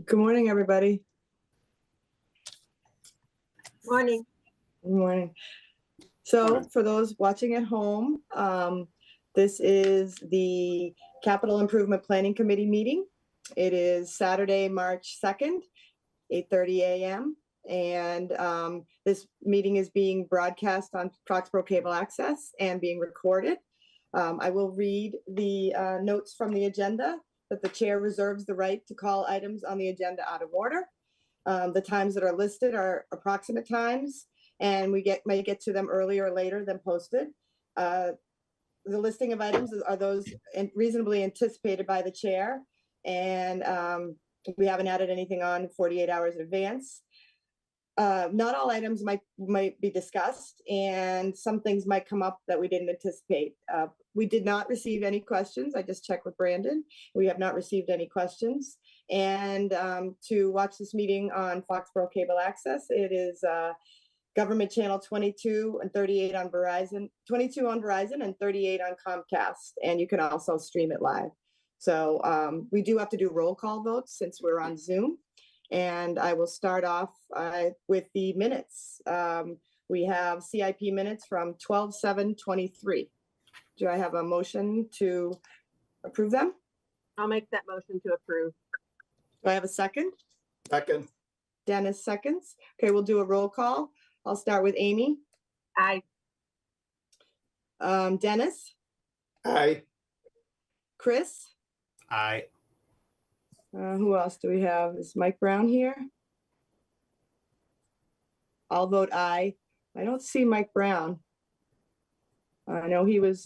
Good morning, everybody. Morning. Good morning. So for those watching at home, this is the Capital Improvement Planning Committee meeting. It is Saturday, March 2nd, 8:30 a.m. And this meeting is being broadcast on Foxboro Cable Access and being recorded. I will read the notes from the agenda that the chair reserves the right to call items on the agenda out of order. The times that are listed are approximate times, and we may get to them earlier or later than posted. The listing of items are those reasonably anticipated by the chair, and we haven't added anything on 48 hours in advance. Not all items might be discussed, and some things might come up that we didn't anticipate. We did not receive any questions. I just checked with Brandon. We have not received any questions. And to watch this meeting on Foxboro Cable Access, it is government channel 22 and 38 on Verizon, 22 on Verizon and 38 on Comcast. And you can also stream it live. So we do have to do roll call votes since we're on Zoom. And I will start off with the minutes. We have CIP minutes from 12/7/23. Do I have a motion to approve them? I'll make that motion to approve. Do I have a second? Second. Dennis seconds. Okay, we'll do a roll call. I'll start with Amy. Aye. Dennis, Aye. Chris. Aye. Who else do we have? Is Mike Brown here? I'll vote aye. I don't see Mike Brown. I know he was,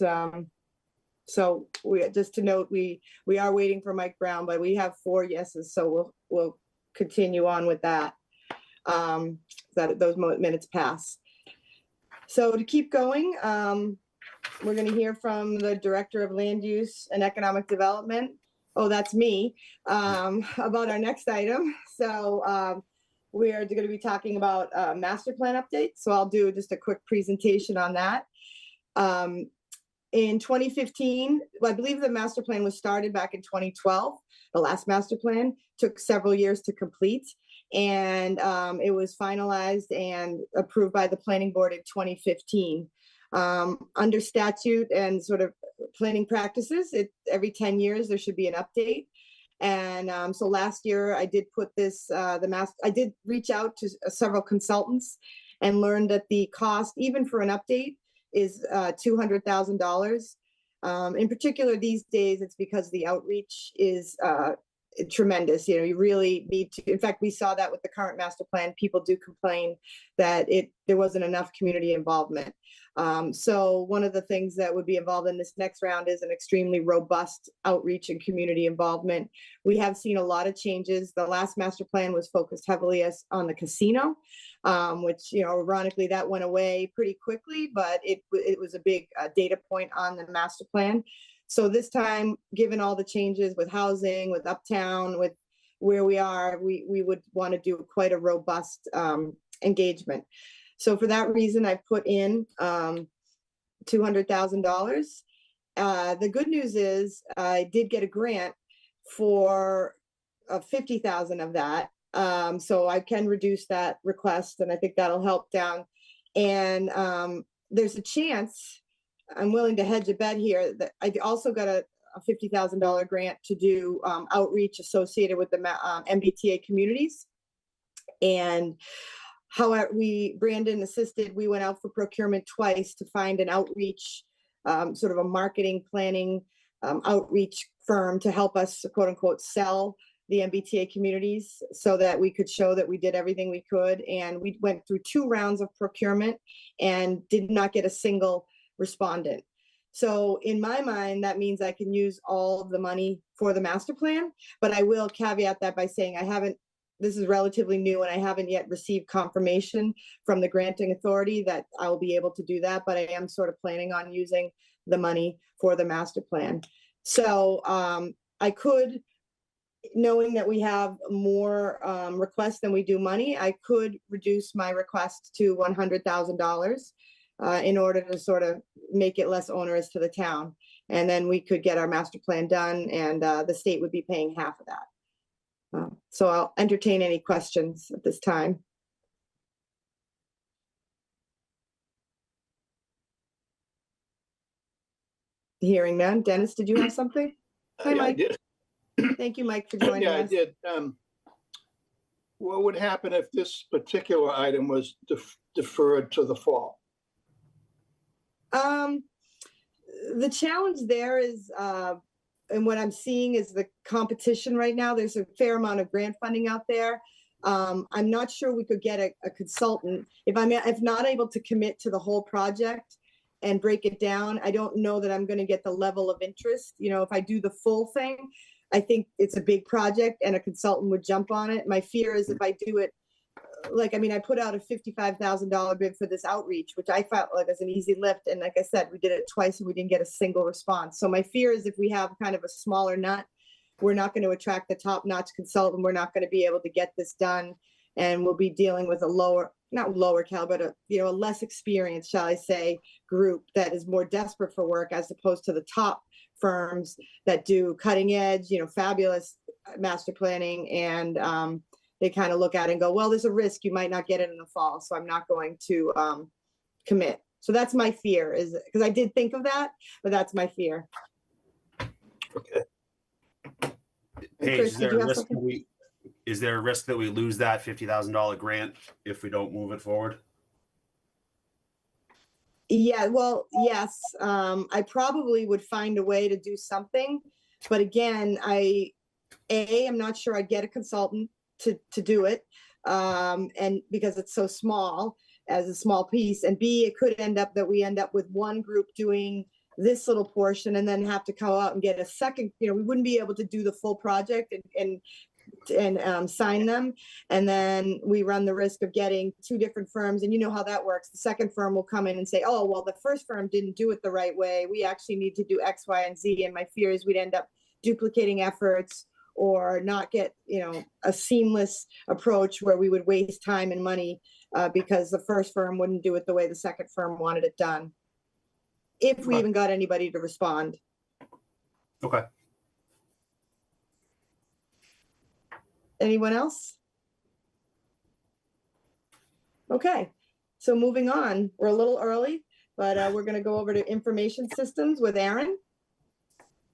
so we, just to note, we are waiting for Mike Brown, but we have 4 yeses, so we'll continue on with that. Those minutes pass. So to keep going, we're going to hear from the Director of Land Use and Economic Development. Oh, that's me, about our next item. So we are going to be talking about master plan update. So I'll do just a quick presentation on that. In 2015, well, I believe the master plan was started back in 2012. The last master plan took several years to complete, and it was finalized and approved by the planning board in 2015. Under statute and sort of planning practices, every 10 years there should be an update. And so last year I did put this, I did reach out to several consultants and learned that the cost, even for an update, is $200,000. In particular, these days, it's because the outreach is tremendous. You know, you really need to, in fact, we saw that with the current master plan. People do complain that there wasn't enough community involvement. So one of the things that would be involved in this next round is an extremely robust outreach and community involvement. We have seen a lot of changes. The last master plan was focused heavily on the casino, which, you know, ironically, that went away pretty quickly, but it was a big data point on the master plan. So this time, given all the changes with housing, with Uptown, with where we are, we would want to do quite a robust engagement. So for that reason, I put in $200,000. The good news is I did get a grant for $50,000 of that. So I can reduce that request, and I think that'll help down. And there's a chance, I'm willing to hedge a bet here, that I also got a $50,000 grant to do outreach associated with the MBTA communities. And however, Brandon assisted, we went out for procurement twice to find an outreach, sort of a marketing planning outreach firm to help us, quote unquote, sell the MBTA communities so that we could show that we did everything we could. And we went through 2 rounds of procurement and did not get a single respondent. So in my mind, that means I can use all of the money for the master plan, but I will caveat that by saying this is relatively new and I haven't yet received confirmation from the granting authority that I'll be able to do that, but I am sort of planning on using the money for the master plan. So I could, knowing that we have more requests than we do money, I could reduce my request to $100,000 in order to sort of make it less onerous to the town. And then we could get our master plan done, and the state would be paying half of that. So I'll entertain any questions at this time. Hearing none. Dennis, did you have something? Hi, Yeah, Mike. I did. Thank you, Mike, for joining Yeah, I us. did. What would happen if this particular item was deferred to the fall? The challenge there is, and what I'm seeing is the competition right now. There's a fair amount of grant funding out there. I'm not sure we could get a consultant. If not able to commit to the whole project and break it down, I don't know that I'm going to get the level of interest. You know, if I do the full thing, I think it's a big project and a consultant would jump on it. My fear is if I do it, I put out a $55,000 bid for this outreach, which I felt like was an easy lift. And like I said, we did it twice and we didn't get a single response. So my fear is if we have kind of a smaller nut we're not going to attract the top-notch consultant. We're not going to be able to get this done. And we'll be dealing with a not lower caliber, but a less experienced, shall I say, group that is more desperate for work as opposed to the top firms that do cutting edge, fabulous master planning. And they kind of look at it and go, well, there's a risk you might not get it in the fall. So I'm not going to commit. So that's my fear, is because I did think of that, but that's my fear. Okay. Paige, Chris, did you have something? Is there a risk that we lose that $50,000 grant if we don't move it forward? Yeah, well, yes, I probably would find a way to do something, but again, I'm not sure I'd get a consultant to do it, and because it's so small as a small piece, and B, it could end up that we end up with one group doing this little portion and then have to go out and get a second. We wouldn't be able to do the full project and sign them, and then we run the risk of getting two different firms, and you know how that works. The second firm will come in and say, oh, well, the first firm didn't do it the right way, we actually need to do X, Y, and Z. And my fear is we'd end up duplicating efforts or not get a seamless approach where we would waste time and money because the first firm wouldn't do it the way the second firm wanted it done, if we even got anybody to respond. Okay. Anyone else? Okay, so moving on. We're a little early, but we're going to go over to information systems with Aaron.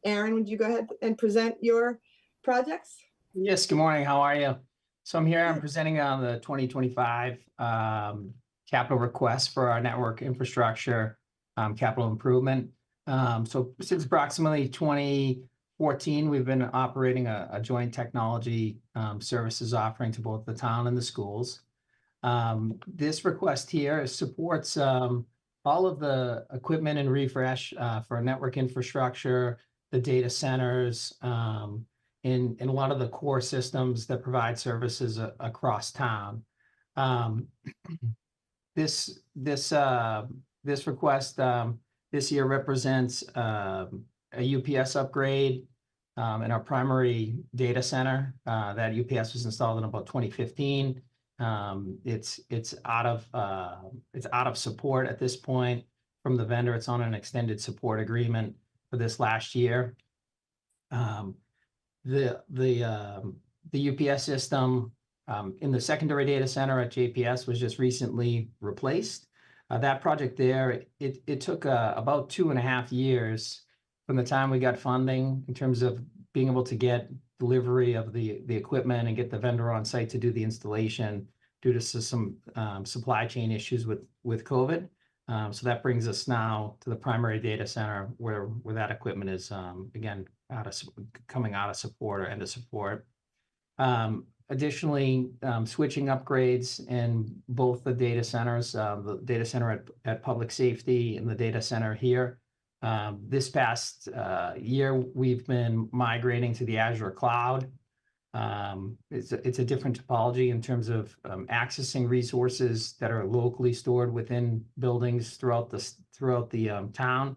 Aaron, would you go ahead and present your projects? Yes, good morning. How are you? So I'm presenting on the 2025 capital request for our network infrastructure capital improvement. So since approximately 2014, we've been operating a joint technology services offering to both the town and the schools. This request here supports all of the equipment and refresh for network infrastructure, the data centers, in a lot of the core systems that provide services across town. This request this year represents a UPS upgrade in our primary data center. That UPS was installed in about 2015. It's out of support at this point from the vendor. It's on an extended support agreement for this last year. The UPS system in the secondary data center at JPS was just recently replaced. That project there, it took about 2.5 years from the time we got funding in terms of being able to get delivery of the equipment and get the vendor on site to do the installation due to some supply chain issues with COVID. So that brings us now to the primary data center where that equipment is again coming out of support or end of support. Additionally, switching upgrades in both the data centers, the data center at Public Safety and the data center here. This past year, we've been migrating to the Azure cloud. It's a different topology in terms of accessing resources that are locally stored within buildings throughout the town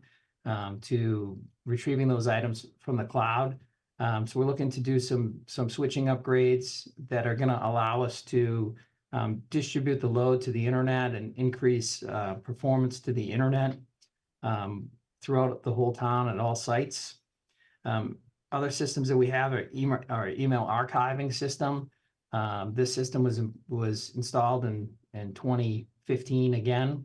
to retrieving those items from the cloud. So we're looking to do some switching upgrades that are going to allow us to distribute the load to the internet and increase performance to the internet throughout the whole town at all sites. Other systems that we have are our email archiving system. This system was installed in 2015 again.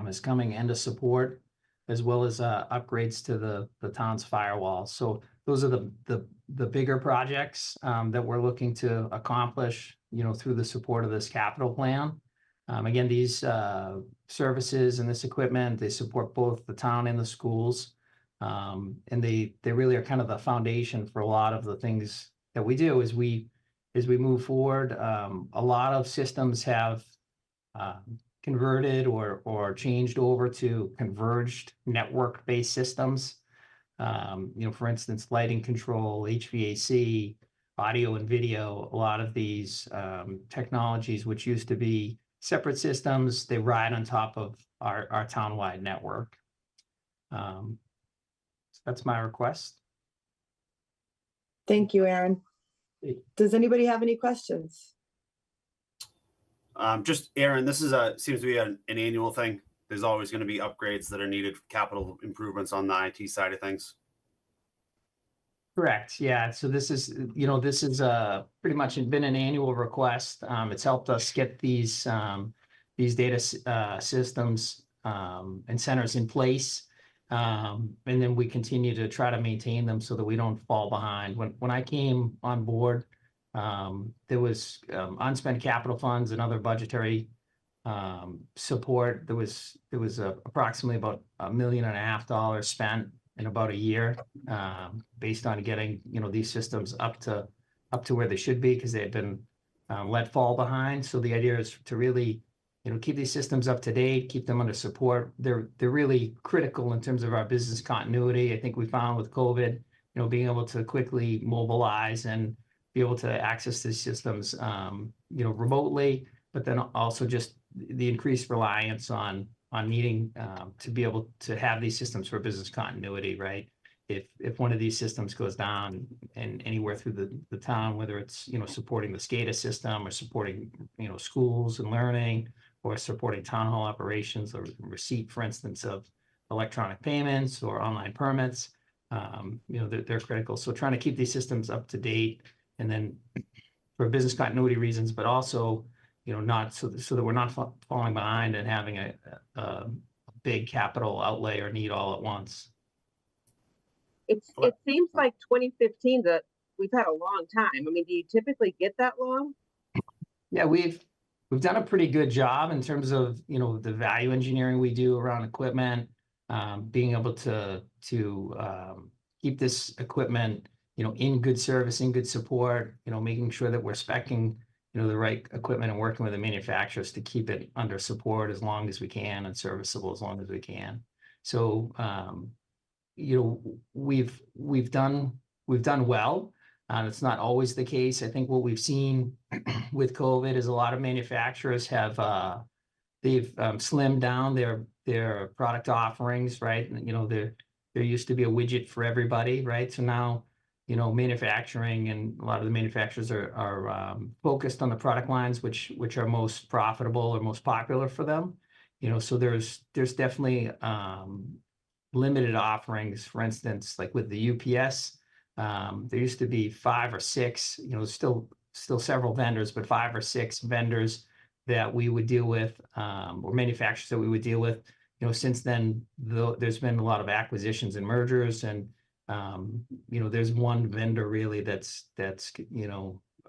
Is coming end of support, as well as upgrades to the town's firewall. So those are the bigger projects that we're looking to accomplish, through the support of this capital plan. Again, these services and this equipment, they support both the town and the schools. And they really are kind of the foundation for a lot of the things that we do as we move forward. A lot of systems have converted or changed over to converged network-based systems. For instance, lighting control, HVAC, audio and video, a lot of these technologies, which used to be separate systems, they ride on top of our town-wide network. So that's my request. Thank you, Aaron. Does anybody have any questions? Just Aaron, this is seems to be an annual thing. There's always going to be upgrades that are needed, capital improvements on the IT side of things. Correct. Yeah. So this is, this is pretty much been an annual request. It's helped us get these data systems and centers in place. And then we continue to try to maintain them so that we don't fall behind. When I came on board, there was unspent capital funds and other budgetary support. There was approximately about $1.5 million spent in about a year, based on getting these systems up to where they should be, because they had been let fall behind. So the idea is to really keep these systems up to date, keep them under support. They're really critical in terms of our business continuity. I think we found with COVID, being able to quickly mobilize and be able to access these systems remotely, but then also just the increased reliance on needing to be able to have these systems for business continuity, right? If one of these systems goes down and anywhere through the town, whether it's supporting the SCADA system or supporting schools and learning, or supporting town hall operations or receipt, for instance, of electronic payments or online permits, they're critical. So trying to keep these systems up to date, and then for business continuity reasons, but also not so that we're not falling behind and having a big capital outlay or need all at once. It seems like 2015 that we've had a long time. I mean, do you typically get that long? Yeah, we've done a pretty good job in terms of the value engineering we do around equipment, being able to keep this equipment in good service, in good support, making sure that we're speccing the right equipment and working with the manufacturers to keep it under support as long as we can and serviceable as long as we can. So we've done well. It's not always the case. I think what we've seen with COVID is a lot of manufacturers have they've slimmed down their product offerings, right? And, there used to be a widget for everybody, right? So now, manufacturing and a lot of the manufacturers are focused on the product lines which are most profitable or most popular for them. So there's definitely limited offerings. For instance, like with the UPS, there used to be 5 or 6, still several vendors, but 5 or 6 vendors that we would deal with, or manufacturers that we would deal with. Since then, there's been a lot of acquisitions and mergers, and there's one vendor really that's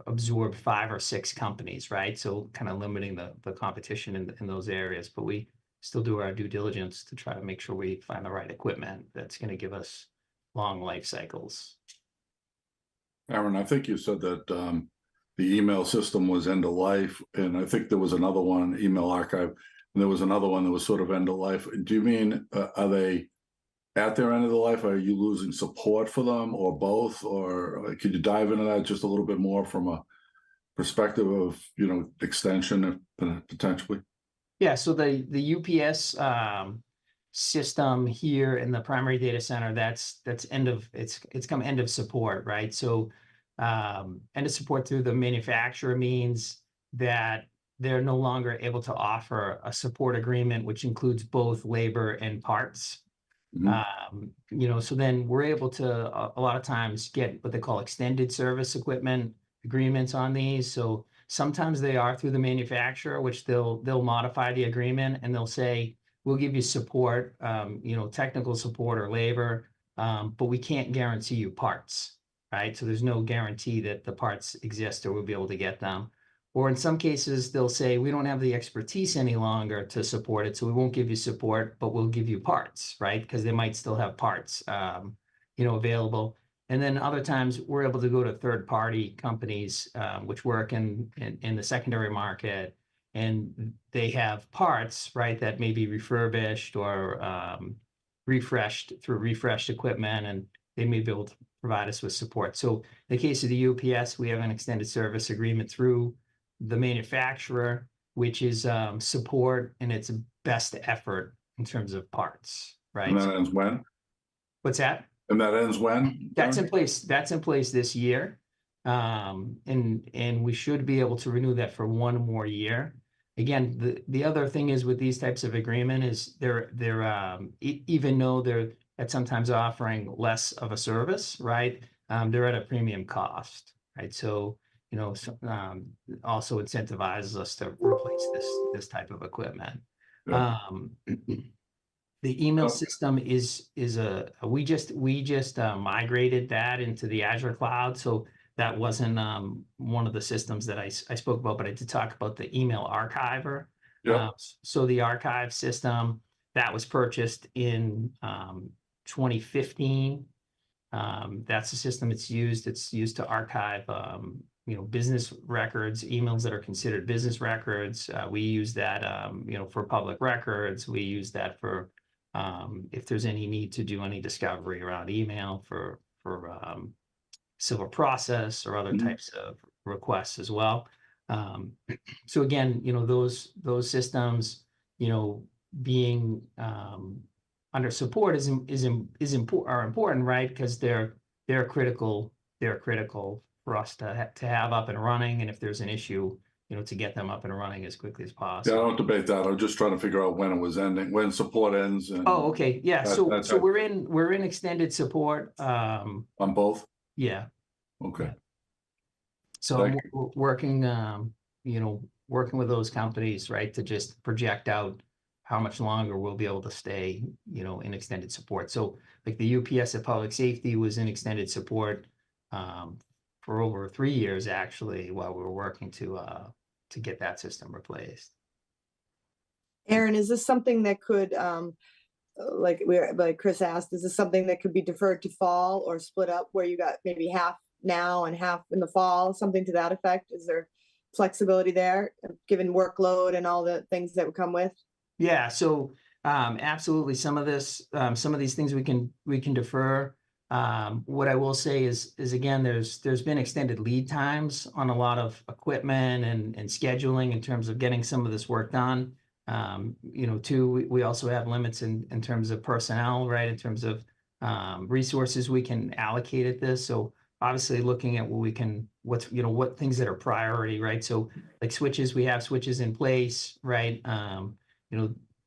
absorbed 5 or 6 companies, right? So kind of limiting the competition in those areas, but we still do our due diligence to try to make sure we find the right equipment that's going to give us long life cycles. Aaron, I think you said that the email system was end of life, and I think there was another one, email archive, and there was another one that was sort of end of life. Do you mean, are they at their end of the life? Are you losing support for them, or both? Or could you dive into that just a little bit more from a perspective of, extension potentially? Yeah, so the UPS system here in the primary data center, that's it's come end of support, right? So end of support through the manufacturer means that they're no longer able to offer a support agreement which includes both labor and parts. Mm-hmm. So then we're able to a lot of times get what they call extended service equipment agreements on these. So sometimes they are through the manufacturer, which they'll modify the agreement and they'll say, we'll give you support, technical support or labor, but we can't guarantee you parts, right? So there's no guarantee that the parts exist or we'll be able to get them. Or in some cases, they'll say, we don't have the expertise any longer to support it, so we won't give you support, but we'll give you parts, right? Because they might still have parts, available. And then other times, we're able to go to third-party companies, which work in the secondary market, and they have parts, right, that may be refurbished or refreshed through refreshed equipment, and they may be able to provide us with support. So in the case of the UPS, we have an extended service agreement through the manufacturer, which is support and its best effort in terms of parts, right? And that ends when? What's that? And that ends when? That's in Aaron? place. That's in place this year. And we should be able to renew that for one more year. Again, the other thing is with these types of agreement is they're even though they're at sometimes offering less of a service, right? They're at a premium cost, right? So, you know, also incentivizes us to replace this type of equipment. Yeah. The email Oh. system we just migrated that into the Azure cloud. So that wasn't one of the systems that I spoke about, but I did talk about the email archiver. Yeah. So the archive system that was purchased in 2015. That's the system it's used. It's used to archive business records, emails that are considered business records. We use that for public records. We use that for if there's any need to do any discovery around email for civil process or other Mhm. types of requests as well. So again, those systems, being under support are important, right? Because they're critical for us to have up and running, and if there's an issue, to get them up and running as quickly as Yeah, I possible. don't debate that. I'm just trying to figure out when it was ending, when support ends. And Oh, okay, yeah. That- So we're in extended support. on both. Yeah. Okay. So I'm Thank working, working with those companies, right, to just project out how much longer we'll be able to stay, in extended support. So like the UPS at Public Safety was in extended support for over 3 years, actually, while we were working to get that system replaced. Aaron, is this something that could, like Chris asked, is this something that could be deferred to fall or split up where you got maybe half now and half in the fall, something to that effect? Is there flexibility there, given workload and all the things that would come with? Yeah, so absolutely, some of these things we can defer. What I will say is again, there's been extended lead times on a lot of equipment and scheduling in terms of getting some of this work done. Two, we also have limits in terms of personnel, right? In terms of resources we can allocate at this. So obviously looking at what things that are priority, right? So like switches, we have switches in place, right?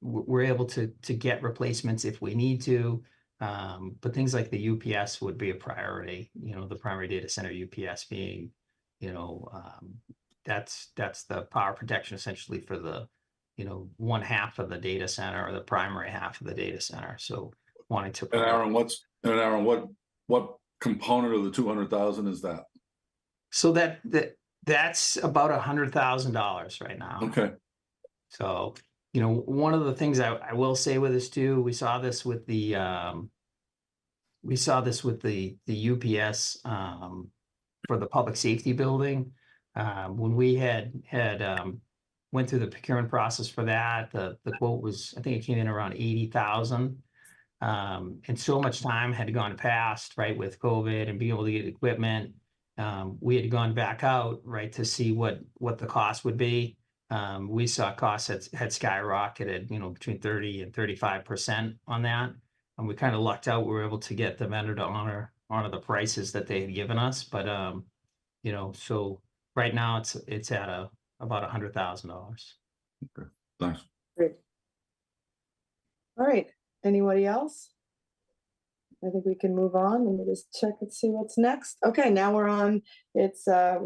We're able to get replacements if we need to. But things like the UPS would be a priority, the primary data center UPS being, that's the power protection essentially for the, one half of the data center or the primary half of the data center. So wanting to. And Aaron, what component of the 200,000 is that? So that's about $100,000 right now. Okay. So, one of the things I will say with this too, we saw this with the UPS for the public safety building. When we had went through the procurement process for that, the quote was, I think it came in around 80,000. And so much time had gone past, right, with COVID and being able to get equipment. We had gone back out, right, to see what the cost would be. We saw costs had skyrocketed, between 30 and 35% on that. And we kind of lucked out. We were able to get the vendor to honor the prices that they had given us. But, so right now it's at about $100,000. Okay. Thanks. Great. All right, anybody else? I think we can move on. Let me just check and see what's next. Okay, now we're on, we're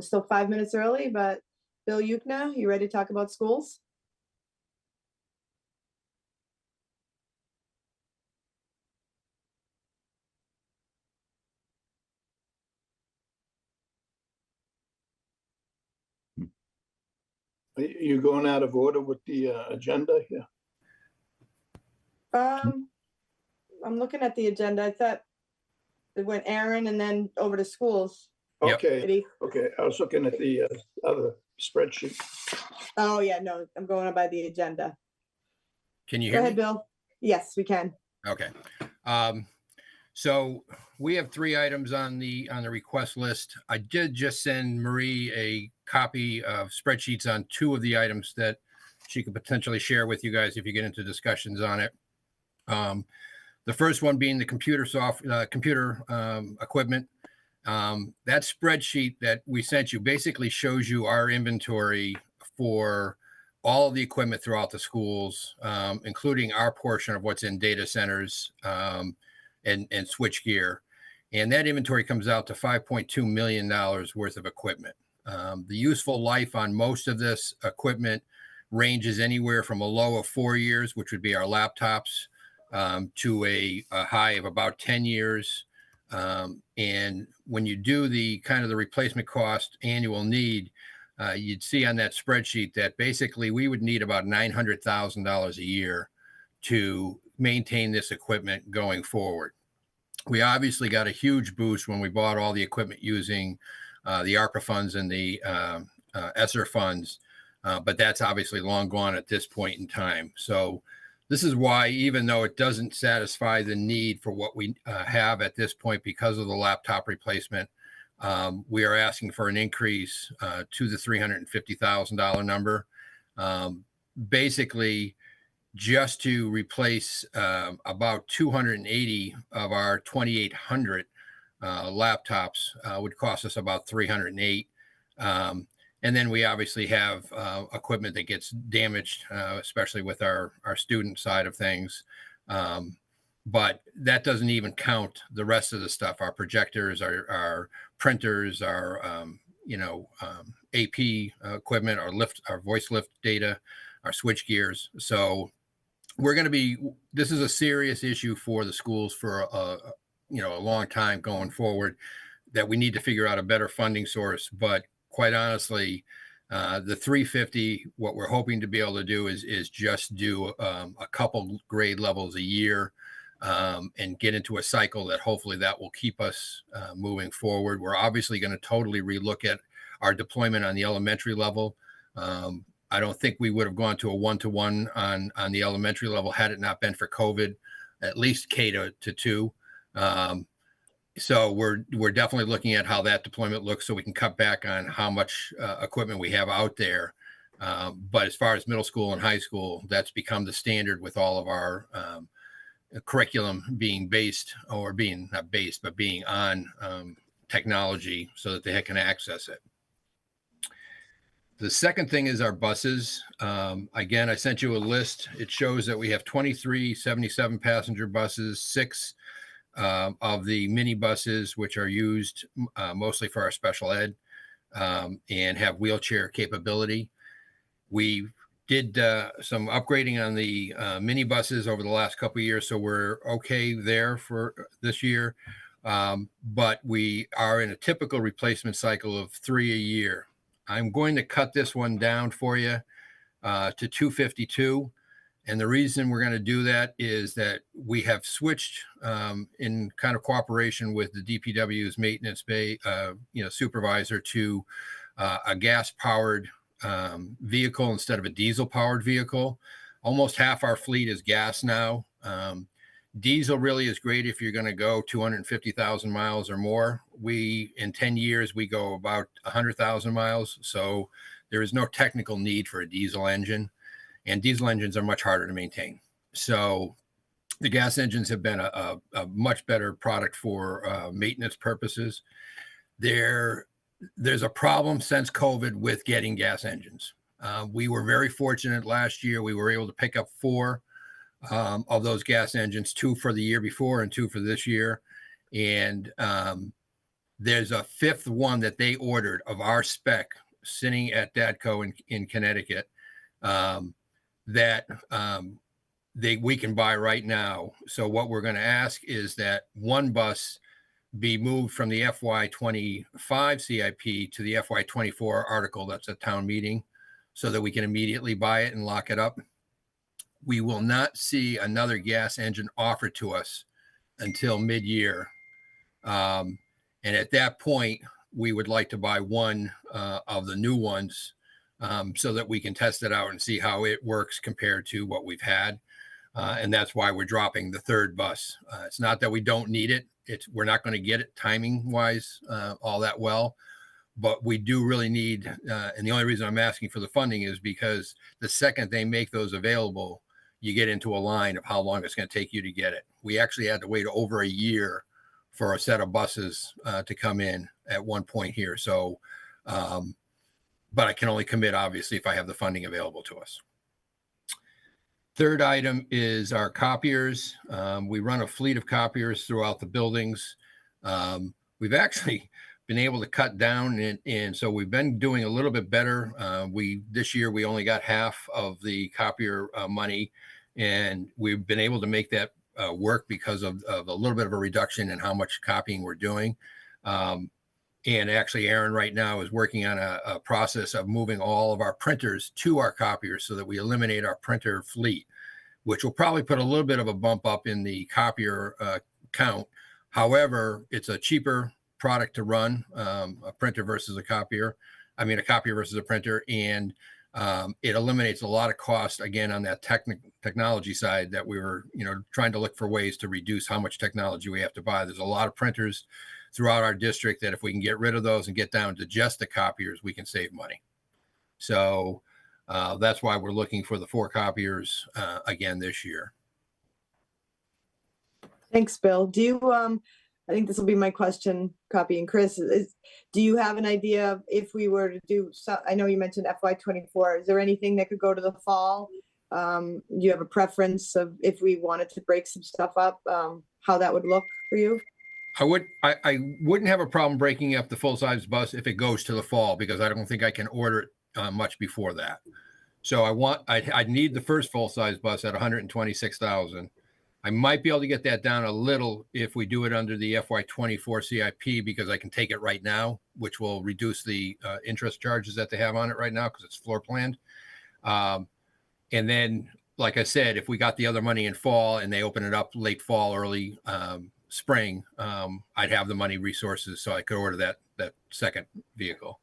still 5 minutes early, but Bill Yukna, you ready to talk about schools? Are you going out of order with the agenda here? I'm looking at the agenda. I thought it went Aaron and then over to schools. Yep. Okay, Did he? okay. I was looking at the other spreadsheet. Oh, yeah, no, I'm going by the agenda. Can you Go hear ahead, me? Bill. Yes, we can. Okay. So we have 3 items on the request list. I did just send Marie a copy of spreadsheets on 2 of the items that she could potentially share with you guys if you get into discussions on it. The first one being the computer equipment. That spreadsheet that we sent you basically shows you our inventory for all of the equipment throughout the schools, including our portion of what's in data centers and switch gear. And that inventory comes out to $5.2 million worth of equipment. The useful life on most of this equipment ranges anywhere from a low of 4 years, which would be our laptops, to a high of about 10 years. And when you do the kind of the replacement cost annual need, you'd see on that spreadsheet that basically we would need about $900,000 a year to maintain this equipment going forward. We obviously got a huge boost when we bought all the equipment using the ARPA funds and the ESSER funds, but that's obviously long gone at this point in time. So this is why, even though it doesn't satisfy the need for what we have at this point because of the laptop replacement, we are asking for an increase to the $350,000 number. Basically, just to replace about 280 of our 2,800 laptops would cost us about $308. And then we obviously have equipment that gets damaged, especially with our student side of things. But that doesn't even count the rest of the stuff, our projectors, our printers, our AP equipment, our voice lift data, our switch gears. So we're going to be, this is a serious issue for the schools for a long time going forward, that we need to figure out a better funding source. But quite honestly, the 350, what we're hoping to be able to do is just do a couple grade levels a year and get into a cycle that hopefully that will keep us moving forward. We're obviously going to totally relook at our deployment on the elementary level. I don't think we would have gone to a 1-to-1 on the elementary level had it not been for COVID, at least K to 2. So we're definitely looking at how that deployment looks so we can cut back on how much equipment we have out there. But as far as middle school and high school, that's become the standard with all of our curriculum being based, or being not based, but being on technology so that they can access it. The second thing is our buses. Again, I sent you a list. It shows that we have 23 77 passenger buses, 6 of the mini buses, which are used mostly for our special ed and have wheelchair capability. We did some upgrading on the mini buses over the last couple of years, so we're okay there for this year. But we are in a typical replacement cycle of 3 a year. I'm going to cut this one down for you to 252. And the reason we're going to do that is that we have switched in kind of cooperation with the DPW's maintenance bay, supervisor to a gas-powered vehicle instead of a diesel-powered vehicle. Almost half our fleet is gas now. Diesel really is great if you're going to go 250,000 miles or more. In 10 years, we go about 100,000 miles. So there is no technical need for a diesel engine. And diesel engines are much harder to maintain. So the gas engines have been a much better product for maintenance purposes. There's a problem since COVID with getting gas engines. We were very fortunate last year. We were able to pick up 4 of those gas engines, 2 for the year before and 2 for this year. And there's a 5th one that they ordered of our spec sitting at DADCO in Connecticut. That we can buy right now. So what we're going to ask is that one bus be moved from the FY25 CIP to the FY24 article that's at town meeting so that we can immediately buy it and lock it up. We will not see another gas engine offered to us until mid-year. And at that point, we would like to buy one of the new ones so that we can test it out and see how it works compared to what we've had. And that's why we're dropping the 3rd bus. It's not that we don't need it. We're not going to get it timing wise all that well, but we do really need, and the only reason I'm asking for the funding is because the second they make those available, you get into a line of how long it's going to take you to get it. We actually had to wait over a year for a set of buses to come in at one point here. So, but I can only commit, obviously, if I have the funding available to us. Third item is our copiers. We run a fleet of copiers throughout the buildings. We've actually been able to cut down, and so we've been doing a little bit better. This year we only got half of the copier money, and we've been able to make that work because of a little bit of a reduction in how much copying we're doing. And actually, Aaron right now is working on a process of moving all of our printers to our copiers so that we eliminate our printer fleet, which will probably put a little bit of a bump up in the copier count. However, it's a cheaper product to run, a printer versus a copier. I mean, a copier versus a printer. And it eliminates a lot of cost, again, on that technology side that we were, trying to look for ways to reduce how much technology we have to buy. There's a lot of printers throughout our district that if we can get rid of those and get down to just the copiers, we can save money. So that's why we're looking for the 4 copiers again this year. Thanks, Bill. Do you, I think this will be my question, copying Chris, do you have an idea of if we were to do, I know you mentioned FY24, is there anything that could go to the fall? Do you have a preference of if we wanted to break some stuff up, how that would look for you? I wouldn't have a problem breaking up the full-size bus if it goes to the fall, because I don't think I can order it much before that. So I need the first full-size bus at 126,000. I might be able to get that down a little if we do it under the FY24 CIP, because I can take it right now, which will reduce the interest charges that they have on it right now because it's floor planned. And then, like I said, if we got the other money in fall and they open it up late fall, early spring, I'd have the money resources so I could order that second vehicle.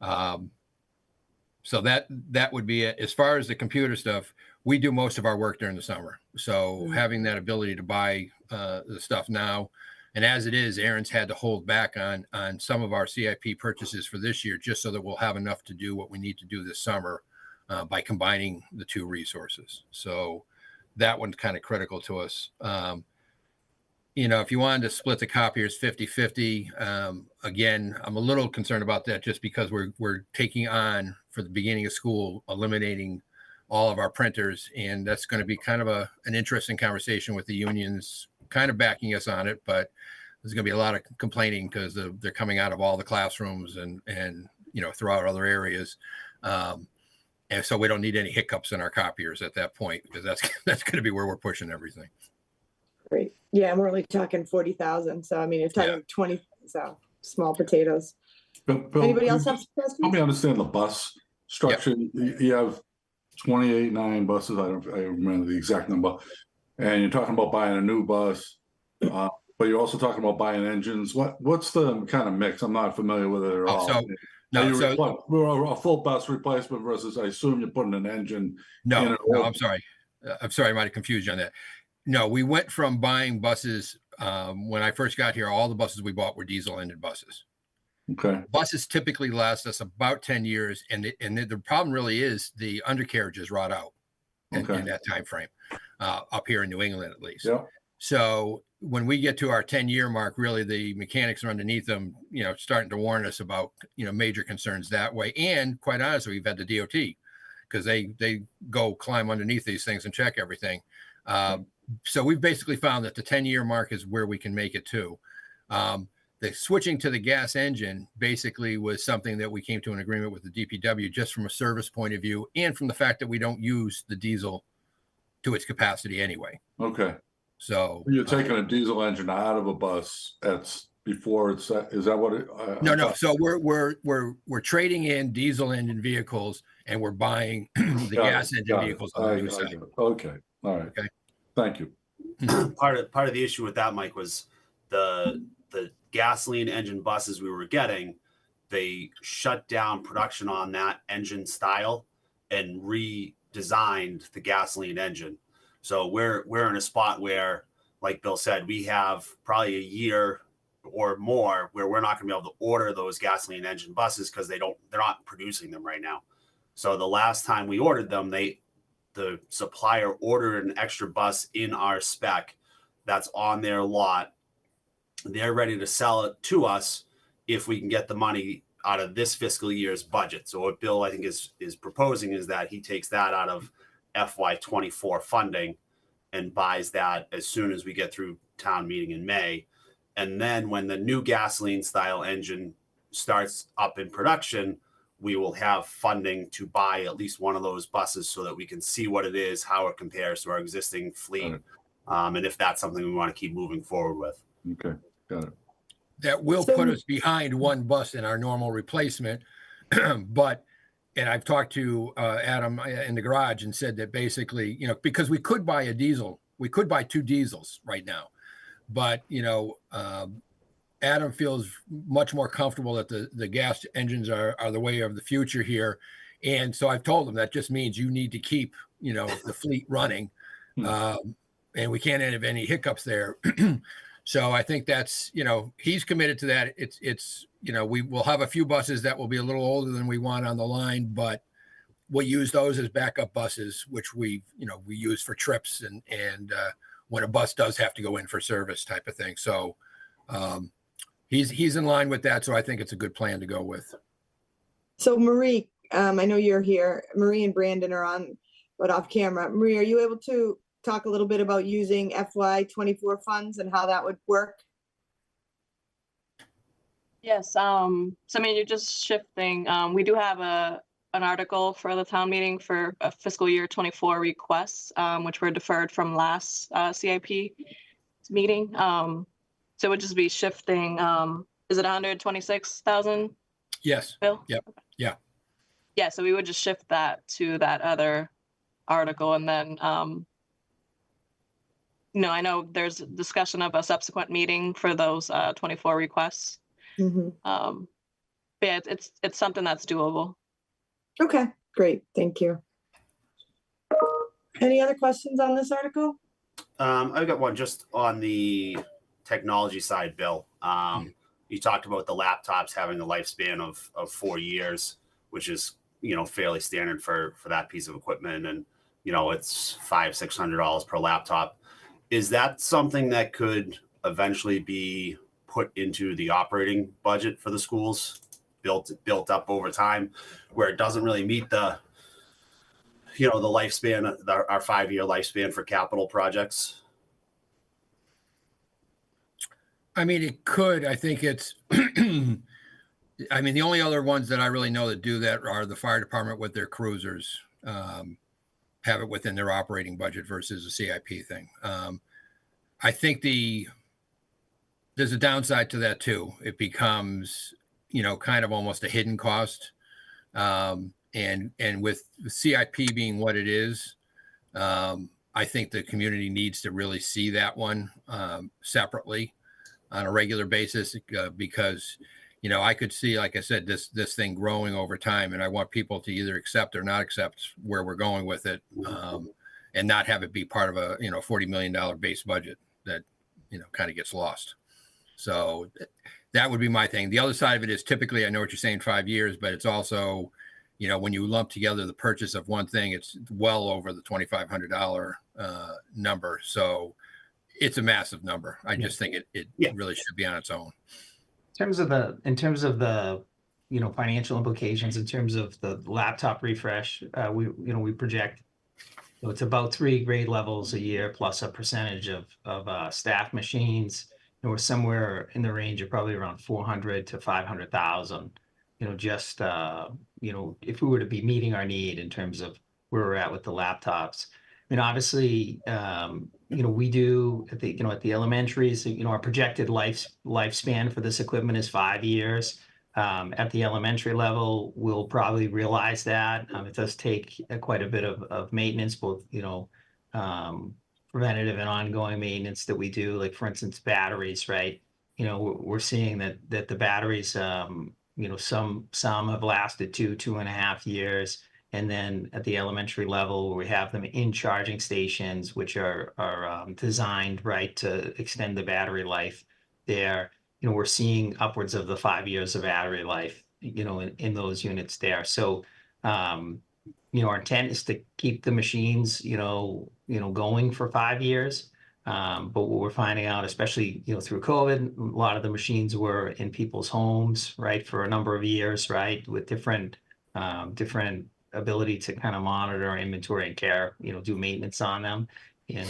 So that would be it. As far as the computer stuff, we do most of our work during the summer. So having that ability to buy the stuff now, and as it is, Aaron's had to hold back on some of our CIP purchases for this year, just so that we'll have enough to do what we need to do this summer by combining the 2 resources. So that one's kind of critical to us. If you wanted to split the copiers 50-50, again, I'm a little concerned about that just because we're taking on, for the beginning of school, eliminating all of our printers. And that's going to be kind of an interesting conversation with the unions kind of backing us on it. But there's going to be a lot of complaining because they're coming out of all the classrooms and throughout other areas. And so we don't need any hiccups in our copiers at that point, because that's going to be where we're pushing everything. Great. Yeah, and we're only talking 40,000. So, I mean, you're talking 20, so small potatoes. Bill, Anybody else have suggestions? help me understand the bus structure. You have 28-9 buses. I remember the exact number. And you're talking about buying a new bus, but you're also talking about buying engines. What's the kind of mix? I'm not familiar with it at all. We're a full bus replacement versus, I assume you're putting an engine. No, I'm sorry. I might have confused you on that. No, we went from buying buses. When I first got here, all the buses we bought were diesel engine buses. Okay. Buses typically last us about 10 years. And the problem really is the undercarriages rot out in that time frame, up here in New England, at least. Yeah. So when we get to our 10-year mark, really the mechanics are underneath them, starting to warn us about, major concerns that way. And quite honestly, we've had the DOT, because they go climb underneath these things and check everything. So we've basically found that the 10-year mark is where we can make it to. The switching to the gas engine basically was something that we came to an agreement with the DPW, just from a service point of view, and from the fact that we don't use the diesel to its capacity anyway. Okay. So you're taking a diesel engine out of a bus before it's is that what it? No. So we're trading in diesel engine vehicles, and we're buying the gas engine vehicles on the new side. Okay. All right. Okay. Thank you. Part of the issue with that, Mike, was the gasoline engine buses we were getting. They shut down production on that engine style and redesigned the gasoline engine. So we're in a spot where, like Bill said, we have probably a year or more where we're not going to be able to order those gasoline engine buses because they're not producing them right now. So the last time we ordered them, they the supplier ordered an extra bus in our spec that's on their lot. They're ready to sell it to us if we can get the money out of this fiscal year's budget. So what Bill, I think, is proposing is that he takes that out of FY24 funding and buys that as soon as we get through town meeting in May. And then when the new gasoline style engine starts up in production, we will have funding to buy at least one of those buses so that we can see what it is, how it compares to our existing fleet, and if that's something we want to keep moving forward with. Okay, got it. That will So- put us behind one bus in our normal replacement. But, and I've talked to Adam in the garage and said that basically, you know, because we could buy a diesel, we could buy 2 diesels right now. But, you know, Adam feels much more comfortable that the gas engines are the way of the future here. And so I've told him that just means you need to keep, you know, the fleet running. And we can't have any hiccups there. So I think that's, you know, he's committed to that. It's, you know, we will have a few buses that will be a little older than we want on the line, but we'll use those as backup buses, which we use for trips and when a bus does have to go in for service type of thing. So he's in line with that. So I think it's a good plan to go with. So Marie, I know you're here. Marie and Brandon are on, but off camera. Marie, are you able to talk a little bit about using FY24 funds and how that would work? Yes, so I mean, you're just shifting. We do have an article for the town meeting for a fiscal year 24 requests, which were deferred from last CIP meeting. So it would just be shifting. Is it 126,000? Yes. Bill? Yep. Yeah. Yeah, so we would just shift that to that other article, and then I know there's discussion of a subsequent meeting for those 24 requests. Mhm. But yeah, it's something that's doable. Okay, great. Thank you. Any other questions on this article? I've got one just on the technology side, Bill. You talked about the laptops having a lifespan of 4 years, which is, you know, fairly standard for that piece of equipment. And, you know, it's $500-600 per laptop. Is that something that could eventually be put into the operating budget for the schools, built up over time, where it doesn't really meet the lifespan, our 5-year lifespan for capital projects? I mean, it could. I think it's, I mean, the only other ones that I really know that do that are the fire department with their cruisers, have it within their operating budget versus a CIP thing. I think there's a downside to that too. It becomes, you know, kind of almost a hidden cost. And with CIP being what it is, I think the community needs to really see that one separately on a regular basis, because, you know, I could see, like I said, this thing growing over time, and I want people to either accept or not accept where we're going with it, and not have it be part of a, you know, $40 million base budget that, you know, kind of gets lost. So that would be my thing. The other side of it is typically, I know what you're saying, 5 years, but it's also, you know, when you lump together the purchase of one thing, it's well over the $2,500 number. So it's a massive number. I just think it really should be on its own. In terms of the you know, financial implications, in terms of the laptop refresh, we project, you know, it's about 3 grade levels a year plus a percentage of staff machines. And we're somewhere in the range of probably around 400 to 500,000. You know, just you know, if we were to be meeting our need in terms of where we're at with the laptops. I mean, obviously, you know, we do at the elementaries, you know, our projected lifespan for this equipment is 5 years. At the elementary level, we'll probably realize that. It does take quite a bit of maintenance, both, you know, preventative and ongoing maintenance that we do. Like, for instance, batteries, right? You know, we're seeing that the batteries, you know, some have lasted 2.5 years. And then at the elementary level, we have them in charging stations, which are designed, right, to extend the battery life there. You know, we're seeing upwards of the 5 years of battery life, you know, in those units there. So, our intent is to keep the machines, going for 5 years. But what we're finding out, especially, through COVID, a lot of the machines were in people's homes, right, for a number of years, right, with different ability to kind of monitor inventory and care, do maintenance on them. And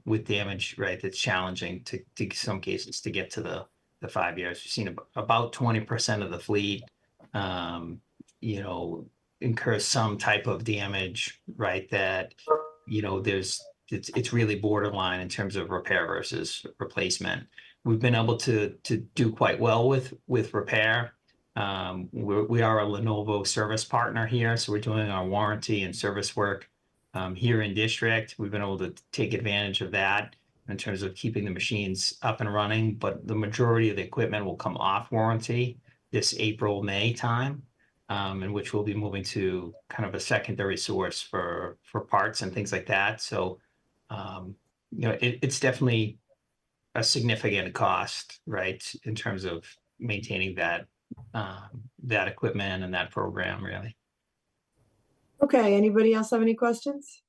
with damage, right, that's challenging to some cases to get to the 5 years. We've seen about 20% of the fleet, incur some type of damage, right? That, it's really borderline in terms of repair versus replacement. We've been able to do quite well with repair. We are a Lenovo service partner here, so we're doing our warranty and service work here in district. We've been able to take advantage of that in terms of keeping the machines up and running, but the majority of the equipment will come off warranty this April, May time, in which we'll be moving to kind of a secondary source for parts and things like that. So, it's definitely a significant cost, right, in terms of maintaining that equipment and that program, really. Okay, anybody else have any questions?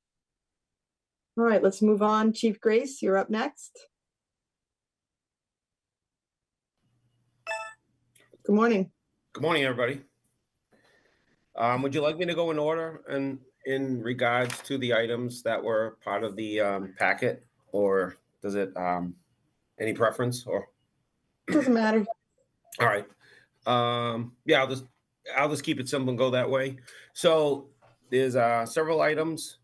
All right, let's move on. Chief Grace, you're up next. Good morning. Good morning, everybody. Would you like me to go in order and in regards to the items that were part of the packet, or does it any preference? Or Doesn't matter. all right, yeah, I'll just keep it simple and go that way. So there's several items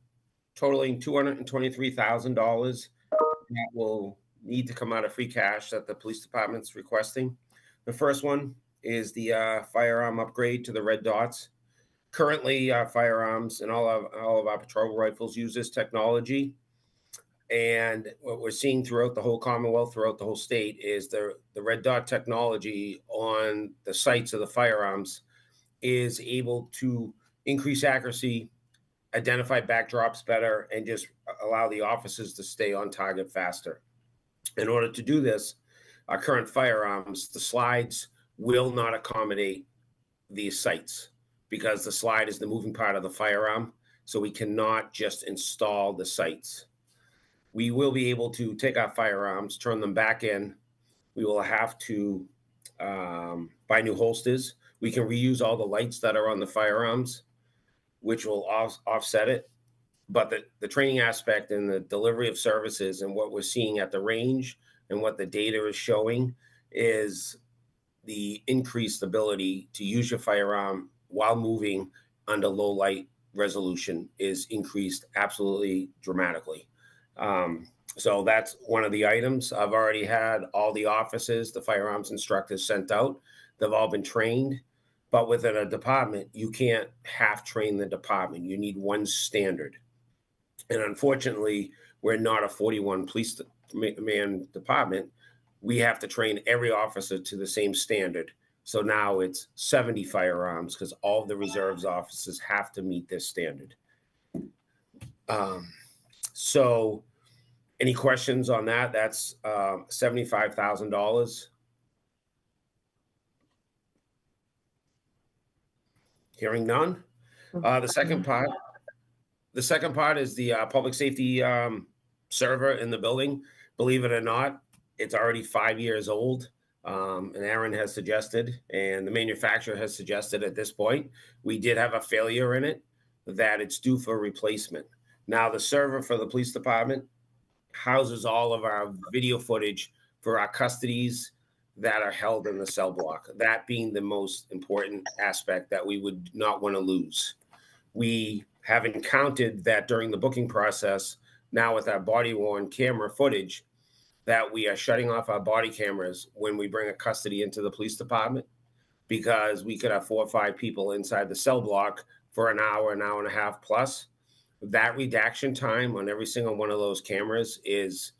totaling $223,000 that will need to come out of free cash that the police department's requesting. The first one is the firearm upgrade to the red dots. Currently, our firearms and all of our patrol rifles use this technology. And what we're seeing throughout the whole Commonwealth, throughout the whole state, is the red dot technology on the sights of the firearms is able to increase accuracy, identify backdrops better, and just allow the officers to stay on target faster. In order to do this, our current firearms, the slides will not accommodate these sights, because the slide is the moving part of the firearm. So we cannot just install the sights. We will be able to take our firearms, turn them back in. We will have to buy new holsters. We can reuse all the lights that are on the firearms, which will offset it. But the training aspect and the delivery of services and what we're seeing at the range and what the data is showing is the increased ability to use your firearm while moving under low light resolution is increased absolutely dramatically. So that's one of the items. I've already had all the officers, the firearms instructors sent out. They've all been trained, but within a department, you can't half train the department. You need one standard. And unfortunately, we're not a 41 police man department. We have to train every officer to the same standard. So now it's 70 firearms because all of the reserves officers have to meet this standard. So any questions on that? That's $75,000. Hearing none. The second part is the public safety server in the building. Believe it or not, it's already 5 years old. And Aaron has suggested, and the manufacturer has suggested at this point, we did have a failure in it, that it's due for replacement. Now, the server for the police department houses all of our video footage for our custodies that are held in the cell block, that being the most important aspect that we would not want to lose. We have encountered that during the booking process, now with our body-worn camera footage, that we are shutting off our body cameras when we bring a custody into the police department, because we could have 4 or 5 people inside the cell block for an hour and a half plus. That redaction time on every single one of those cameras is,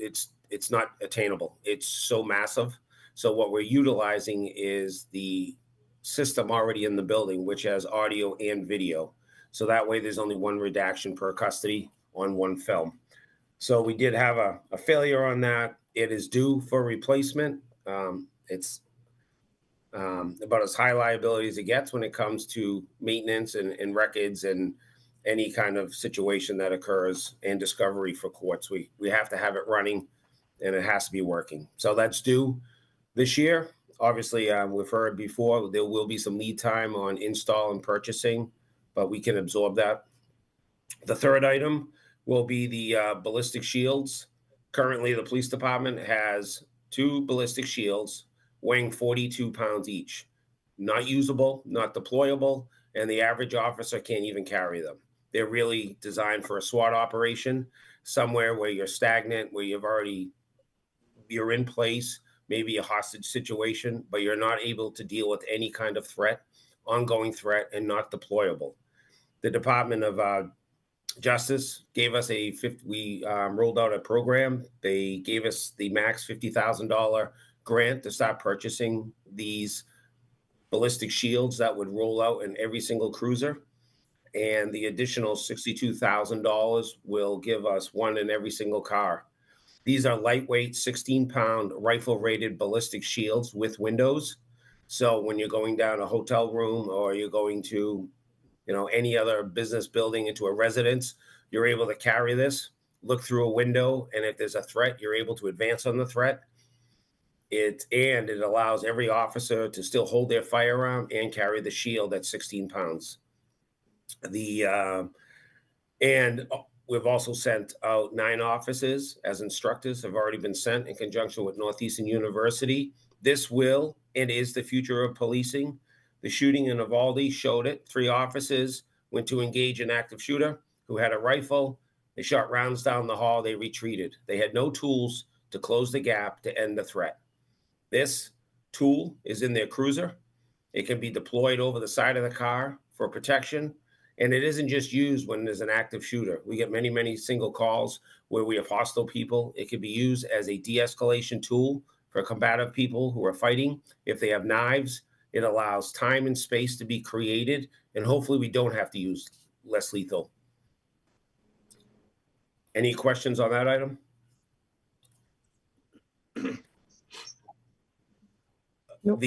it's not attainable. It's so massive. So what we're utilizing is the system already in the building, which has audio and video. So that way there's only one redaction per custody on one film. So we did have a failure on that. It is due for replacement. It's about as high liability as it gets when it comes to maintenance and records and any kind of situation that occurs and discovery for courts. We have to have it running and it has to be working. So that's due this year. Obviously, we've heard before there will be some lead time on install and purchasing, but we can absorb that. The third item will be the ballistic shields. Currently, the police department has 2 ballistic shields weighing 42 pounds each. Not usable, not deployable, and the average officer can't even carry them. They're really designed for a SWAT operation, somewhere where you're stagnant, where you're in place, maybe a hostage situation, but you're not able to deal with any kind of threat, ongoing threat, and not deployable. The Department of Justice gave us we rolled out a program. They gave us the max $50,000 grant to start purchasing these ballistic shields that would roll out in every single cruiser. And the additional $62,000 will give us one in every single car. These are lightweight, 16-pound rifle-rated ballistic shields with windows. So when you're going down a hotel room or you're going to, any other business building into a residence, you're able to carry this, look through a window, and if there's a threat, you're able to advance on the threat. It allows every officer to still hold their firearm and carry the shield at 16 pounds. And we've also sent out 9 officers as instructors have already been sent in conjunction with Northeastern University. This will and is the future of policing. The shooting in Uvalde showed it. 3 officers went to engage an active shooter who had a rifle. They shot rounds down the hall. They retreated. They had no tools to close the gap to end the threat. This tool is in their cruiser. It can be deployed over the side of the car for protection. And it isn't just used when there's an active shooter. We get many, many single calls where we have hostile people. It can be used as a de-escalation tool for combative people who are fighting. If they have knives, it allows time and space to be created. And hopefully we don't have to use less lethal. Any questions on that item? Nope.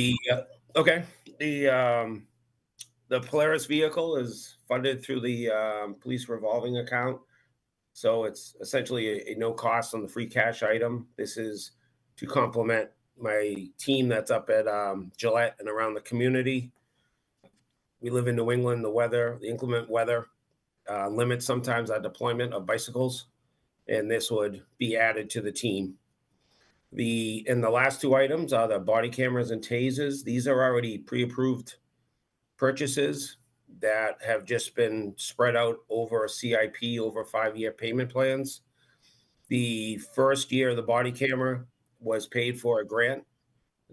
The Polaris vehicle is funded through the police revolving account. So it's essentially a no cost on the free cash item. This is to complement my team that's up at Gillette and around the community. We live in New England. The inclement weather limits sometimes our deployment of bicycles, and this would be added to the team. The last 2 items are the body cameras and tasers. These are already pre-approved purchases that have just been spread out over a CIP, over 5-year payment plans. The first year, the body camera was paid for a grant.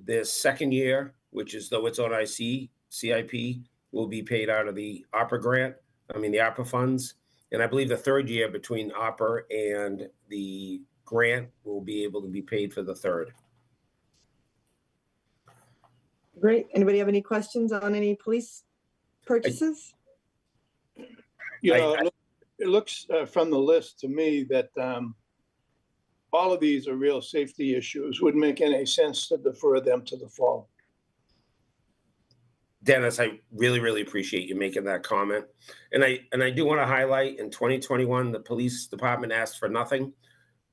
The second year, which is though it's on CIP, will be paid out of the ARPA funds. And I believe the third year between ARPA and the grant will be able to be paid for the third. Great. Anybody have any questions on any police purchases? It looks from the list to me that all of these are real safety issues. Wouldn't make any sense to defer them to the fall. Dennis, I really, really appreciate you making that comment. And I do want to highlight in 2021, the police department asked for nothing.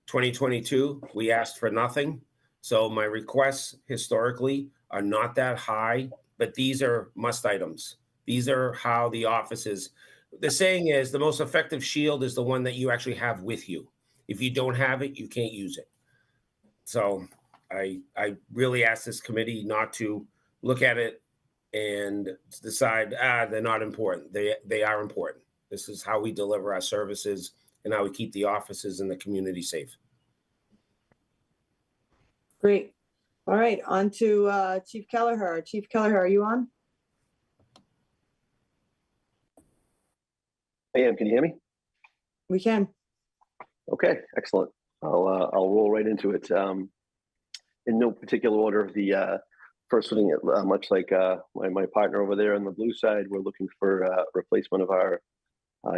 2022, we asked for nothing. So my requests historically are not that high, but these are must items. These are how the offices, the saying is the most effective shield is the one that you actually have with you. If you don't have it, you can't use it. So I really ask this committee not to look at it and decide, they're not important. They are important. This is how we deliver our services and how we keep the offices and the community safe. Great. All right, on to Chief Kelleher. Chief Kelleher, are you on? I am. Can you hear me? We can. Okay, excellent. I'll roll right into it. In no particular order, the first thing, much like my partner over there on the blue side, we're looking for replacement of our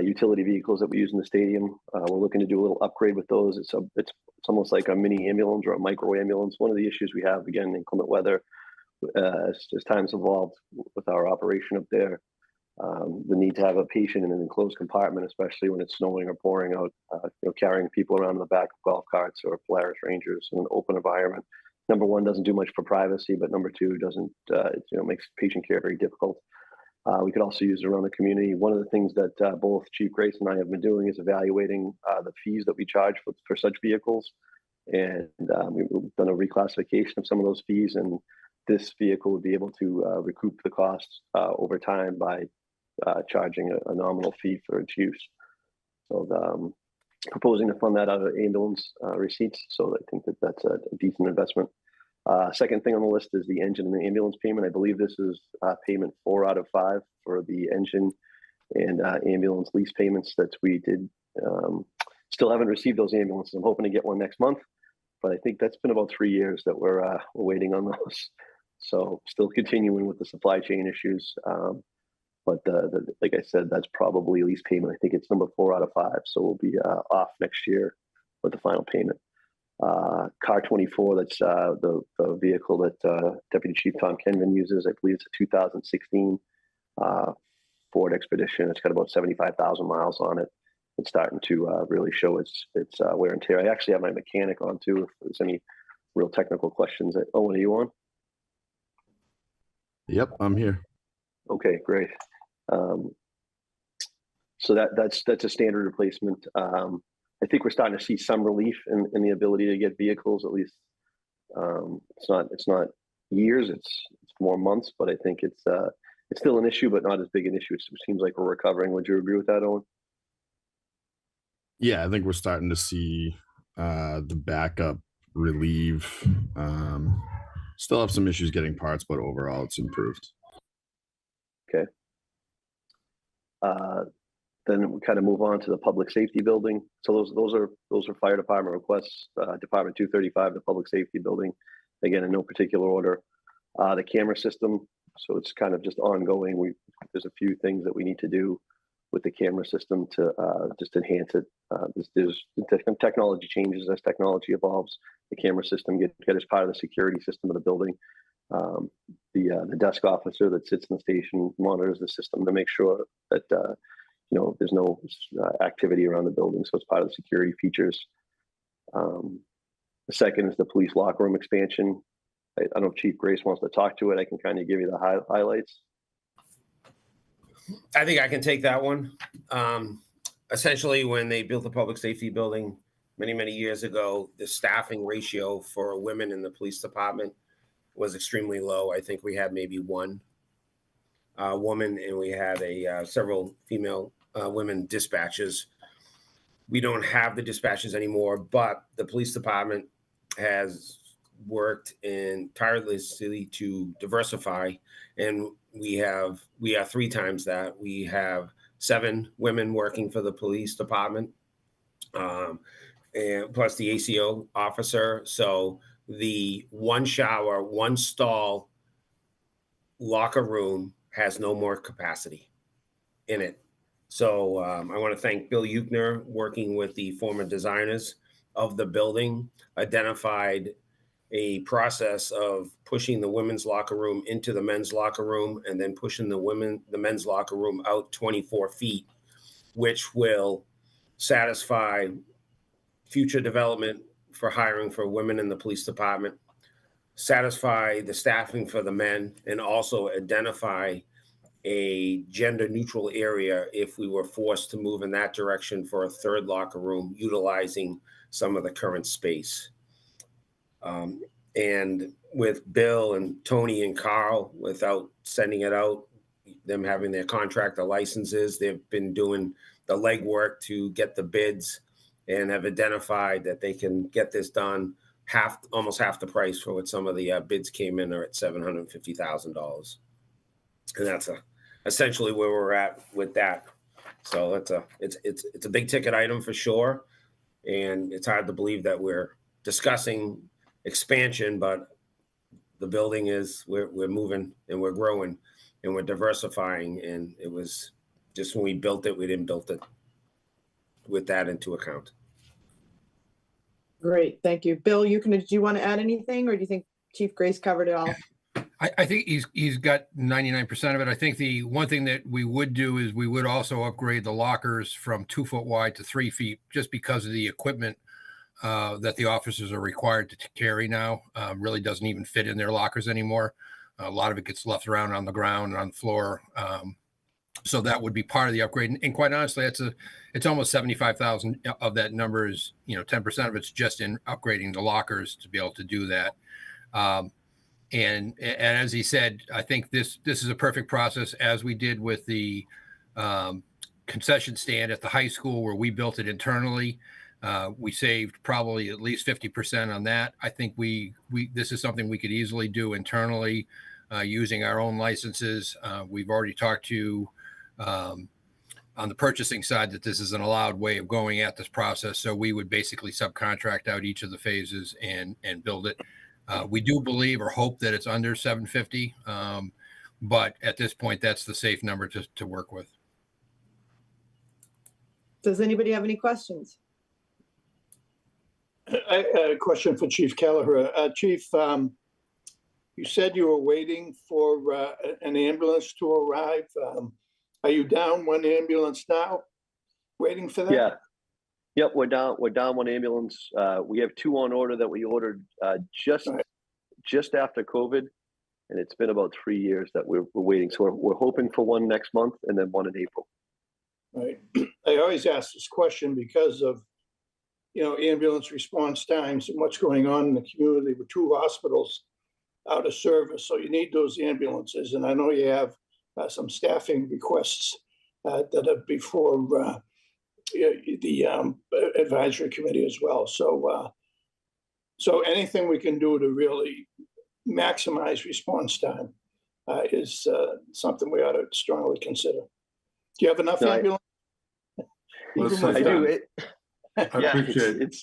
utility vehicles that we use in the stadium. We're looking to do a little upgrade with those. It's almost like a mini ambulance or a micro ambulance. One of the issues we have, again, inclement weather, as time's evolved with our operation up there, the need to have a patient in an enclosed compartment, especially when it's snowing or pouring out, carrying people around in the back of golf carts or Polaris Rangers in an open environment. Number one, doesn't do much for privacy, but number two, doesn't makes patient care very difficult. We could also use it around the community. One of the things that both Chief Grace and I have been doing is evaluating the fees that we charge for such vehicles. And we've done a reclassification of some of those fees, and this vehicle would be able to recoup the costs over time by charging a nominal fee for its use. So proposing to fund that out of ambulance receipts. So I think that's a decent investment. Second thing on the list is the engine and the ambulance payment. I believe this is payment 4 out of 5 for the engine and ambulance lease payments that we did. Still haven't received those ambulances. I'm hoping to get one next month, but I think that's been about 3 years that we're waiting on those. So still continuing with the supply chain issues. But like I said, that's probably lease payment. I think it's number 4 out of 5. So we'll be off next year with the final payment. Car 24, that's the vehicle that Deputy Chief Tom Kenvan uses. I believe it's a 2016 Ford Expedition. It's got about 75,000 miles on it. It's starting to really show its wear and tear. I actually have my mechanic on too, if there's any real technical questions. Owen, are you on? Yep, I'm here. Okay, great. So that's a standard replacement. I think we're starting to see some relief in the ability to get vehicles. At least it's not years, it's more months, but I think it's still an issue, but not as big an issue. It seems like we're recovering. Would you agree with that, Owen? Yeah, I think we're starting to see the backup relieve. Still have some issues getting parts, but overall it's improved. Okay. Then we kind of move on to the public safety building. So those are fire department requests. Department 235, the public safety building. Again, in no particular order. The camera system. So it's kind of just ongoing. There's a few things that we need to do with the camera system to just enhance it. There's technology changes as technology evolves. The camera system get as part of the security system of the building. The desk officer that sits in the station monitors the system to make sure that there's no activity around the building, so it's part of the security features. The second is the police locker room expansion. I don't know if Chief Grace wants to talk to it. I can kind of give you the highlights. I think I can take that one. Essentially, when they built the public safety building many years ago, the staffing ratio for women in the police department was extremely low. I think we had maybe one woman, and we had several female women dispatchers. We don't have the dispatchers anymore, but the police department has worked tirelessly to diversify, and we have 3 times that. We have 7 women working for the police department, and plus the ACO officer. So the 1 shower, 1 stall locker room has no more capacity in it. So I want to thank Bill Euchner, working with the former designers of the building, identified a process of pushing the women's locker room into the men's locker room, and then pushing the men's locker room out 24 feet, which will satisfy future development for hiring for women in the police department, satisfy the staffing for the men, and also identify a gender neutral area if we were forced to move in that direction for a 3rd locker room, utilizing some of the current space. And with Bill and Tony and Carl, without sending it out, them having their contractor licenses, they've been doing the legwork to get the bids and have identified that they can get this done almost half the price for what some of the bids came in are at $750,000. And that's essentially where we're at with that. So it's a big ticket item for sure. And it's hard to believe that we're discussing expansion, but the building we're moving and we're growing and we're diversifying. And it was just when we built it, we didn't build it with that into account. Great, thank you. Bill, do you want to add anything, or do you think Chief Grace covered it all? I think he's got 99% of it. I think the one thing that we would do is we would also upgrade the lockers from 2 foot wide to 3 feet, just because of the equipment that the officers are required to carry now. Really doesn't even fit in their lockers anymore. A lot of it gets left around on the ground and on the floor. So that would be part of the upgrade. And quite honestly, it's almost 75,000 of that number is, 10% of it's just in upgrading the lockers to be able to do that. And as he said, I think this is a perfect process, as we did with the concession stand at the high school, where we built it internally. We saved probably at least 50% on that. I think this is something we could easily do internally using our own licenses. We've already talked to on the purchasing side that this is an allowed way of going at this process. So we would basically subcontract out each of the phases and build it. We do believe or hope that it's under 750, but at this point, that's the safe number to work with. Does anybody have any questions? I had a question for Chief Kelleher. Chief, you said you were waiting for an ambulance to arrive. Are you down one ambulance now, waiting for that? Yeah. Yep, we're down one ambulance. We have 2 on order that we ordered just after COVID, and it's been about 3 years that we're waiting. So we're hoping for one next month and then one in April. Right. I always ask this question because of, ambulance response times and what's going on in the community with 2 hospitals out of service. So you need those ambulances. And I know you have some staffing requests that are before the advisory committee as well. So anything we can do to really maximize response time is something we ought to strongly consider. Do you have enough ambulance? I do. I appreciate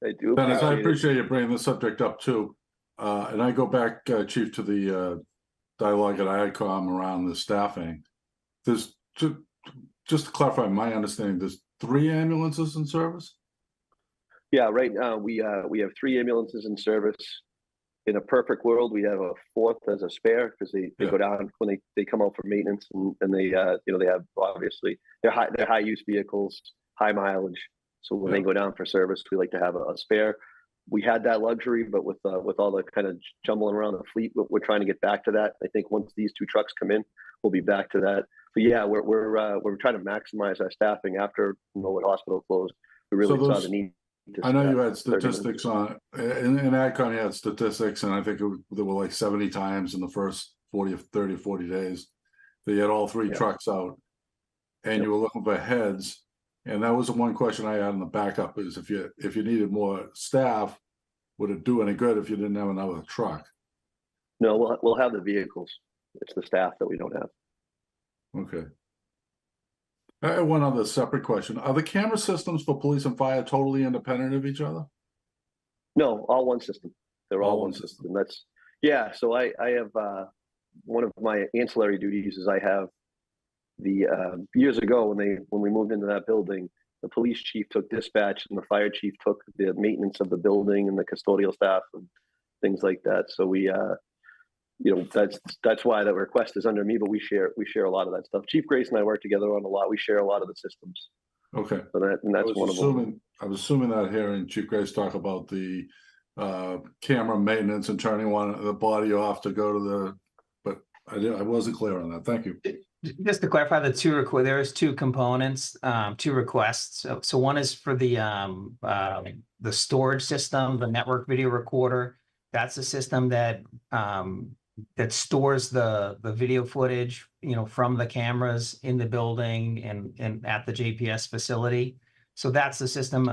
I do. Dennis, I appreciate you bringing this subject up too. And I go back, Chief, to the dialogue at ICOM around the staffing. There's just to clarify my understanding, there's 3 ambulances in service? Yeah, right now we have 3 ambulances in service. In a perfect world, we have a 4th as a spare, because they go down when they come out for maintenance, and they they have, obviously they're high use vehicles, high mileage. So when they go down for service, we like to have a spare. We had that luxury, but with all the kind of jumbling around the fleet, we're trying to get back to that. I think once these 2 trucks come in, we'll be back to that. But yeah, we're trying to maximize our staffing after when hospital closed. We really saw the need. I know you had statistics on in AdCom. You had statistics, and I think there were like 70 times in the first 30 or 40 days that you had all 3 trucks out, and you were looking for heads. And that was the one question I had in the backup: is if you needed more staff, would it do any good if you didn't have another truck? No, we'll have the vehicles. It's the staff that we don't have. Okay. I have one other separate question. Are the camera systems for police and fire totally independent of each other? No, all one system. They're all one system. So I have one of my ancillary duties is I have the years ago when we moved into that building, the police chief took dispatch and the fire chief took the maintenance of the building and the custodial staff and things like that. So we that's why the request is under me, but we share a lot of that stuff. Chief Grace and I work together on a lot. We share a lot of the systems. Okay. So that's one of them. I was assuming that hearing Chief Grace talk about the camera maintenance and turning the body off to go to but I wasn't clear on that. Thank you. Just to clarify, there's 2 components, 2 requests. So one is for the storage system, the network video recorder. That's a system that stores the video footage, from the cameras in the building and at the JPS facility. So that's the system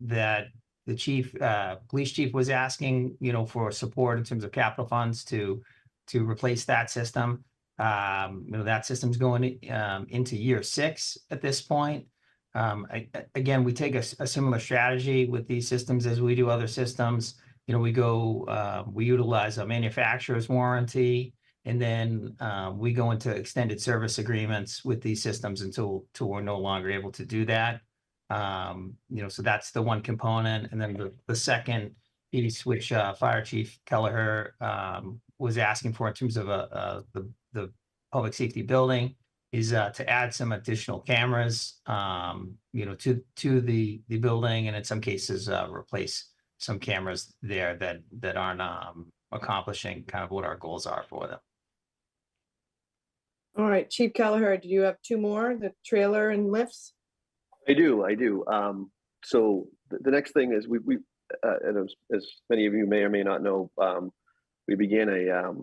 that the police chief was asking, for support in terms of capital funds to replace that system. That system's going into year 6 at this point. Again, we take a similar strategy with these systems as we do other systems. We utilize a manufacturer's warranty, and then we go into extended service agreements with these systems until we're no longer able to do that. So that's the one component. And then the second piece, which Fire Chief Kelleher was asking for in terms of the public safety building is to add some additional cameras, to the building, and in some cases replace some cameras there that aren't accomplishing kind of what our goals are for them. All right, Chief Kelleher, do you have two more, the trailer and lifts? I do. So the next thing is we and as many of you may or may not know, we began a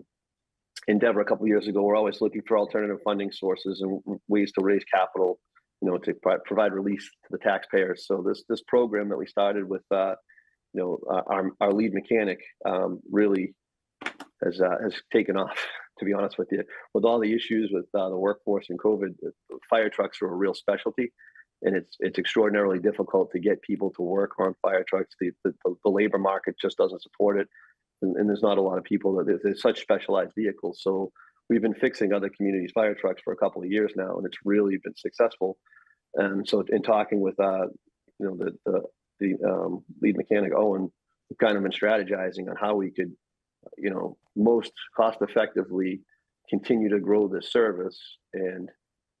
endeavor a couple of years ago. We're always looking for alternative funding sources and ways to raise capital, to provide relief to the taxpayers. So this program that we started with, our lead mechanic really has taken off. To be honest with you, with all the issues with the workforce and COVID, fire trucks are a real specialty, and it's extraordinarily difficult to get people to work on fire trucks. The labor market just doesn't support it, and there's not a lot of people that there's such specialized vehicles. So we've been fixing other communities' fire trucks for a couple of years now, and it's really been successful. And so in talking with the lead mechanic Owen, we've kind of been strategizing on how we could most cost effectively continue to grow this service. And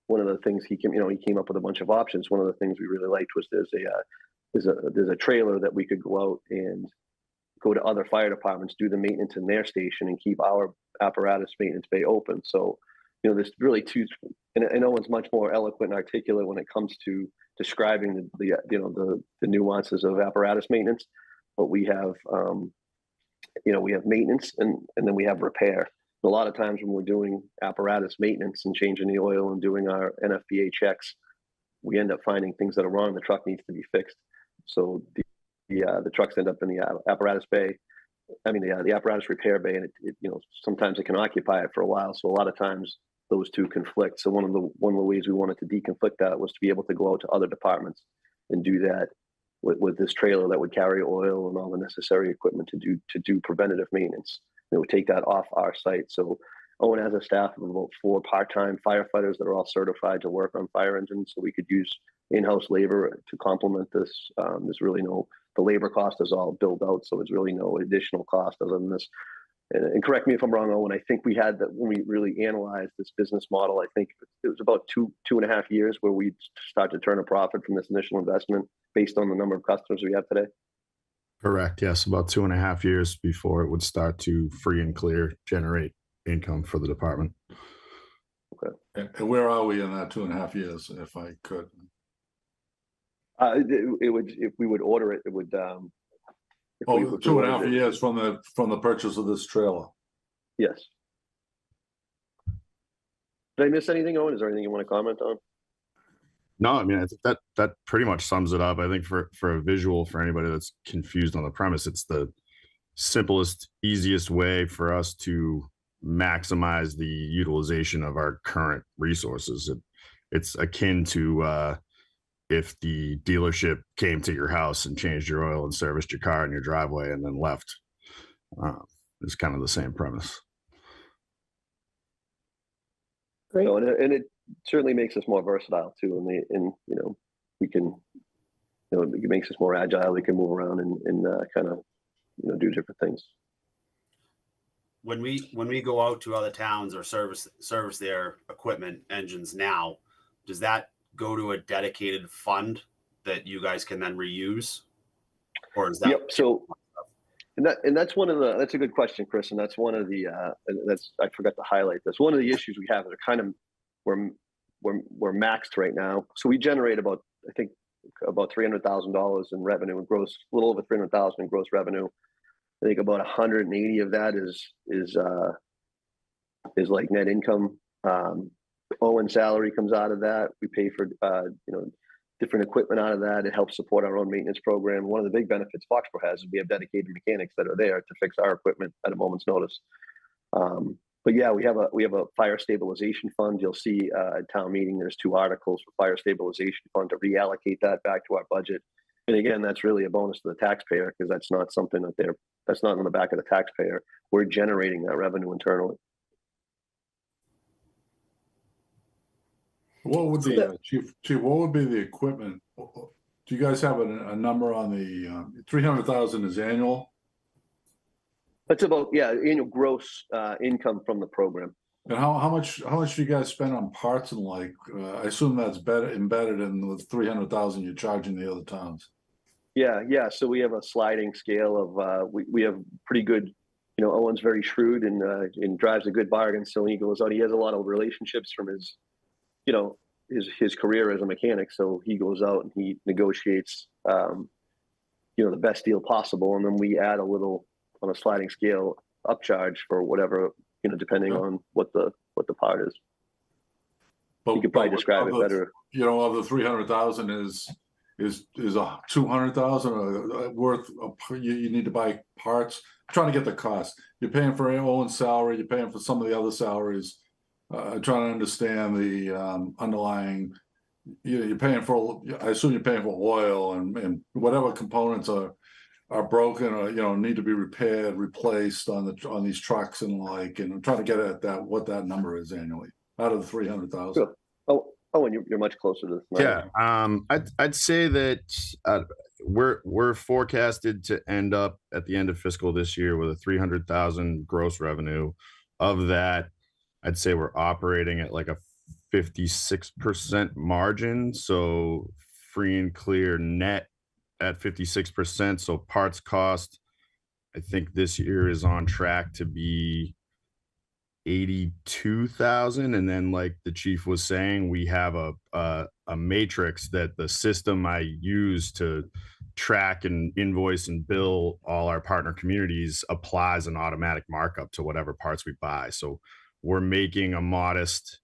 one of the things he came up with a bunch of options. One of the things we really liked was there's a trailer that we could go out and go to other fire departments, do the maintenance in their station, and keep our apparatus maintenance bay open. So there's really two, and Owen's much more eloquent and articulate when it comes to describing the nuances of apparatus maintenance. But we have we have maintenance and then we have repair. A lot of times when we're doing apparatus maintenance and changing the oil and doing our NFPA checks, we end up finding things that are wrong. The truck needs to be fixed. So the trucks end up in the apparatus bay. The apparatus repair bay, and it sometimes it can occupy it for a while. So a lot of times those two conflict. So one of the ways we wanted to deconflict that was to be able to go out to other departments and do that with this trailer that would carry oil and all the necessary equipment to do preventative maintenance. It would take that off our site. So Owen has a staff of about 4 part-time firefighters that are all certified to work on fire engines. So we could use in-house labor to complement this. There's really the labor cost is all billed out. So there's really no additional cost other than this. And correct me if I'm wrong, Owen, I think we had that when we really analyzed this business model, I think it was about two and a half years where we start to turn a profit from this initial investment based on the number of customers we have today. Correct. Yes. About 2.5 years before it would start to free and clear generate income for the department. Okay. And where are we in that 2.5 years, if I could? It would, if we would order it, it would. 2.5 years from the purchase of this trailer. Yes. Did I miss anything, Owen? Is there anything you want to comment on? No, I think that pretty much sums it up. I think for a visual for anybody that's confused on the premise, it's the simplest, easiest way for us to maximize the utilization of our current resources. It's akin to if the dealership came to your house and changed your oil and serviced your car in your driveway and then left. It's kind of the same premise. Great. So, and it certainly makes us more versatile too. We can, it makes us more agile. We can move around and kind of, do different things. When we go out to other towns or service their equipment engines now, does that go to a dedicated fund that you guys can then reuse, or is that? Yep. So, that's that's a good question, Chris. And that's one of the I forgot to highlight this. One of the issues we have is kind of we're maxed right now. So we generate about $300,000 in revenue and gross, a little over $300,000 in gross revenue. I think about 180 of that is like net income. Owen's salary comes out of that. We pay for different equipment out of that. It helps support our own maintenance program. One of the big benefits Foxboro has is we have dedicated mechanics that are there to fix our equipment at a moment's notice. But yeah, we have a fire stabilization fund. You'll see at town meeting there's 2 articles for fire stabilization fund to reallocate that back to our budget. And again, that's really a bonus to the taxpayer because that's not something that's not on the back of the taxpayer. We're generating that revenue internally. What would the chief? What would be the equipment? Do you guys have a number on the 300,000 is annual? That's about, yeah, annual gross income from the program. And how much do you guys spend on parts and like? I assume that's embedded in the 300,000 you're charging the other towns. Yeah. So we have a sliding scale of we have pretty good. Owen's very shrewd and drives a good bargain. So when he goes out, he has a lot of relationships from his, his career as a mechanic. So he goes out and he negotiates, the best deal possible, and then we add a little on a sliding scale upcharge for whatever, depending on what the part is. But you could probably describe it better. Of the 300,000 is a 200,000 worth of you need to buy parts. I'm trying to get the cost. You're paying for your own salary. You're paying for some of the other salaries. Trying to understand the underlying. You're paying for. I assume you're paying for oil and whatever components are broken or need to be repaired, replaced on these trucks and like. And I'm trying to get at what that number is annually out of the 300,000. Sure. Oh, and you're much closer to this. Yeah. I'd say that we're forecasted to end up at the end of fiscal this year with a 300,000 gross revenue. Of that, I'd say we're operating at like a 56% margin. So free and clear net at 56%. So parts cost, I think this year is on track to be 82,000. And then like the chief was saying, we have a matrix that the system I use to track and invoice and bill all our partner communities applies an automatic markup to whatever parts we buy. So we're making a modest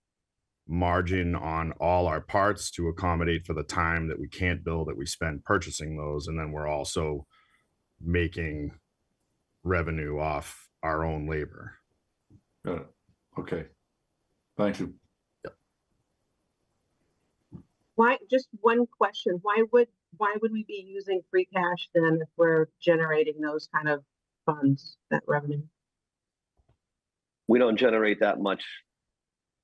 margin on all our parts to accommodate for the time that we can't bill that we spend purchasing those. And then we're also making revenue off our own labor. Got it. Okay. Thank you. Why, just one question, why would we be using free cash then if we're generating those kind of funds, that revenue? We don't generate that much.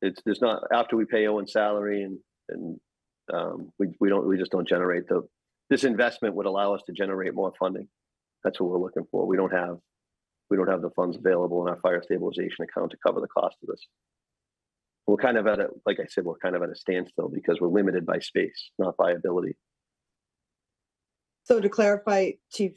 There's not, after we pay Owen's salary and we just don't generate this investment would allow us to generate more funding. That's what we're looking for. We don't have the funds available in our fire stabilization account to cover the cost of this. We're kind of like I said, we're kind of at a standstill because we're limited by space, not by ability. So to clarify, Chief,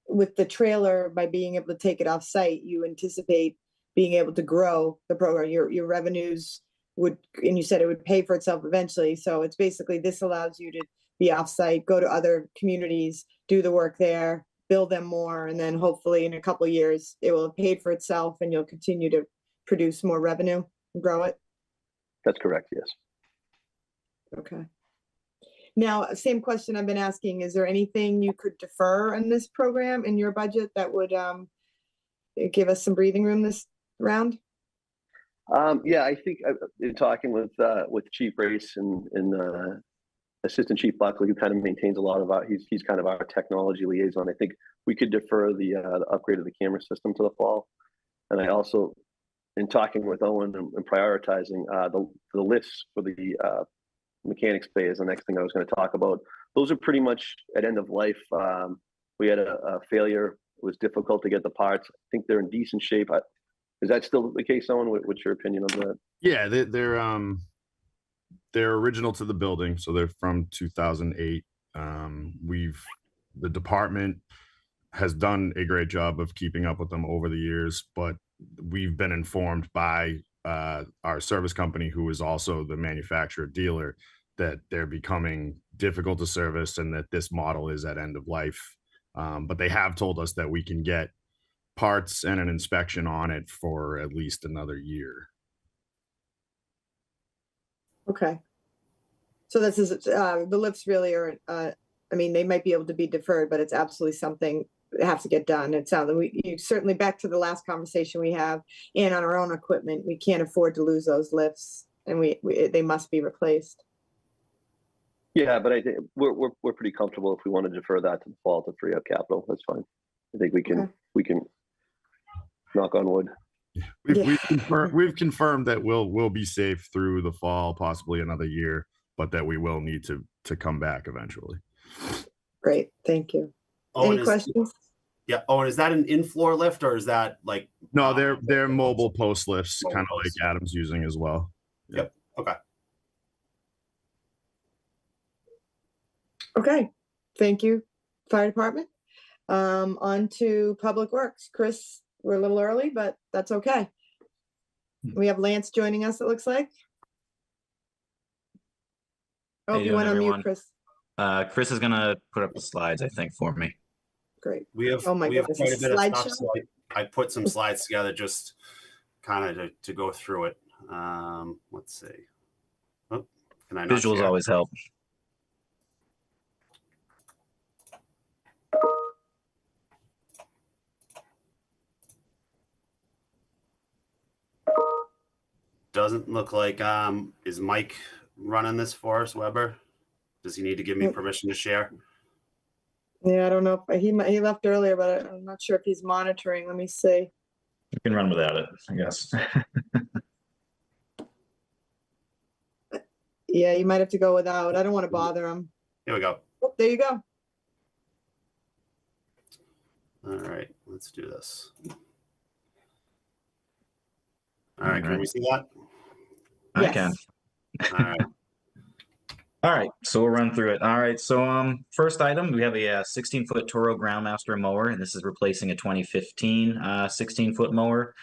with the trailer, by being able to take it off site, you anticipate being able to grow the program. Your revenues would, and you said it would pay for itself eventually. So it's basically, this allows you to be off site, go to other communities, do the work there, build them more, and then hopefully in a couple of years it will have paid for itself and you'll continue to produce more revenue and grow it. That's correct. Yes. Okay. Now, same question I've been asking, is there anything you could defer in this program in your budget that would give us some breathing room this round? Yeah, I think in talking with Chief Race and Assistant Chief Buckley, who kind of maintains a lot of he's kind of our technology liaison. I think we could defer the upgrade of the camera system to the fall. And I also, in talking with Owen and prioritizing the lifts for the mechanics bay is the next thing I was going to talk about. Those are pretty much at end of life. We had a failure. It was difficult to get the parts. I think they're in decent shape. Is that still the case, Owen? What's your opinion on that? Yeah, they're original to the building, so they're from 2008. The department has done a great job of keeping up with them over the years, but we've been informed by our service company, who is also the manufacturer dealer, that they're becoming difficult to service and that this model is at end of life. But they have told us that we can get parts and an inspection on it for at least another year. Okay. So this is, the lifts really are, I mean, they might be able to be deferred, but it's absolutely something that has to get done. It sounds like you certainly, back to the last conversation we have, and on our own equipment, we can't afford to lose those lifts, and they must be replaced. Yeah, but I think we're pretty comfortable if we want to defer that to the fall to free up capital. That's fine. I think we can knock on wood. We've confirmed that we'll be safe through the fall, possibly another year, but that we will need to come back eventually. Great, thank you. Any questions? Yeah. Oh, and is that an in-floor lift or is that like? No, they're mobile post lifts, Mobile kind of like posts. Adam's using as well. Yep. Okay. Okay, thank you, Fire Department. On to Public Works. Chris, we're a little early, but that's okay. We have Lance joining us, it looks like. How Oh, you you doing, went on mute, everyone? Chris. Chris is gonna put up the slides, I think, for me. Great. We have Oh my we have goodness, quite a a bit of stuff. slideshow? So I put some slides together just kind of to go through it. Let's see. Oh, can I not Visuals share? always help. Doesn't look like is Mike running this for us, Weber? Does he need to give me permission to share? Yeah, I don't know. He left earlier, but I'm not sure if he's monitoring. Let me see. You can run without it, I guess. Yeah, you might have to go without. I don't want to bother him. Here we go. Oh, there you go. All right, let's do this. All right, can we see that? I can. All right. All right, so we'll run through it. All right, so first item, we have a 16-foot Toro Groundmaster mower, and this is replacing a 2015 16-foot mower.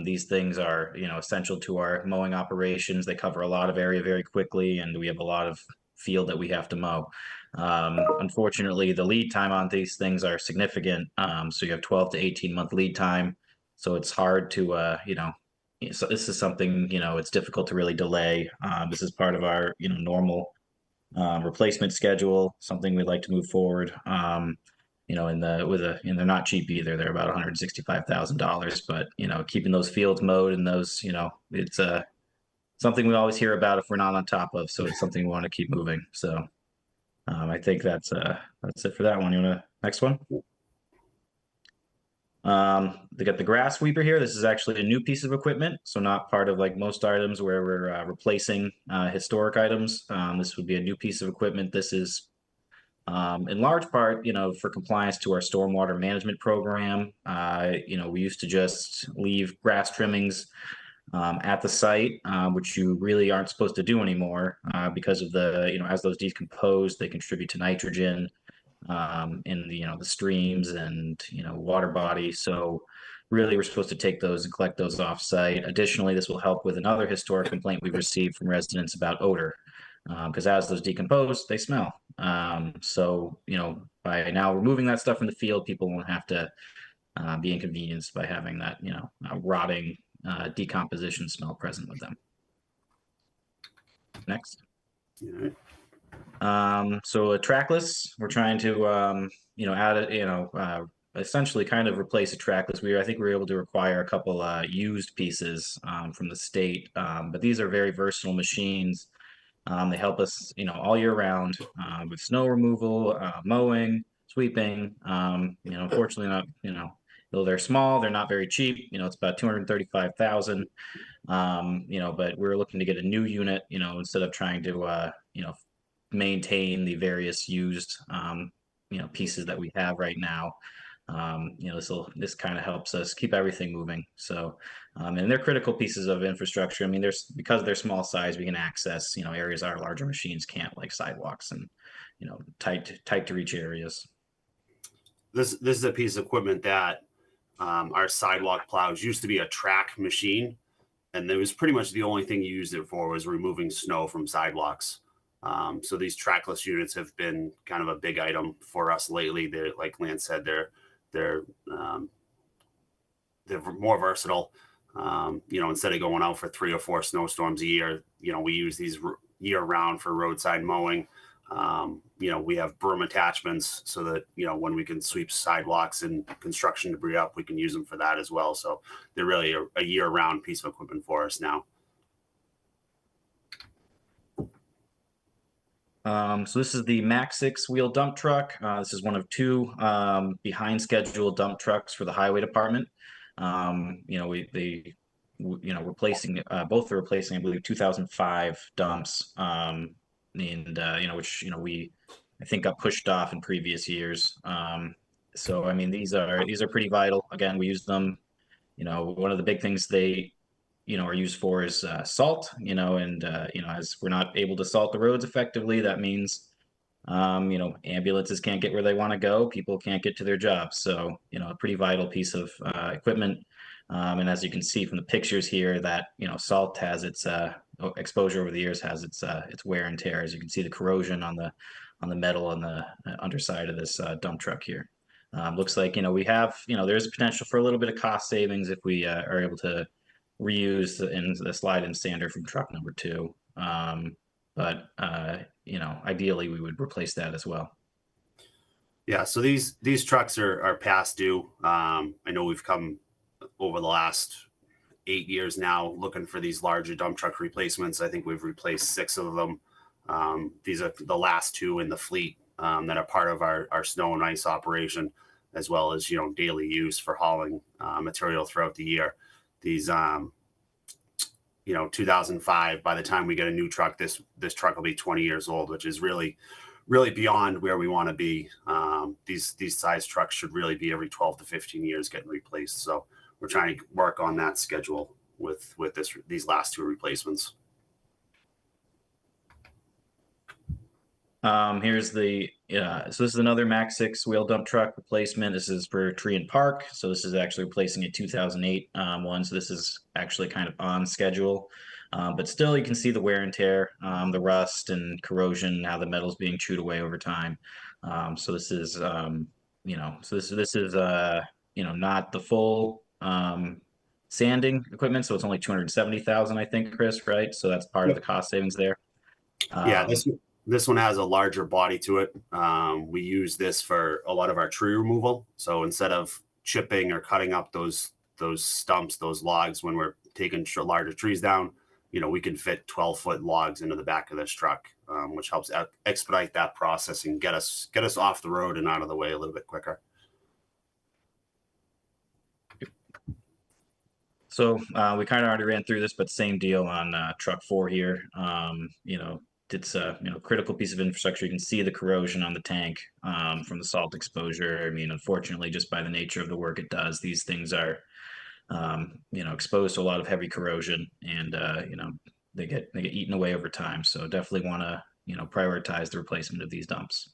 These things are, essential to our mowing operations. They cover a lot of area very quickly, and we have a lot of field that we have to mow. Unfortunately, the lead time on these things are significant. So you have 12 to 18-month lead time. So it's hard to, so this is something, it's difficult to really delay. This is part of our, normal replacement schedule, something we'd like to move forward. And they're not cheap either. They're about $165,000, but keeping those fields mowed and those, it's something we always hear about if we're not on top of. So it's something we want to keep moving. So I think that's it for that one. You want to next one? They got the grass sweeper here. This is actually a new piece of equipment, so not part of like most items where we're replacing historic items. This would be a new piece of equipment. This is in large part, for compliance to our stormwater management program. We used to just leave grass trimmings at the site, which you really aren't supposed to do anymore because of the, as those decompose, they contribute to nitrogen in the streams and water bodies. So really we're supposed to take those and collect those off site. Additionally, this will help with another historic complaint we've received from residents about odor, because as those decompose, they smell. So by now removing that stuff from the field, people won't have to be inconvenienced by having that rotting decomposition smell present with them. Next. All right. So a trackless, we're trying to, add essentially kind of replace a trackless. I think we were able to acquire a couple used pieces from the state, but these are very versatile machines. They help us, all year round with snow removal, mowing, sweeping. Unfortunately not, though they're small, they're not very cheap. It's about $235,000. But we're looking to get a new unit, instead of trying to, maintain the various used pieces that we have right now. This kind of helps us keep everything moving. So and they're critical pieces of infrastructure. I mean, because they're small size, we can access areas our larger machines can't, like sidewalks and tight to reach areas. This is a piece of equipment that our sidewalk plows used to be a track machine, and it was pretty much the only thing you used it for was removing snow from sidewalks. So these trackless units have been kind of a big item for us lately. They're, like Lance said, they're more versatile. Instead of going out for 3 or 4 snowstorms a year, we use these year round for roadside mowing. We have broom attachments so that, when we can sweep sidewalks and construction debris up, we can use them for that as well. So they're really a year round piece of equipment for us now. So this is the Max 6-wheel dump truck. This is one of 2 behind schedule dump trucks for the highway department. Replacing both are replacing, I believe, 2005 dumps, which I think got pushed off in previous years. So, I mean, these are pretty vital. Again, we use them, you know, one of the big things they, you know, are used for is salt, you know, and, you know, as we're not able to salt the roads effectively, that means, you know, ambulances can't get where they want to go. People can't get to their jobs. So, you know, a pretty vital piece of equipment. And as you can see from the pictures here, that, you know, salt has its exposure over the years has its wear and tear. As you can see, the corrosion on the metal on the underside of this dump truck here. Looks like, you know, we have, you know, there's potential for a little bit of cost savings if we are able to reuse the slide-in sander from truck number 2. But you know, ideally we would replace that as well. Yeah, so these trucks are past due. I know we've come over the last 8 years now looking for these larger dump truck replacements. I think we've replaced 6 of them. These are the last 2 in the fleet that are part of our snow and ice operation, as well as, you know, daily use for hauling material throughout the year. These you know, 2005, by the time we get a new truck, this truck will be 20 years old, which is really beyond where we want to be. These size trucks should really be every 12 to 15 years getting replaced. So we're trying to work on that schedule with these last 2 replacements. Here's the so this is another Max 6 wheel dump truck replacement. This is for Tree and Park. So this is actually replacing a 2008 one. So this is actually kind of on schedule. But still, you can see the wear and tear, the rust and corrosion, how the metal's being chewed away over time. So this is, you know, so this is, you know, not the full sanding equipment. So it's only 270,000, I think, Chris, right? So that's part of the cost savings there. Yeah, this one has a larger body to it. We use this for a lot of our tree removal. So instead of chipping or cutting up those stumps, those logs, when we're taking larger trees down, you know, we can fit 12-foot logs into the back of this truck, which helps expedite that process and get us off the road and out of the way a little bit quicker. So we kind of already ran through this, but same deal on truck 4 here. You know, it's a, you know, critical piece of infrastructure. You can see the corrosion on the tank from the salt exposure. I mean, unfortunately, just by the nature of the work it does, these things are, you know, exposed to a lot of heavy corrosion, and you know, they get eaten away over time. So definitely want to, you know, prioritize the replacement of these dumps.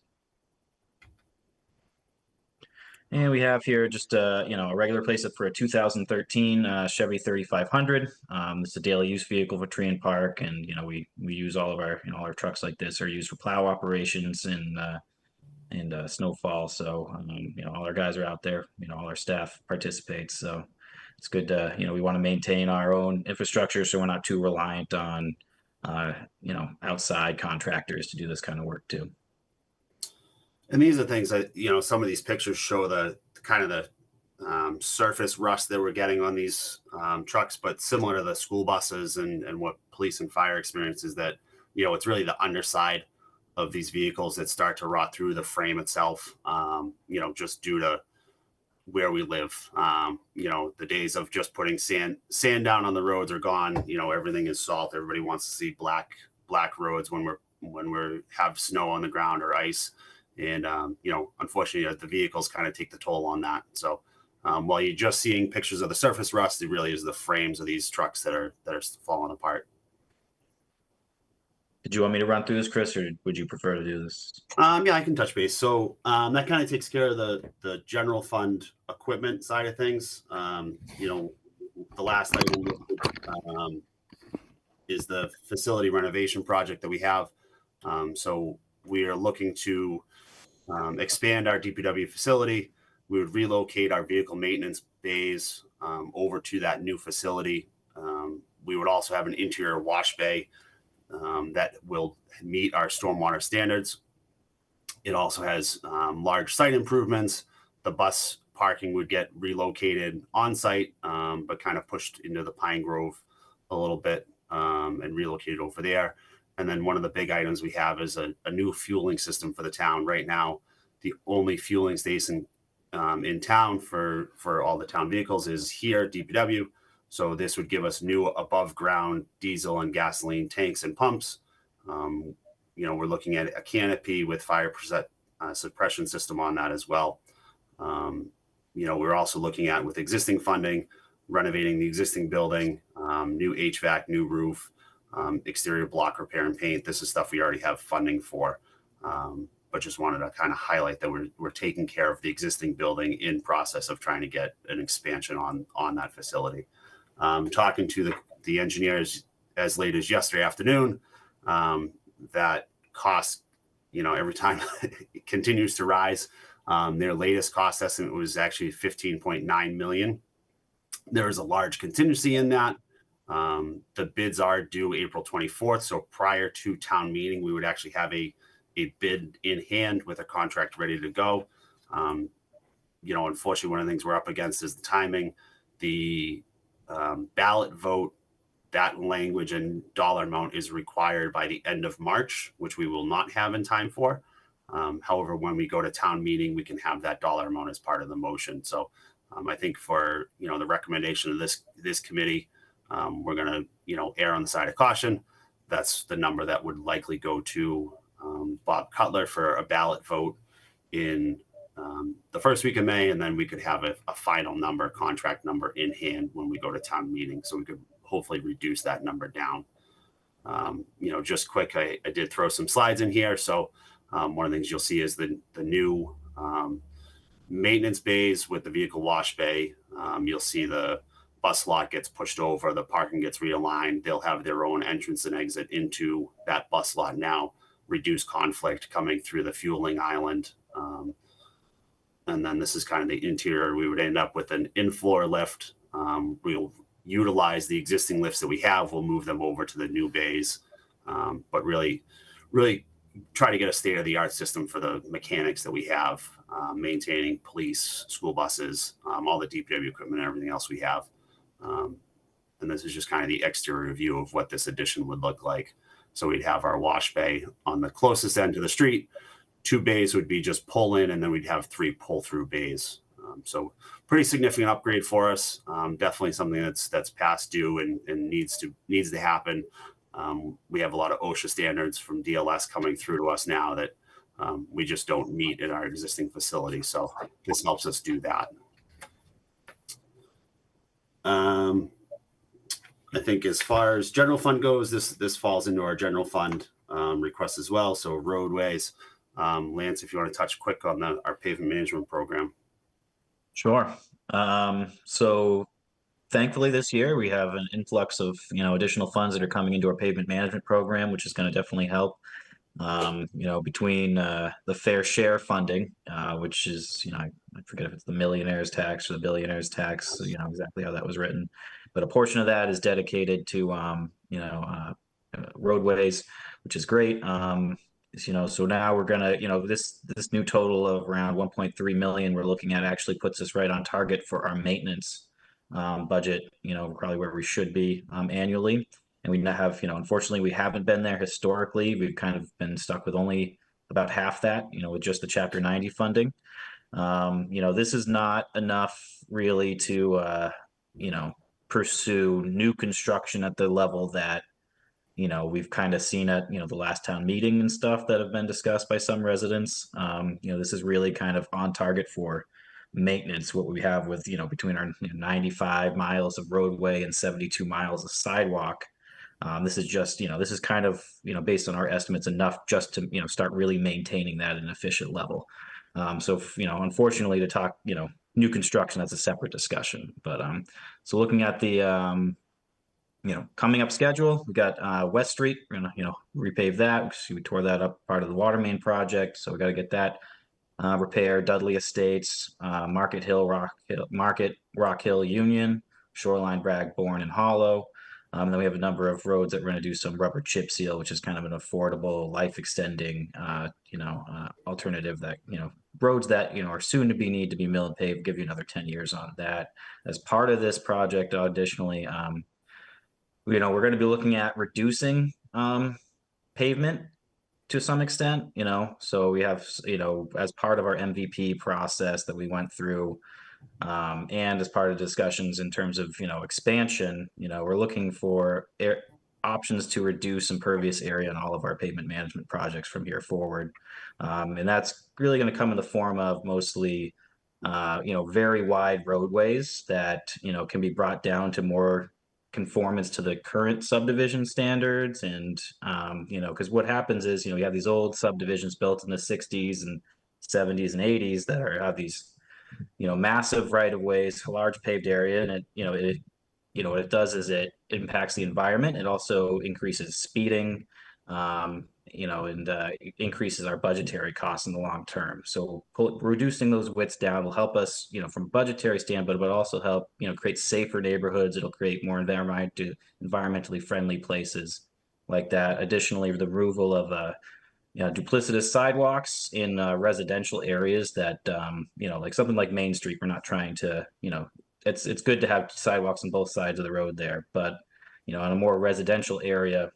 And we have here just you know, a regular replacement for a 2013 Chevy 3500. It's a daily use vehicle for Tree and Park, and you know, we use all of our, you know, all our trucks like this are used for plow operations and snowfall. So you know, all our guys are out there. You know, all our staff participates. So it's good to, you know, we want to maintain our own infrastructure, so we're not too reliant on you know, outside contractors to do this kind of work too. And these are things that, you know, some of these pictures show the kind of the surface rust that we're getting on these trucks, but similar to the school buses and what police and fire experience is that, you know, it's really the underside of these vehicles that start to rot through the frame itself, you know, just due to where we live. You know, the days of just putting sand down on the roads are gone. You know, everything is salt. Everybody wants to see black roads when we have snow on the ground or ice. And, you know, unfortunately, the vehicles kind of take the toll on that. So while you're just seeing pictures of the surface rust, it really is the frames of these trucks that are falling apart. Did you want me to run through this, Chris, or would you prefer to do this? Yeah, I can touch base. So that kind of takes care of the general fund equipment side of things. You know, the last item is the facility renovation project that we have. So we are looking to expand our DPW facility. We would relocate our vehicle maintenance bays over to that new facility. We would also have an interior wash bay that will meet our stormwater standards. It also has large site improvements. The bus parking would get relocated on site, but kind of pushed into the Pine Grove a little bit and relocated over there. And then one of the big items we have is a new fueling system for the town. Right now, the only fueling station in town for all the town vehicles is here at DPW. So this would give us new above ground diesel and gasoline tanks and pumps. You know, we're looking at a canopy with fire suppression system on that as well. We're also looking at, with existing funding, renovating the existing building, new HVAC, new roof, exterior block repair and paint. This is stuff we already have funding for. But just wanted to kind of highlight that we're taking care of the existing building in process of trying to get an expansion on that facility. Talking to the engineers as late as yesterday afternoon, that cost, every time it continues to rise. Their latest cost estimate was actually 15.9 million. There is a large contingency in that. The bids are due April 24th. So prior to town meeting, we would actually have a bid in hand with a contract ready to go. Unfortunately, one of the things we're up against is the timing. The ballot vote, that language and dollar amount is required by the end of March, which we will not have in time for. However, when we go to town meeting, we can have that dollar amount as part of the motion. So I think for, the recommendation of this committee, we're going to, err on the side of caution. That's the number that would likely go to Bob Cutler for a ballot vote in the first week of May. And then we could have a final number, contract number in hand when we go to town meeting. So we could hopefully reduce that number down. Just quick, I did throw some slides in here. So one of the things you'll see is the new maintenance bays with the vehicle wash bay. You'll see the bus lot gets pushed over, the parking gets realigned. They'll have their own entrance and exit into that bus lot now, reduce conflict coming through the fueling island. And then this is kind of the interior. We would end up with an in-floor lift. We'll utilize the existing lifts that we have. We'll move them over to the new bays, but really try to get a state-of-the-art system for the mechanics that we have, maintaining police, school buses, all the DPW equipment and everything else we have. And this is just kind of the exterior view of what this addition would look like. So we'd have our wash bay on the closest end to the street. 2 bays would be just pull in, and then we'd have 3 pull through bays. So pretty significant upgrade for us. Definitely something that's past due and needs to happen. We have a lot of OSHA standards from DLS coming through to us now that we just don't meet in our existing facility. So this helps us do that. I think as far as general fund goes, this falls into our general fund request as well. So roadways, Lance, if you want to touch quick on our pavement management program. Sure. So thankfully this year we have an influx of, additional funds that are coming into our pavement management program, which is going to definitely help. Between the fair share funding, which is, I forget if it's the millionaire's tax or the billionaire's tax, exactly how that was written, but a portion of that is dedicated to, roadways, which is great. So now we're gonna, this new total of around 1.3 million we're looking at actually puts us right on target for our maintenance budget, probably where we should be annually. And we now have, unfortunately, we haven't been there historically. We've kind of been stuck with only about half that, with just the Chapter 90 funding. This is not enough really to, pursue new construction at the level that, we've kind of seen at, the last town meeting and stuff that have been discussed by some residents. This is really kind of on target for maintenance, what we have with, between our 95 miles of roadway and 72 miles of sidewalk. This is just, this is kind of, based on our estimates, enough just to, start really maintaining that at an efficient level. So, unfortunately to talk, new construction, that's a separate discussion. But so looking at the, coming up schedule, we got West Street, we're gonna, repave that. We tore that up, part of the water main project. So we got to get that repaired. Dudley Estates, Market, Rock Hill, Union, Shoreline, Bragg, Bourne, and Hollow. Then we have a number of roads that we're going to do some rubber chip seal, which is kind of an affordable, life extending, alternative that, roads that, are soon to be need to be mill and paved, give you another 10 years on that. As part of this project, additionally, we're going to be looking at reducing pavement to some extent, so we have, as part of our MVP process that we went through, and as part of discussions in terms of, expansion, we're looking for options to reduce impervious area in all of our pavement management projects from here forward. And that's really going to come in the form of mostly very wide roadways that, can be brought down to more conformance to the current subdivision standards. And, because what happens is, you have these old subdivisions built in the 60s and 70s and 80s that have these, massive right of ways, large paved area. And what it does is it impacts the environment. It also increases speeding, and increases our budgetary costs in the long term. So reducing those widths down will help us, from a budgetary standpoint, but also help, create safer neighborhoods. It'll create more environmentally friendly places like that. Additionally, the removal of duplicitous sidewalks in residential areas that, like something like Main Street, we're not trying to, it's good to have sidewalks on both sides of the road there, but on a more residential area,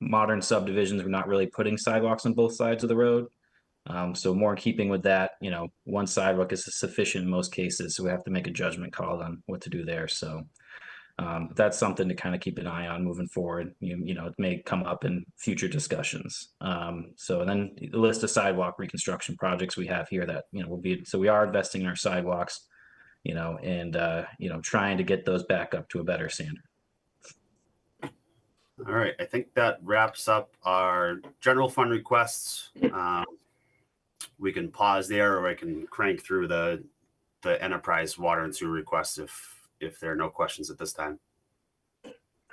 modern subdivisions, we're not really putting sidewalks on both sides of the road. So more in keeping with that, one sidewalk is sufficient in most cases. So we have to make a judgment call on what to do there. So that's something to kind of keep an eye on moving forward. It may come up in future discussions. So then the list of sidewalk reconstruction projects we have here that, so we are investing in our sidewalks, and trying to get those back up to a better standard. All right, I think that wraps up our general fund requests. We can pause there, or I can crank through the enterprise water and sewer requests if there are no questions at this time.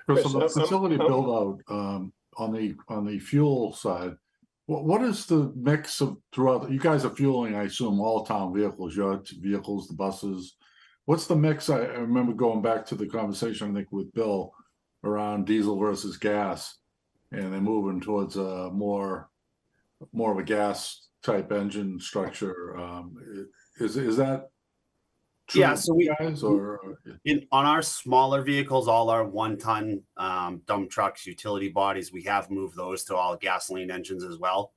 Chris, on the facility build out, on the fuel side, what is the mix of throughout? You guys are fueling, I assume, all town vehicles, your vehicles, the buses. What's the mix? I remember going back to the conversation, I think, with Bill around diesel versus gas, and they're moving towards a more of a gas type engine structure. Is that true? Yeah, so we guys, or on our smaller vehicles, all our 1-ton dump trucks, utility bodies, we have moved those to all gasoline engines as well,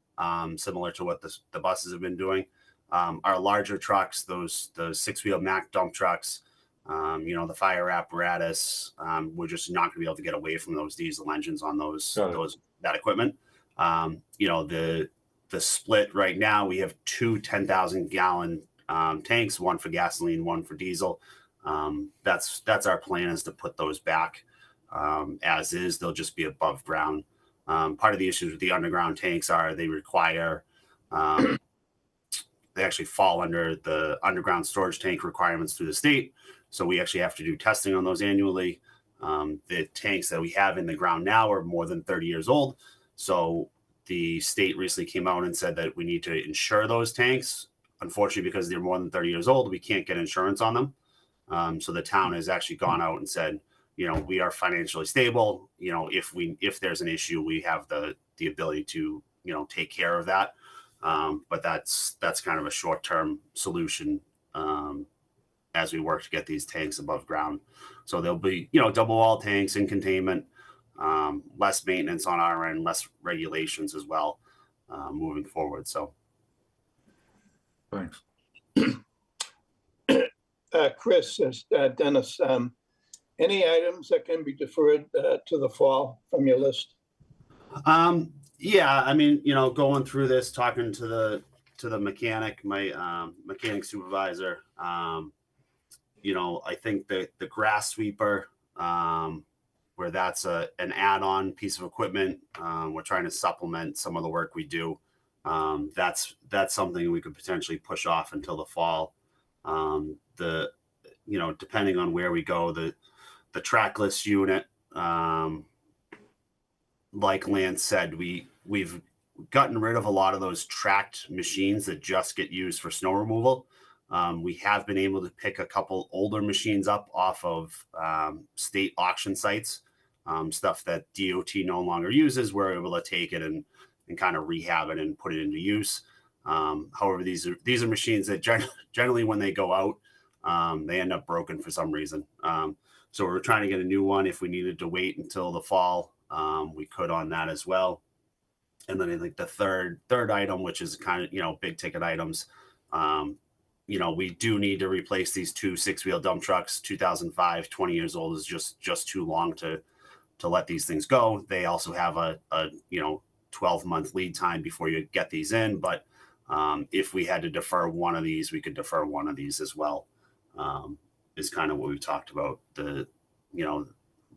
similar to what the buses have been doing. Our larger trucks, those 6-wheel Mack dump trucks, the fire apparatus, we're just not going to be able to get away from those diesel engines on that equipment. The split right now, we have two 10,000 gallon tanks, one for gasoline, one for diesel. That's our plan, is to put those back as is. They'll just be above ground. Part of the issues with the underground tanks are they require they actually fall under the underground storage tank requirements through the state. So we actually have to do testing on those annually. The tanks that we have in the ground now are more than 30 years old. So the state recently came out and said that we need to insure those tanks. Unfortunately, because they're more than 30 years old, we can't get insurance on them. So the town has actually gone out and said, we are financially stable. If there's an issue, we have the ability to, take care of that. But that's kind of a short-term solution as we work to get these tanks above ground. So there'll be, double wall tanks in containment, less maintenance on our end, less regulations as well, moving forward. So. Thanks. Chris, Dennis, any items that can be deferred to the fall from your list? Yeah, I mean, going through this, talking to the mechanic, my mechanic supervisor, I think the grass sweeper, where that's an add-on piece of equipment, we're trying to supplement some of the work we do. That's something we could potentially push off until the fall. Depending on where we go, the trackless unit, like Lance said, we've gotten rid of a lot of those tracked machines that just get used for snow removal. We have been able to pick a couple older machines up off of state auction sites, stuff that DOT no longer uses. We're able to take it and kind of rehab it and put it into use. However, these are machines that generally when they go out, they end up broken for some reason. So we're trying to get a new one. If we needed to wait until the fall, we could on that as well. And then I think the third item, which is kind of, big ticket items, we do need to replace these two 6-wheel dump trucks. 2005, 20 years old is just too long to let these things go. They also have a 12-month lead time before you get these in, but If we had to defer one of these, we could defer one of these as well. Is kind of what we talked about.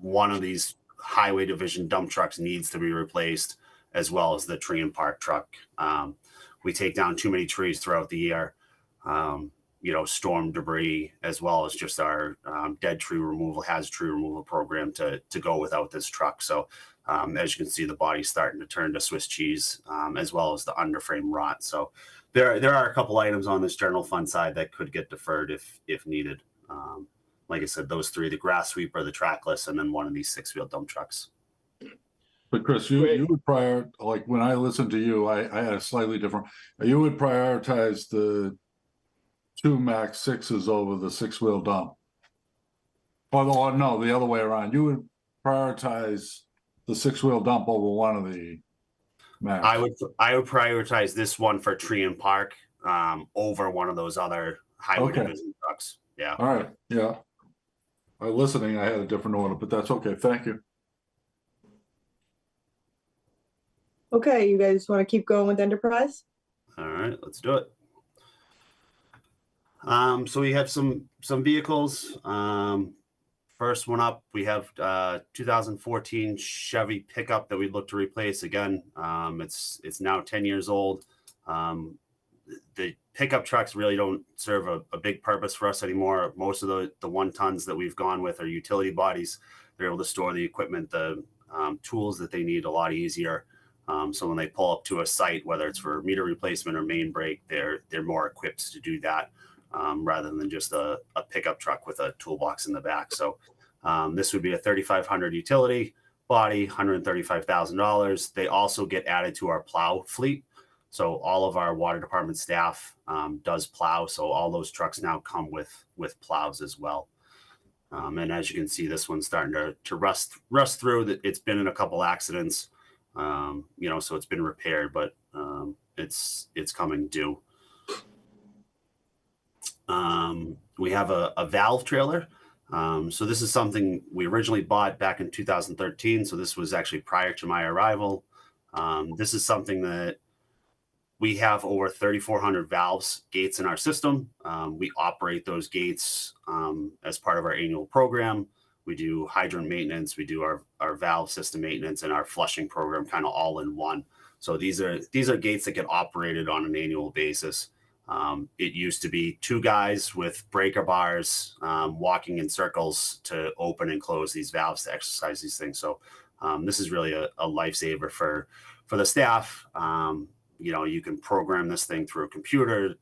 One of these highway division dump trucks needs to be replaced, as well as the tree and park truck. We take down too many trees throughout the year. Storm debris, as well as just our dead tree removal, hazard tree removal program to go without this truck. So as you can see, the body's starting to turn to Swiss cheese, as well as the underframe rot. So there are a couple items on this general fund side that could get deferred if needed. Like I said, those three: the grass sweeper, the trackless, and then one of these 6-wheel dump trucks. But Chris, you would like when I listened to you, I had a slightly different, you would prioritize the 2 Max 6s over the 6-wheel dump. Or no, the other way around. You would prioritize the 6-wheel dump over one of the Max. I would prioritize this one for tree and park over one of those other highway division trucks. Yeah. All right. Yeah. By listening, I had a different order, but that's okay. Thank you. Okay, you guys want to keep going with enterprise? All right, let's do it. So we have some vehicles. First one up, we have 2014 Chevy pickup that we'd look to replace. Again, it's now 10 years old. The pickup trucks really don't serve a big purpose for us anymore. Most of the 1-tons that we've gone with are utility bodies. They're able to store the equipment, the tools that they need a lot easier. So when they pull up to a site, whether it's for meter replacement or main break, they're more equipped to do that rather than just a pickup truck with a toolbox in the back. So this would be a $3,500 utility body, $135,000. They also get added to our plow fleet. So all of our water department staff does plow. So all those trucks now come with plows as well. And as you can see, this one's starting to rust through. It's been in a couple accidents. So it's been repaired, but it's coming due. We have a valve trailer. So this is something we originally bought back in 2013. So this was actually prior to my arrival. This is something that we have over 3,400 valves, gates in our system. We operate those gates as part of our annual program. We do hydrant maintenance, we do our valve system maintenance, and our flushing program kind of all in one. So these are gates that get operated on an annual basis. It used to be 2 guys with breaker bars walking in circles to open and close these valves to exercise these things. So this is really a lifesaver for the staff. You can program this thing through a computer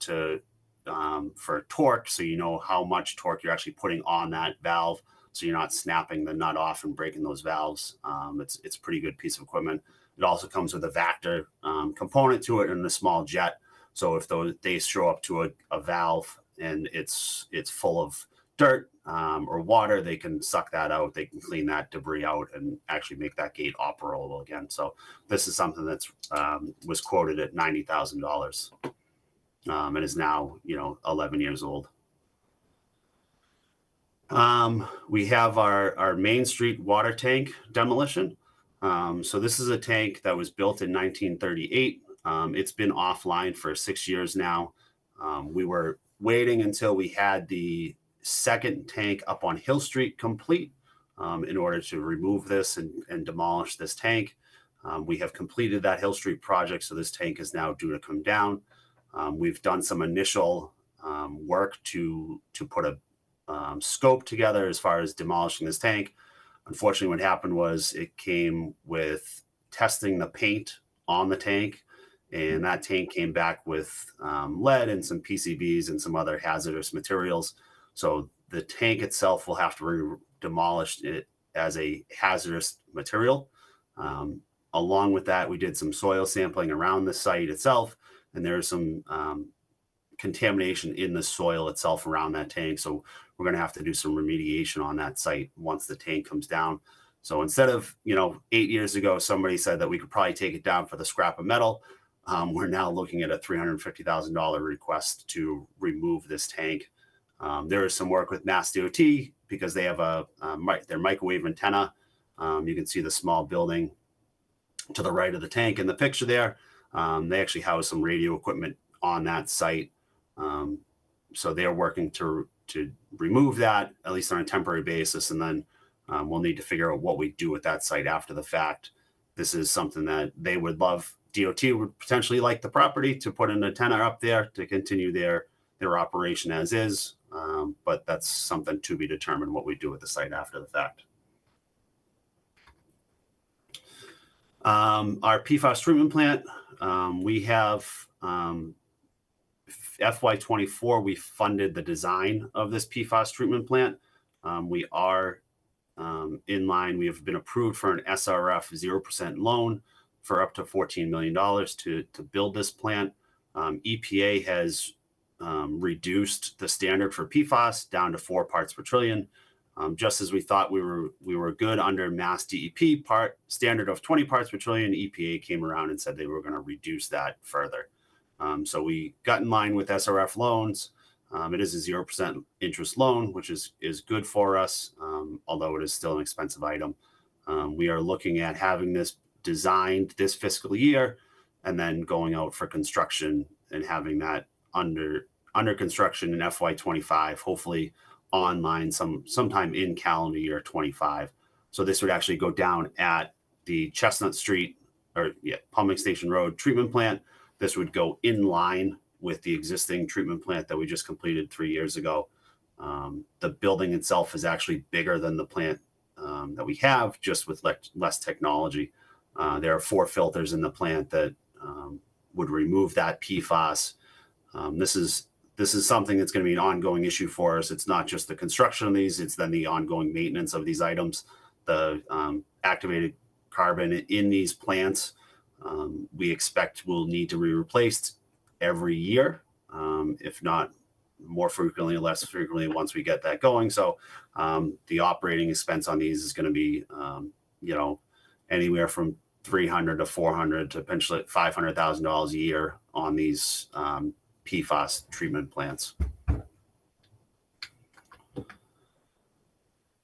for torque, so you know how much torque you're actually putting on that valve, so you're not snapping the nut off and breaking those valves. It's a pretty good piece of equipment. It also comes with a Vactor component to it and a small jet. So if they show up to a valve and it's full of dirt or water, they can suck that out. They can clean that debris out and actually make that gate operable again. So this is something that's was quoted at $90,000 and is now 11 years old. We have our Main Street water tank demolition. So this is a tank that was built in 1938. It's been offline for 6 years now. We were waiting until we had the second tank up on Hill Street complete in order to remove this and demolish this tank. We have completed that Hill Street project, so this tank is now due to come down. We've done some initial work to put a scope together as far as demolishing this tank. Unfortunately, what happened was it came with testing the paint on the tank, and that tank came back with lead and some PCBs and some other hazardous materials. So the tank itself will have to be demolished as a hazardous material. Along with that, we did some soil sampling around the site itself, and there's some contamination in the soil itself around that tank. So we're going to have to do some remediation on that site once the tank comes down. So instead of, 8 years ago, somebody said that we could probably take it down for the scrap of metal. We're now looking at a $350,000 request to remove this tank. There is some work with Mass DOT because they have their microwave antenna. You can see the small building to the right of the tank in the picture there. They actually house some radio equipment on that site. So they're working to remove that, at least on a temporary basis, and then we'll need to figure out what we do with that site after the fact. This is something that they would love. DOT would potentially like the property to put an antenna up there to continue their operation as is, but that's something to be determined what we do with the site after the fact. Our PFAS treatment plant, we have FY24, we funded the design of this PFAS treatment plant. We are in line. We have been approved for an SRF 0% loan for up to $14 million to build this plant. EPA has reduced the standard for PFAS down to 4 parts per trillion. Just as we thought we were good under Mass DEP standard of 20 parts per trillion, EPA came around and said they were going to reduce that further. So we got in line with SRF loans. It is a 0% interest loan, which is good for us, although it is still an expensive item. We are looking at having this designed this fiscal year and then going out for construction and having that under construction in FY25, hopefully online sometime in calendar year 25. So this would actually go down at the Chestnut Street Pumping Station Road treatment plant. This would go in line with the existing treatment plant that we just completed 3 years ago. The building itself is actually bigger than the plant that we have, just with less technology. There are 4 filters in the plant that would remove that PFAS. This is something that's going to be an ongoing issue for us. It's not just the construction of these, it's then the ongoing maintenance of these items. The activated carbon in these plants, we expect will need to be replaced every year, if not more frequently or less frequently once we get that going. So the operating expense on these is going to be, anywhere from $300 to $400 to potentially $500,000 a year on these PFAS treatment plants.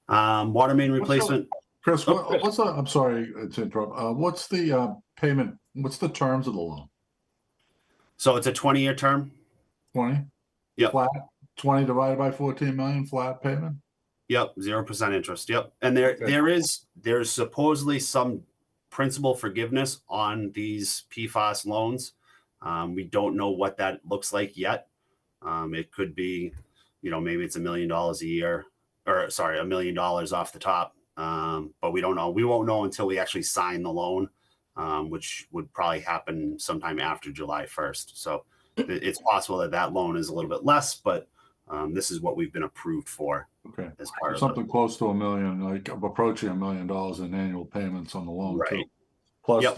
Water main replacement. Chris, I'm sorry to interrupt. What's the payment? What's the terms of the loan? So it's a 20-year term. 20? Yep. Flat? 20 divided by 14 million flat payment? Yep. 0% interest. Yep. And there's supposedly some principal forgiveness on these PFAS loans. We don't know what that looks like yet. It could be, maybe it's $1 million a year, or sorry, $1 million off the top. But we don't know. We won't know until we actually sign the loan, which would probably happen sometime after July 1st. So it's possible that loan is a little bit less, but this is what we've been approved for. Okay. As part Something of close to $1 million, like approaching $1 million in annual payments on the loan, right. too. Plus Yep.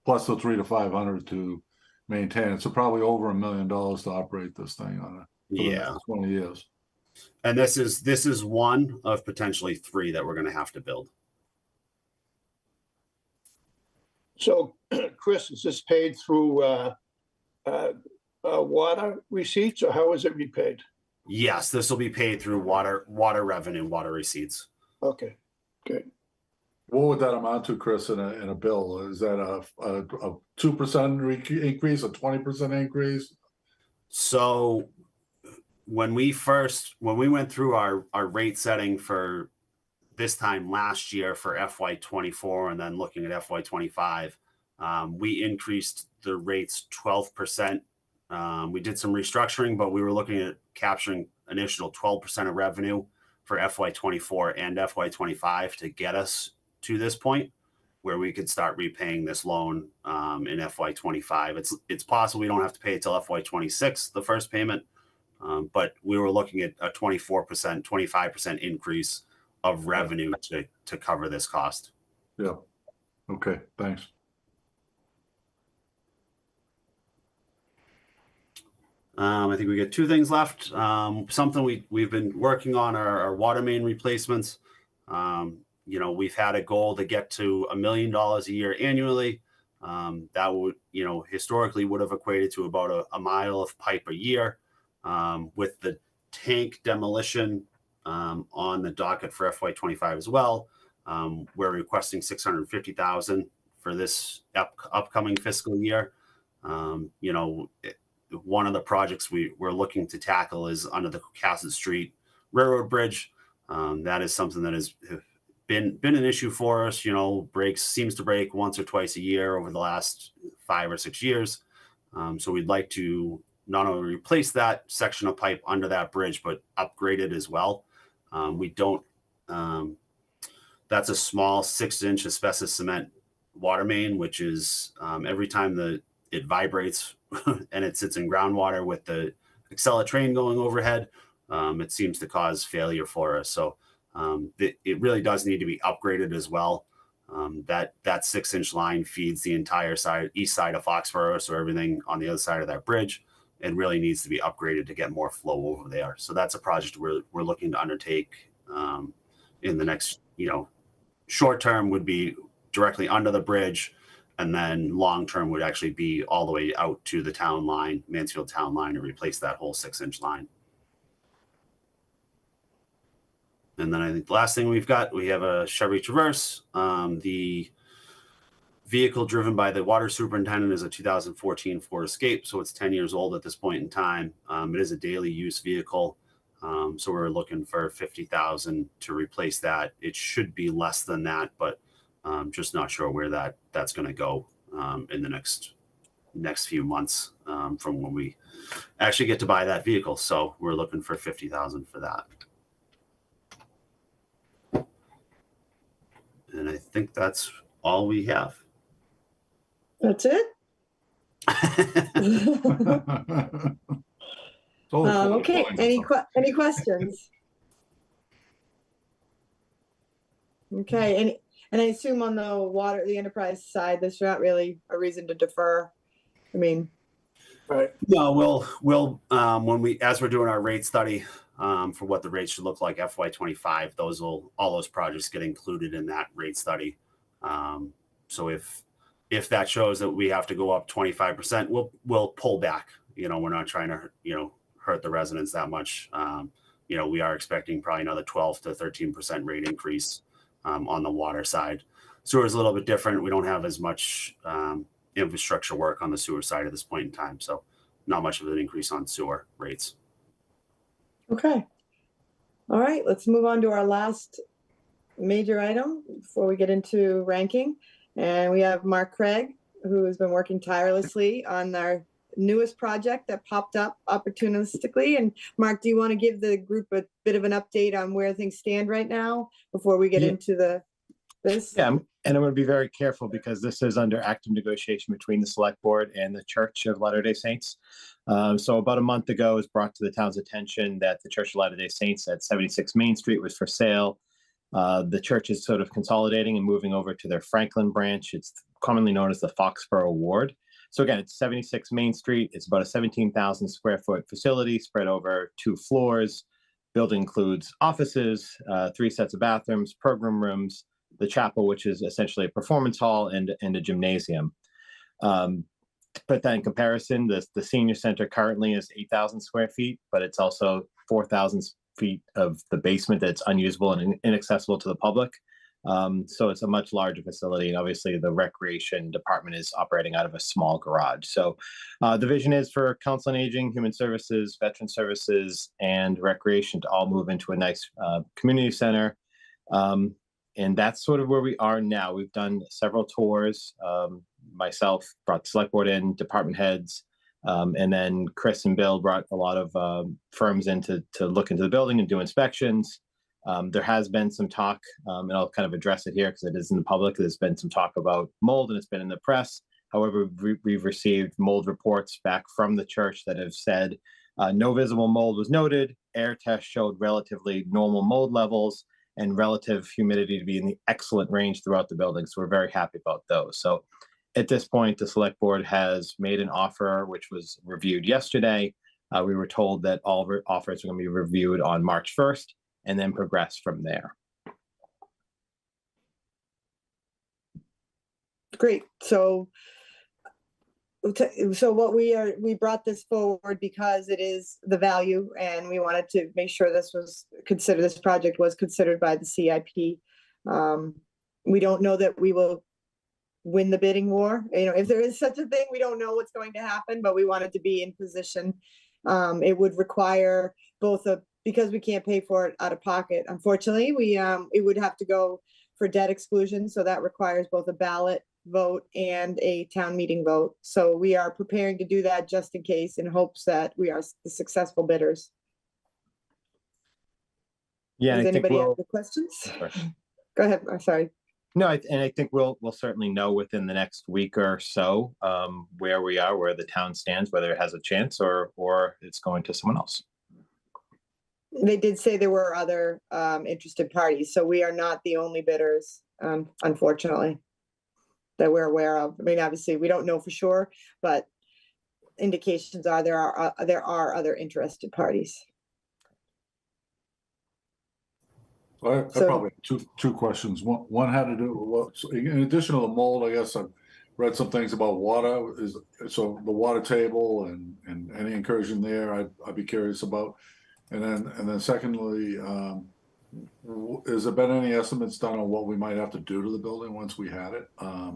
plus the 300 to 500 to maintain it. So probably over $1 million to operate this thing on it for the next 20 years. And this is one of potentially 3 that we're going to have to build. So, Chris, is this paid through water receipts, or how is it repaid? Yes, this will be paid through water revenue, water receipts. Okay, good. What would that amount to, Chris, in a bill? Is that a 2% increase, a 20% increase? So when we went through our rate setting for this time last year for FY24 and then looking at FY25, we increased the rates 12%. We did some restructuring, but we were looking at capturing an additional 12% of revenue for FY24 and FY25 to get us to this point where we could start repaying this loan in FY25. It's possible we don't have to pay it till FY26, the first payment, but we were looking at a 24%, 25% increase of revenue to cover this cost. Yeah. Okay, thanks. I think we got 2 things left. Something we've been working on our water main replacements. We've had a goal to get to $1 million a year annually. That would, historically would have equated to about a mile of pipe a year. With the tank demolition on the docket for FY25 as well, we're requesting $650,000 for this upcoming fiscal year. one of the projects we're looking to tackle is under the Cassett Street Railroad Bridge. That is something that has been an issue for us. You know, seems to break once or twice a year over the last 5 or 6 years. So we'd like to not only replace that section of pipe under that bridge, but upgrade it as well. That's a small 6-inch asbestos cement water main, which is every time it vibrates and it sits in groundwater with the Acela train going overhead, it seems to cause failure for us. So it really does need to be upgraded as well. That 6-inch line feeds the entire east side of Foxboro, so everything on the other side of that bridge, it really needs to be upgraded to get more flow over there. So that's a project we're looking to undertake in the next, short term would be directly under the bridge, and then long term would actually be all the way out to the town line, Mansfield town line, to replace that whole 6-inch line. And then I think the last thing we have a Chevy Traverse. The vehicle driven by the water superintendent is a 2014 Ford Escape, so it's 10 years old at this point in time. It is a daily use vehicle, so we're looking for $50,000 to replace that. It should be less than that, but just not sure where that's going to go in the next few months from when we actually get to buy that vehicle. So we're looking for $50,000 for that. And I think that's all we have. That's it? Okay, any questions? Okay, and I assume on the enterprise side, there's not really a reason to defer. I mean, Right. No, we'll as we're doing our rate study for what the rates should look like FY25, all those projects get included in that rate study. So if that shows that we have to go up 25%, we'll pull back. We're not trying to hurt the residents that much. We are expecting probably another 12 to 13% rate increase on the water side. Sewer is a little bit different. We don't have as much infrastructure work on the sewer side at this point in time, so not much of an increase on sewer rates. okay. All right, let's move on to our last major item before we get into ranking. And we have Mark Craig, who has been working tirelessly on our newest project that popped up opportunistically. And Mark, do you want to give the group a bit of an update on where things stand right now before we get into this? Yeah, and I'm going to be very careful because this is under active negotiation between the select board and the Church of Latter-day Saints. So about a month ago, it was brought to the town's attention that the Church of Latter-day Saints at 76 Main Street was for sale. The church is sort of consolidating and moving over to their Franklin branch. It's commonly known as the Foxboro Ward. So again, it's 76 Main Street. It's about a 17,000 square foot facility spread over 2 floors. Building includes offices, 3 sets of bathrooms, program rooms, the chapel, which is essentially a performance hall, and a gymnasium. To put that in comparison, the senior center currently is 8,000 square feet, but it's also 4,000 feet of the basement that's unusable and inaccessible to the public. So it's a much larger facility, and obviously the recreation department is operating out of a small garage. So the vision is for Council on Aging, Human Services, Veteran Services, and Recreation to all move into a nice community center. And that's sort of where we are now. We've done several tours. Myself brought the select board in, department heads, and then Chris and Bill brought a lot of firms in to look into the building and do inspections. There has been some talk, and I'll kind of address it here because it is in the public. There's been some talk about mold, and it's been in the press. However, we've received mold reports back from the church that have said no visible mold was noted. Air tests showed relatively normal mold levels and relative humidity to be in the excellent range throughout the building. So we're very happy about those. So at this point, the select board has made an offer, which was reviewed yesterday. We were told that all offers are going to be reviewed on March 1st and then progress from there. Great. So what we brought this forward because it is the value, and we wanted to make sure this project was considered by the CIP. We don't know that we will win the bidding war. You know, if there is such a thing, we don't know what's going to happen, but we wanted to be in position. It would require both because we can't pay for it out of pocket. Unfortunately, it would have to go for debt exclusion. So that requires both a ballot vote and a town meeting vote. So we are preparing to do that just in case, in hopes that we are the successful bidders. Yeah, Does I think anybody have we'll, any questions? Sorry. Go ahead. I'm sorry. no, and I think we'll certainly know within the next week or so where we are, where the town stands, whether it has a chance or it's going to someone else. They did say there were other interested parties, so we are not the only bidders, unfortunately, that we're aware of. I mean, obviously, we don't know for sure, but indications are there are other interested parties. I So- probably have two questions. One had to do with what, so in addition to the mold, I guess I've read some things about water. So the water table and any incursion there, I'd be curious about. And then secondly, has there been any estimates done on what we might have to do to the building once we had it? I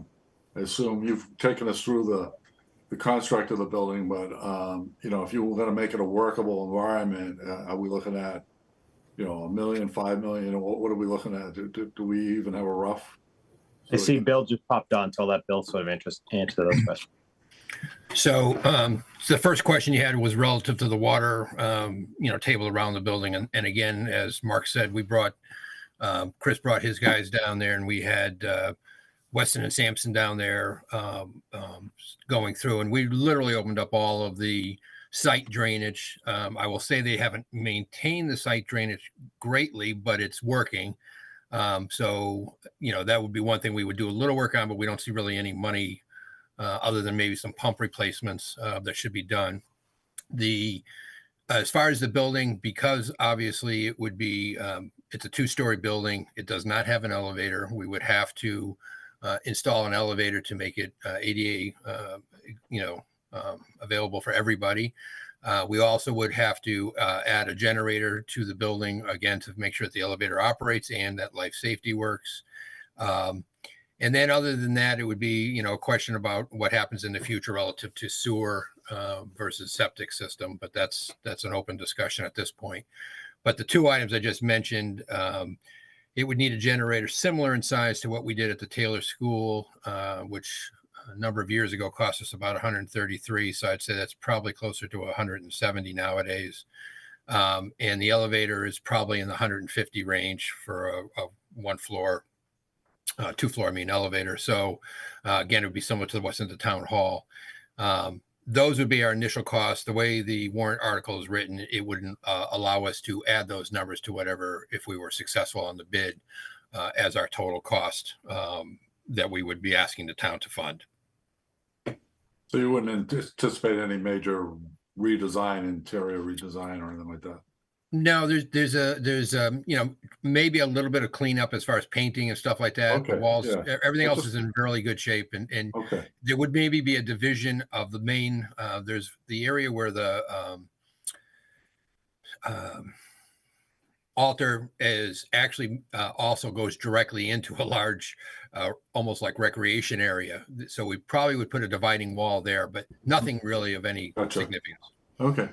assume you've taken us through the construct of the building, but you know, if you were going to make it a workable environment, are we looking at, you know, $1 million, $5 million? What are we looking at? Do we even have a rough? I see Bill just popped on, so I'll let Bill sort of answer those questions. So the first question you had was relative to the water, table around the building. And again, as Mark said, Chris brought his guys down there, and we had Weston and Sampson down there going through, and we literally opened up all of the site drainage. I will say they haven't maintained the site drainage greatly, but it's working. So, that would be one thing we would do a little work on, but we don't see really any money other than maybe some pump replacements that should be done. As far as the building, because obviously it would be, it's a 2-story building. It does not have an elevator. We would have to install an elevator to make it ADA, available for everybody. We also would have to add a generator to the building, again, to make sure that the elevator operates and that life safety works. And then other than that, it would be, a question about what happens in the future relative to sewer versus septic system. But that's an open discussion at this point. But the two items I just mentioned, it would need a generator similar in size to what we did at the Taylor School, which a number of years ago cost us about 133. So I'd say that's probably closer to 170 nowadays. And the elevator is probably in the 150 range for a 1-floor, 2-floor, elevator. So again, it would be similar to what's in the town hall. Those would be our initial costs. The way the warrant article is written, it wouldn't allow us to add those numbers to whatever, if we were successful on the bid, as our total cost that we would be asking the town to fund. So you wouldn't anticipate any major interior redesign or anything like that? No, there's maybe a little bit of cleanup as far as painting and stuff like that. Okay, The walls, yeah. everything else is in really good shape, and Okay. there would maybe be a division of the main. There's the area where the altar is actually also goes directly into a large, almost like recreation area. So we probably would put a dividing wall there, but nothing really of any Gotcha. significance. Okay.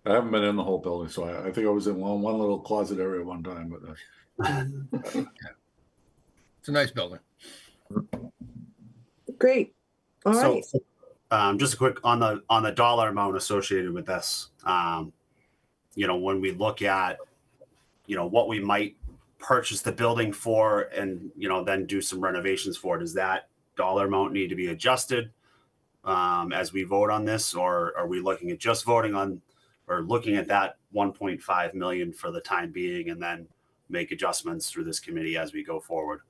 I haven't been in the whole building, so I think I was in one little closet area one time, but It's a nice building. Great. All right. Just a quick on the dollar amount associated with this. When we look at, what we might purchase the building for and, then do some renovations for, does that dollar amount need to be adjusted as we vote on this? Or are we looking at just voting on or looking at that 1.5 million for the time being and then make adjustments through this committee as we go forward?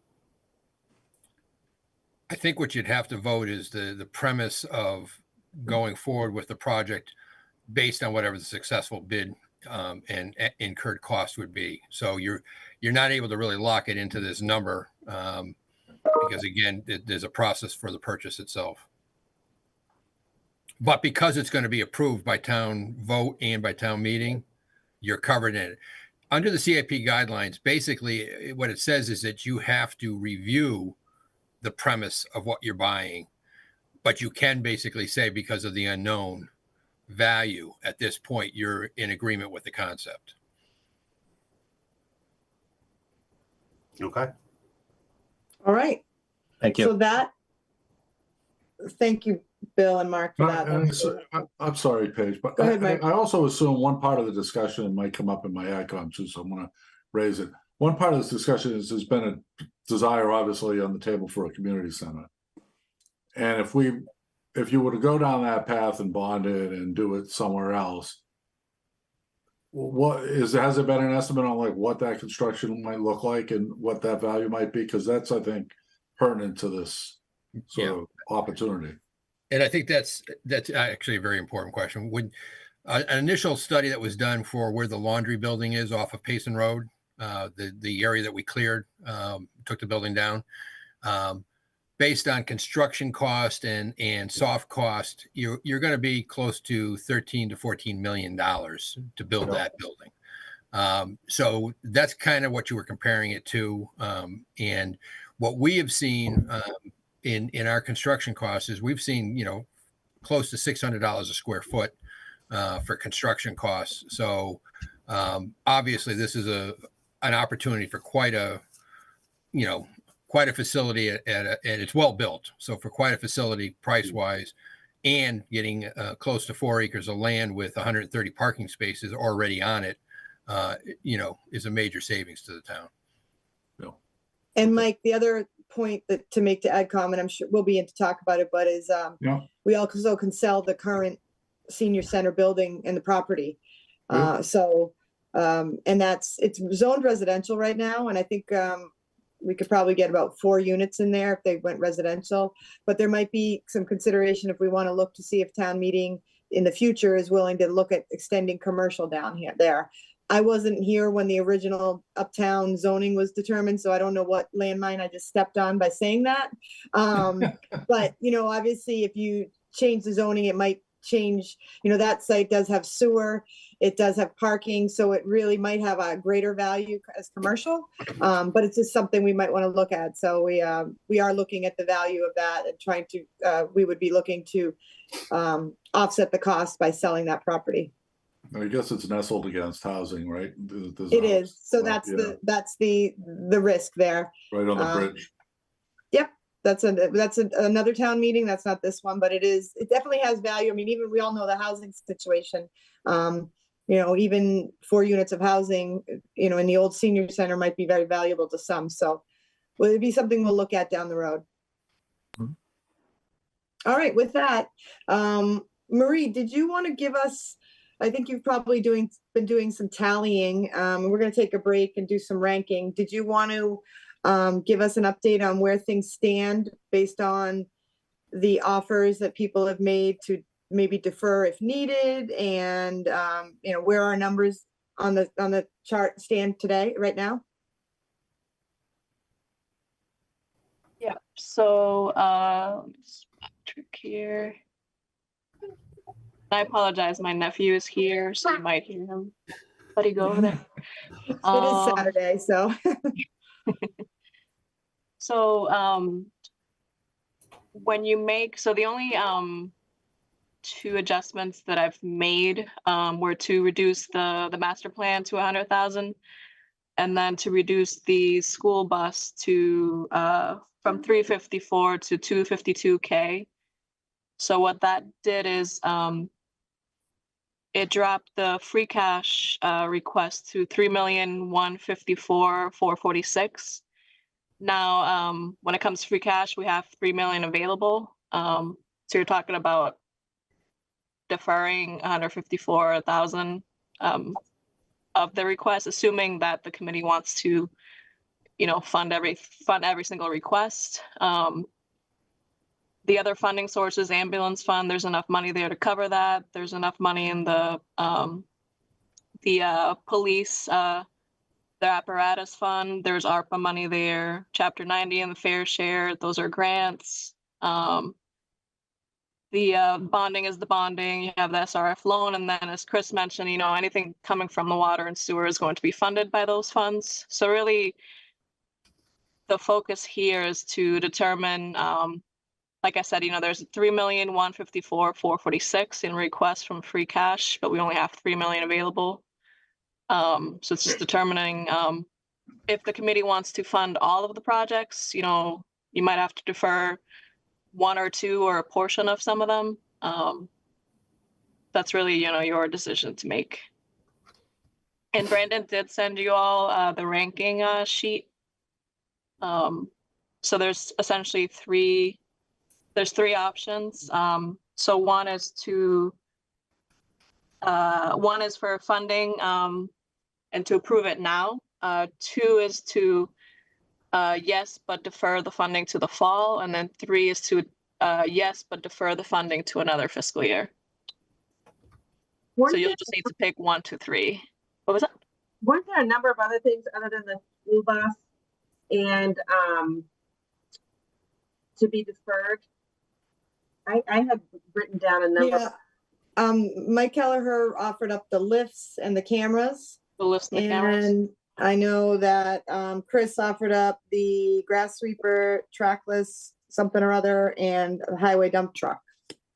I think what you'd have to vote is the premise of going forward with the project based on whatever the successful bid and incurred cost would be. So you're not able to really lock it into this number because again, there's a process for the purchase itself. But because it's going to be approved by town vote and by town meeting, you're covered in it. Under the CIP guidelines, basically what it says is that you have to review the premise of what you're buying, but you can basically say because of the unknown value at this point, you're in agreement with the concept. Okay. All right. Thank you. So thank you, Bill and Mark, for that. I'm sorry, Paige, but Go ahead, Mike. I also assume one part of the discussion might come up in my AdCom too, so I'm going to raise it. One part of this discussion is there's been a desire, obviously, on the table for a community center. And if you were to go down that path and bond it and do it somewhere else, has there been an estimate on like what that construction might look like and what that value might be? Because that's, I think, pertinent to this sort of opportunity. And I think that's actually a very important question. When an initial study that was done for where the laundry building is off of Payson Road, the area that we cleared, took the building down, based on construction cost and soft cost, you're going to be close to $13 to $14 million to build that building. So that's kind of what you were comparing it to. And what we have seen in our construction costs is we've seen, close to $600 a square foot for construction costs. So obviously this is an opportunity for quite a facility and it's well built. So for quite a facility price wise and getting close to 4 acres of land with 130 parking spaces already on it, is a major savings to the town. And Mike, the other point to make to AdCom, and I'm sure we'll be in to talk about it, but is we also can sell the current senior center building and the property. And it's zoned residential right now. And I think we could probably get about 4 units in there if they went residential, but there might be some consideration if we want to look to see if town meeting in the future is willing to look at extending commercial down there. I wasn't here when the original uptown zoning was determined, so I don't know what landmine I just stepped on by saying that. But, obviously if you change the zoning, it might change, that site does have sewer, it does have parking, so it really might have a greater value as commercial, but it's just something we might want to look at. So we are looking at the value of that and trying to, we would be looking to offset the cost by selling that property. I guess it's nestled against housing, right? It is. So that's the risk there. Right on the bridge. Yep. That's another town meeting. That's not this one, but it definitely has value. I mean, even we all know the housing situation. Even 4 units of housing, in the old senior center might be very valuable to some. So will it be something we'll look at down the road? Mm-hmm. All right. With that, Marie, did you want to give us, I think you've probably been doing some tallying. We're going to take a break and do some ranking. Did you want to give us an update on where things stand based on the offers that people have made to maybe defer if needed, and where our numbers on the chart stand today, right now? Yeah. So let me just backtrack here. I apologize. My nephew is here, so you might hear him. Buddy, go over there. It is Saturday, so. So when you make, so the only 2 adjustments that I've made were to reduce the master plan to 100,000, and then to reduce the school bus to from 354 to 252K. So what that did is it dropped the free cash request to 3,154,446. Now, when it comes to free cash, we have 3 million available. So you're talking about deferring 154,000 of the request, assuming that the committee wants to, fund every single request. The other funding sources, ambulance fund, there's enough money there to cover that. There's enough money in the police, the apparatus fund. There's ARPA money there. Chapter 90 and the fair share, those are grants. The bonding is the bonding. You have the SRF loan, and then as Chris mentioned, anything coming from the water and sewer is going to be funded by those funds. So really, the focus here is to determine, like I said, there's 3,154,446 in requests from free cash, but we only have 3 million available. So it's just determining if the committee wants to fund all of the projects, you might have to defer one or two or a portion of some of them. That's really, your decision to make. And Brandon did send you all the ranking sheet. So there's essentially three options. So one is for funding and to approve it now. Two is to yes, but defer the funding to the fall. And then three is to yes, but defer the funding to another fiscal year. So you'll just need to pick 1, 2, 3. What was that? Weren't there a number of other things other than the school bus and to be deferred? I had written down a number. Yeah. Mike Kelleher offered up the lifts and the cameras. The lifts and the cameras. And I know that Chris offered up the grass sweeper, trackless, something or other, and a highway dump truck.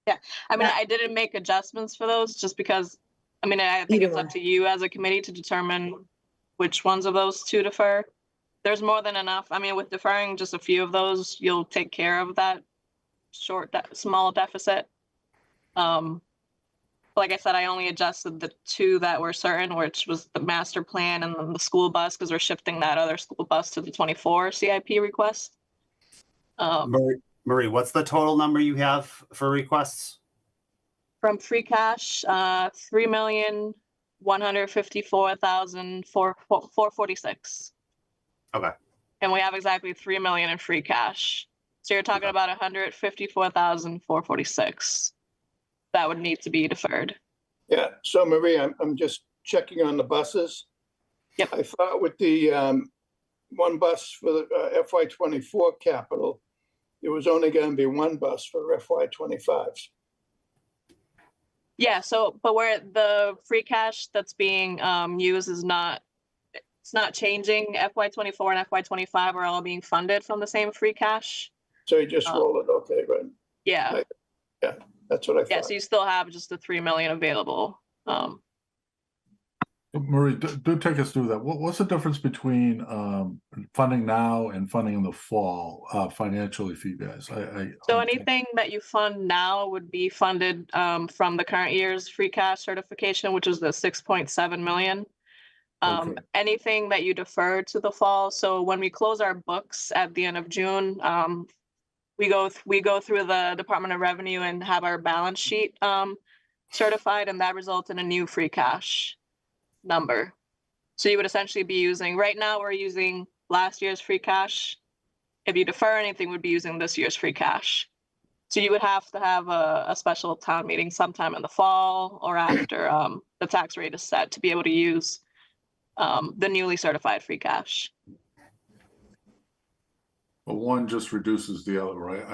Yeah, I mean, I didn't make adjustments for those just because, I think it's up to you as a committee to determine which ones of those to defer. There's more than enough. With deferring just a few of those, you'll take care of that small deficit. Like I said, I only adjusted the two that were certain, which was the master plan and then the school bus, because we're shifting that other school bus to the 24 CIP request. Marie, what's the total number you have for requests? From free cash, 3,154,446. Okay. And we have exactly 3 million in free cash. So you're talking about 154,446 that would need to be deferred. Yeah. So Marie, I'm just checking on the buses. Yep. I thought with the one bus for the FY24 capital, it was only going to be one bus for FY25. Yeah. So, but where the free cash that's being used is not, it's not changing. FY24 and FY25 are all being funded from the same free cash. So you just roll it. Okay, right. Yeah. Yeah, that's what I thought. Yeah. So you still have just the 3 million available. Marie, do take us through that. What's the difference between funding now and funding in the fall financially for you guys? So anything that you fund now would be funded from the current year's free cash certification, which is the 6.7 million. Anything that you defer to the fall. So when we close our books at the end of June, we go through the Department of Revenue and have our balance sheet certified, and that results in a new free cash number. So you would essentially be using, right now we're using last year's free cash. If you defer anything, would be using this year's free cash. So you would have to have a special town meeting sometime in the fall or after the tax rate is set to be able to use the newly certified free cash. But one just reduces the other, right?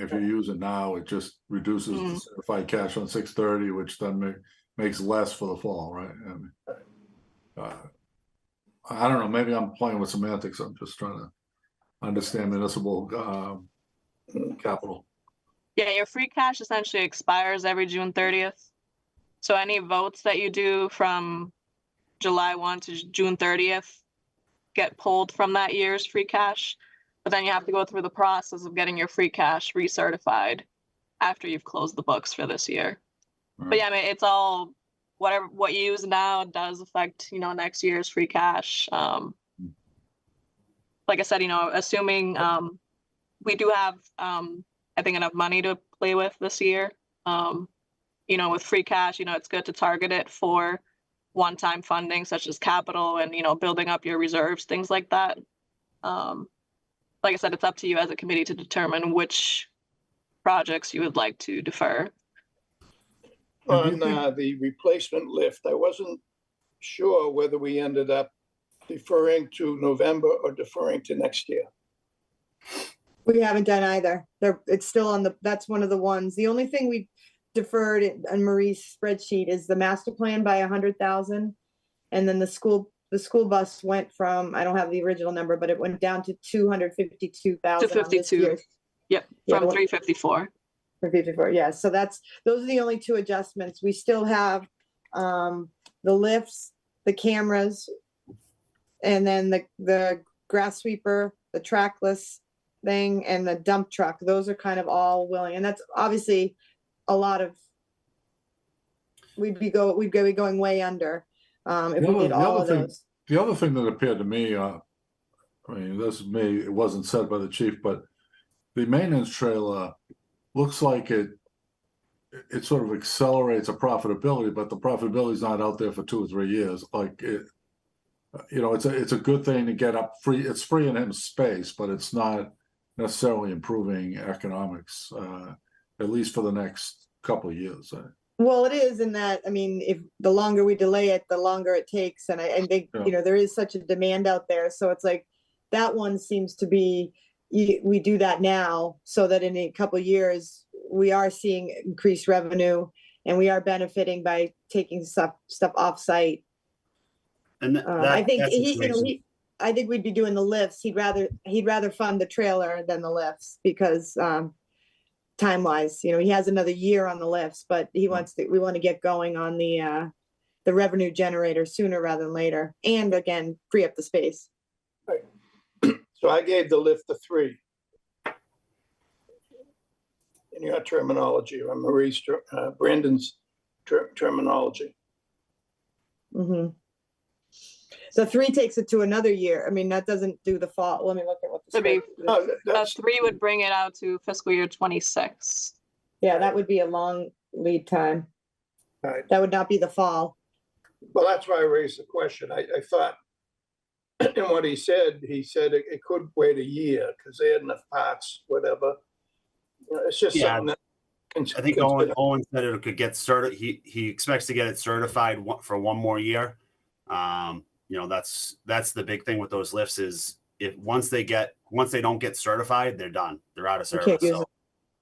If you use it now, it just reduces the certified cash on 630, which then makes less for the fall, right? I don't know. Maybe I'm playing with semantics. I'm just trying to understand municipal capital. Yeah, your free cash essentially expires every June 30th. So any votes that you do from July 1 to June 30th get pulled from that year's free cash. But then you have to go through the process of getting your free cash recertified after you've closed the books for this year. But yeah, it's all what you use now does affect, next year's free cash. Like I said, assuming we do have, I think, enough money to play with this year. With free cash, it's good to target it for one-time funding such as capital and, building up your reserves, things like that. Like I said, it's up to you as a committee to determine which projects you would like to defer. On the replacement lift, I wasn't sure whether we ended up deferring to November or deferring to next year. We haven't done either. It's still on that's one of the ones. The only thing we deferred on Marie's spreadsheet is the master plan by 100,000, and then the school the school bus went from, I don't have the original number, but it went down to 252,000 on this 252. year's. Yep, Yeah, from what- 354. For 54, yeah, so those are the only two adjustments. We still have the lifts, the cameras, and then the grass sweeper, the trackless thing, and the dump truck. Those are kind of all willing, and that's obviously a lot of, we'd be going way under if we did all of those. The other thing that appeared to me, I mean, this is me, it wasn't said by the chief, but the maintenance trailer looks like it sort of accelerates a profitability, but the profitability is not out there for 2 or 3 years. Like it, you know, it's a good thing to get up free. It's freeing him space, but it's not necessarily improving economics, at least for the next couple of years. Well, it is in that, I mean, if the longer we delay it, the longer it takes. And I think, Yeah. you know, there is such a demand out there. So it's like, that one seems to be, we do that now so that in a couple of years, we are seeing increased revenue and we are benefiting by taking stuff off site. And I think that situation- I think we'd be doing the lifts. He'd rather fund the trailer than the lifts because time wise, you know, he has another year on the lifts, but we want to get going on the revenue generator sooner rather than later. And again, free up the space. So I gave the lift a 3. In your terminology, or Brandon's terminology. Mm-hmm. So 3 takes it to another year. I mean, that doesn't do the fall. Let me look at what the That'd be- spread- No, that's 3 would bring it out to fiscal year 26. Yeah, that would be a long lead time. right. That would not be the fall. Well, that's why I raised the question. I thought, in what he said it could wait a year because they had enough parts, whatever. You know, it's just Yeah. something that. I think Owen said it could get started. He expects to get it certified for 1 more year. You know, that's the big thing with those lifts is once they don't get certified, they're done. They're out of You service. can't use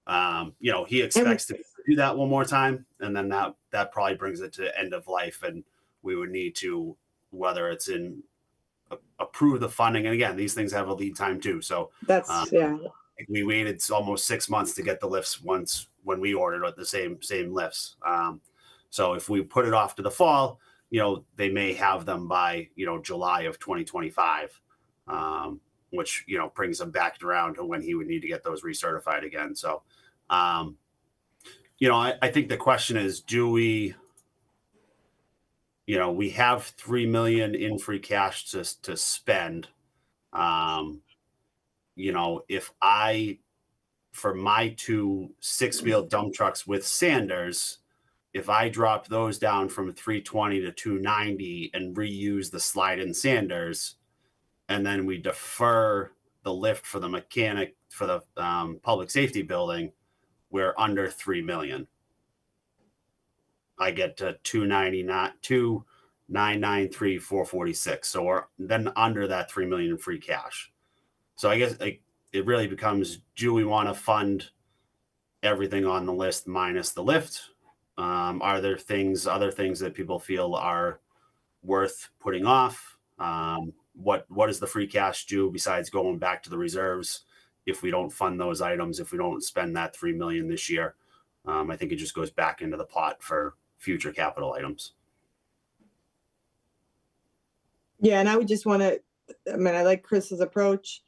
So, you know, he expects to do that 1 more time, and then that probably brings it to end of life, and we would need to, whether it's in approve the funding. And again, these things have a lead time too. So That's yeah. we waited almost 6 months to get the lifts when we ordered the same lifts. So if we put it off to the fall, you know, they may have them by, you know, July of 2025, which, you know, brings them back around to when he would need to get those recertified again. So, you know, I think the question is, do we, you know, we have 3 million in free cash to spend. You know, if for my 2 6-wheel dump trucks with Sanders, if I drop those down from 320 to 290 and reuse the slide-in Sanders, and then we defer the lift for the mechanic for the public safety building, we're under 3 million. I get to 2,993,446. So we're then under that 3 million in free cash. So I guess it really becomes, do we want to fund everything on the list minus the lift? Are there other things that people feel are worth putting off? What does the free cash do besides going back to the reserves if we don't fund those items, if we don't spend that 3 million this year? I think it just goes back into the pot for future capital items. Yeah, and I would just want to, I mean, I like Chris's approach,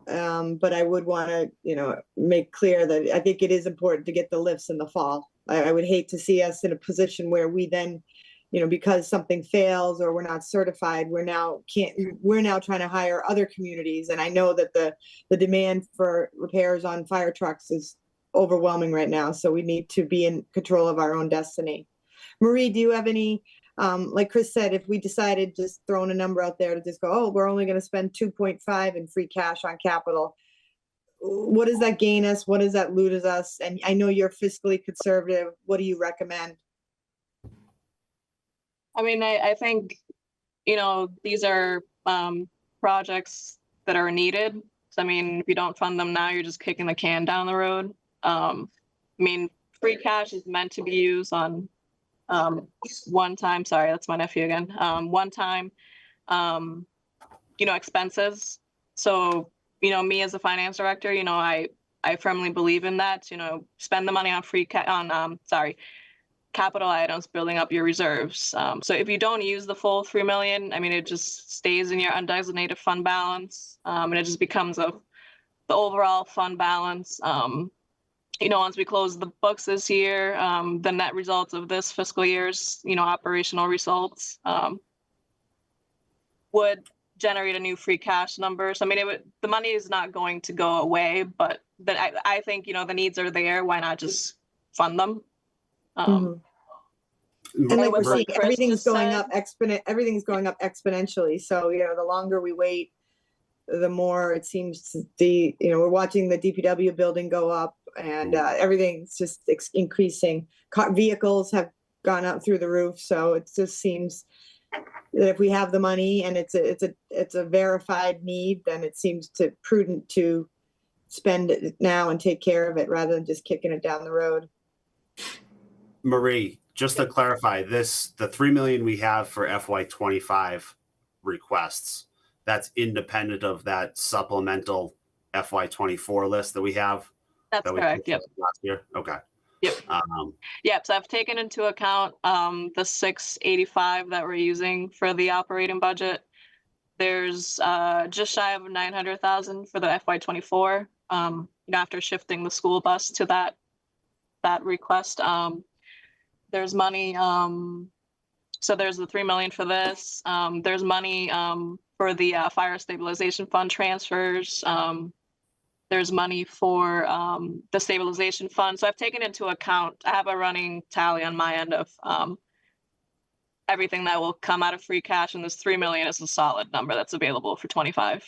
but I would want to, you know, make clear that I think it is important to get the lifts in the fall. I would hate to see us in a position where we then, you know, because something fails or we're not certified, we're now trying to hire other communities. And I know that the demand for repairs on fire trucks is overwhelming right now. So we need to be in control of our own destiny. Marie, do you have any, like Chris said, if we decided just throwing a number out there to just go, oh, we're only going to spend 2.5 in free cash on capital. What does that gain us? What does that lose us? And I know you're fiscally conservative. What do you recommend? I mean, I think, you know, these are projects that are needed. So, I mean, if you don't fund them now, you're just kicking the can down the road. I mean, free cash is meant to be used on one time. Sorry, that's my nephew again. One time expenses. So, me as a finance director, I firmly believe in that, spend the money on capital items, building up your reserves. So if you don't use the full 3 million, it just stays in your undesignated fund balance. And it just becomes the overall fund balance. Once we close the books this year, the net results of this fiscal year's, operational results would generate a new free cash number. So, the money is not going to go away, but I think, the needs are there. Why not just fund them? And like we're seeing, Chris everything's just going said- up exponentially. So, the longer we wait, the more it seems we're watching the DPW building go up, and everything's just increasing. Vehicles have gone up through the roof. So it just seems that if we have the money and it's a verified need, then it seems prudent to spend it now and take care of it rather than just kicking it down the road. Marie, just to clarify, the 3 million we have for FY25 requests, that's independent of that supplemental FY24 list that we have. That's correct. Yep. Last year. Okay. Yep. Yep. So I've taken into account the 685 that we're using for the operating budget. There's just shy of 900,000 for the FY24. After shifting the school bus to that request, there's money. So there's the 3 million for this. There's money for the fire stabilization fund transfers. There's money for the stabilization fund. So I've taken into account, I have a running tally on my end of everything that will come out of free cash, and this 3 million is a solid number that's available for 25.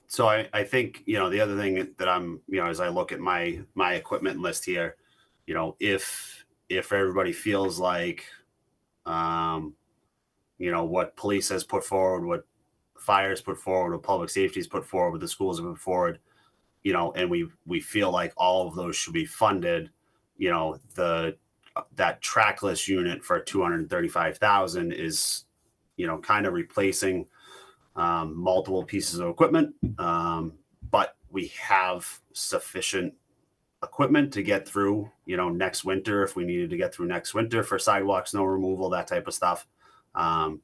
So I think, the other thing that I'm, as I look at my equipment list here, if everybody feels like, what police has put forward, what fire has put forward, what public safety has put forward, what the schools have put forward, and we feel like all of those should be funded, that trackless unit for 235,000 is, kind of replacing multiple pieces of equipment, but we have sufficient equipment to get through, next winter if we needed to get through next winter for sidewalk snow removal, that type of stuff. I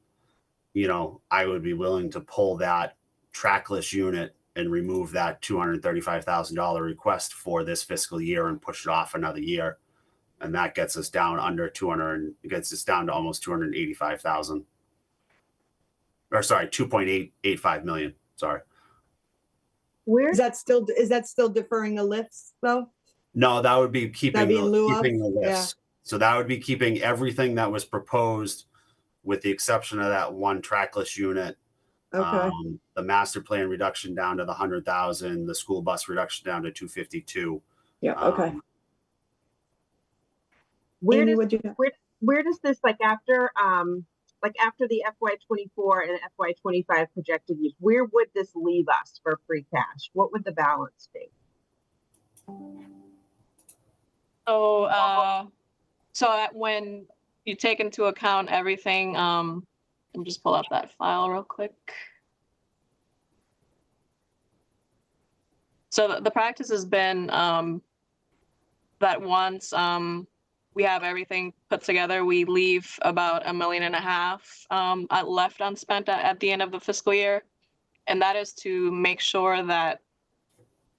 would be willing to pull that trackless unit and remove that $235,000 request for this fiscal year and push it off another year. And that gets us down under 200, gets us down to almost 285,000. Or sorry, 2.885 million. Sorry. Is that still deferring the lifts though? No, that would be keeping the lifts. Yeah. So that would be keeping everything that was proposed, with the exception of that one trackless unit. Okay. The master plan reduction down to the 100,000, the school bus reduction down to 252. Yeah. Okay. Where Amy, does this after the FY24 and FY25 projected use, where would this leave us for free cash? What would the balance be? So when you take into account everything, let me just pull up that file real quick. So the practice has been that once we have everything put together, we leave about $1.5 million left unspent at the end of the fiscal year. And that is to make sure that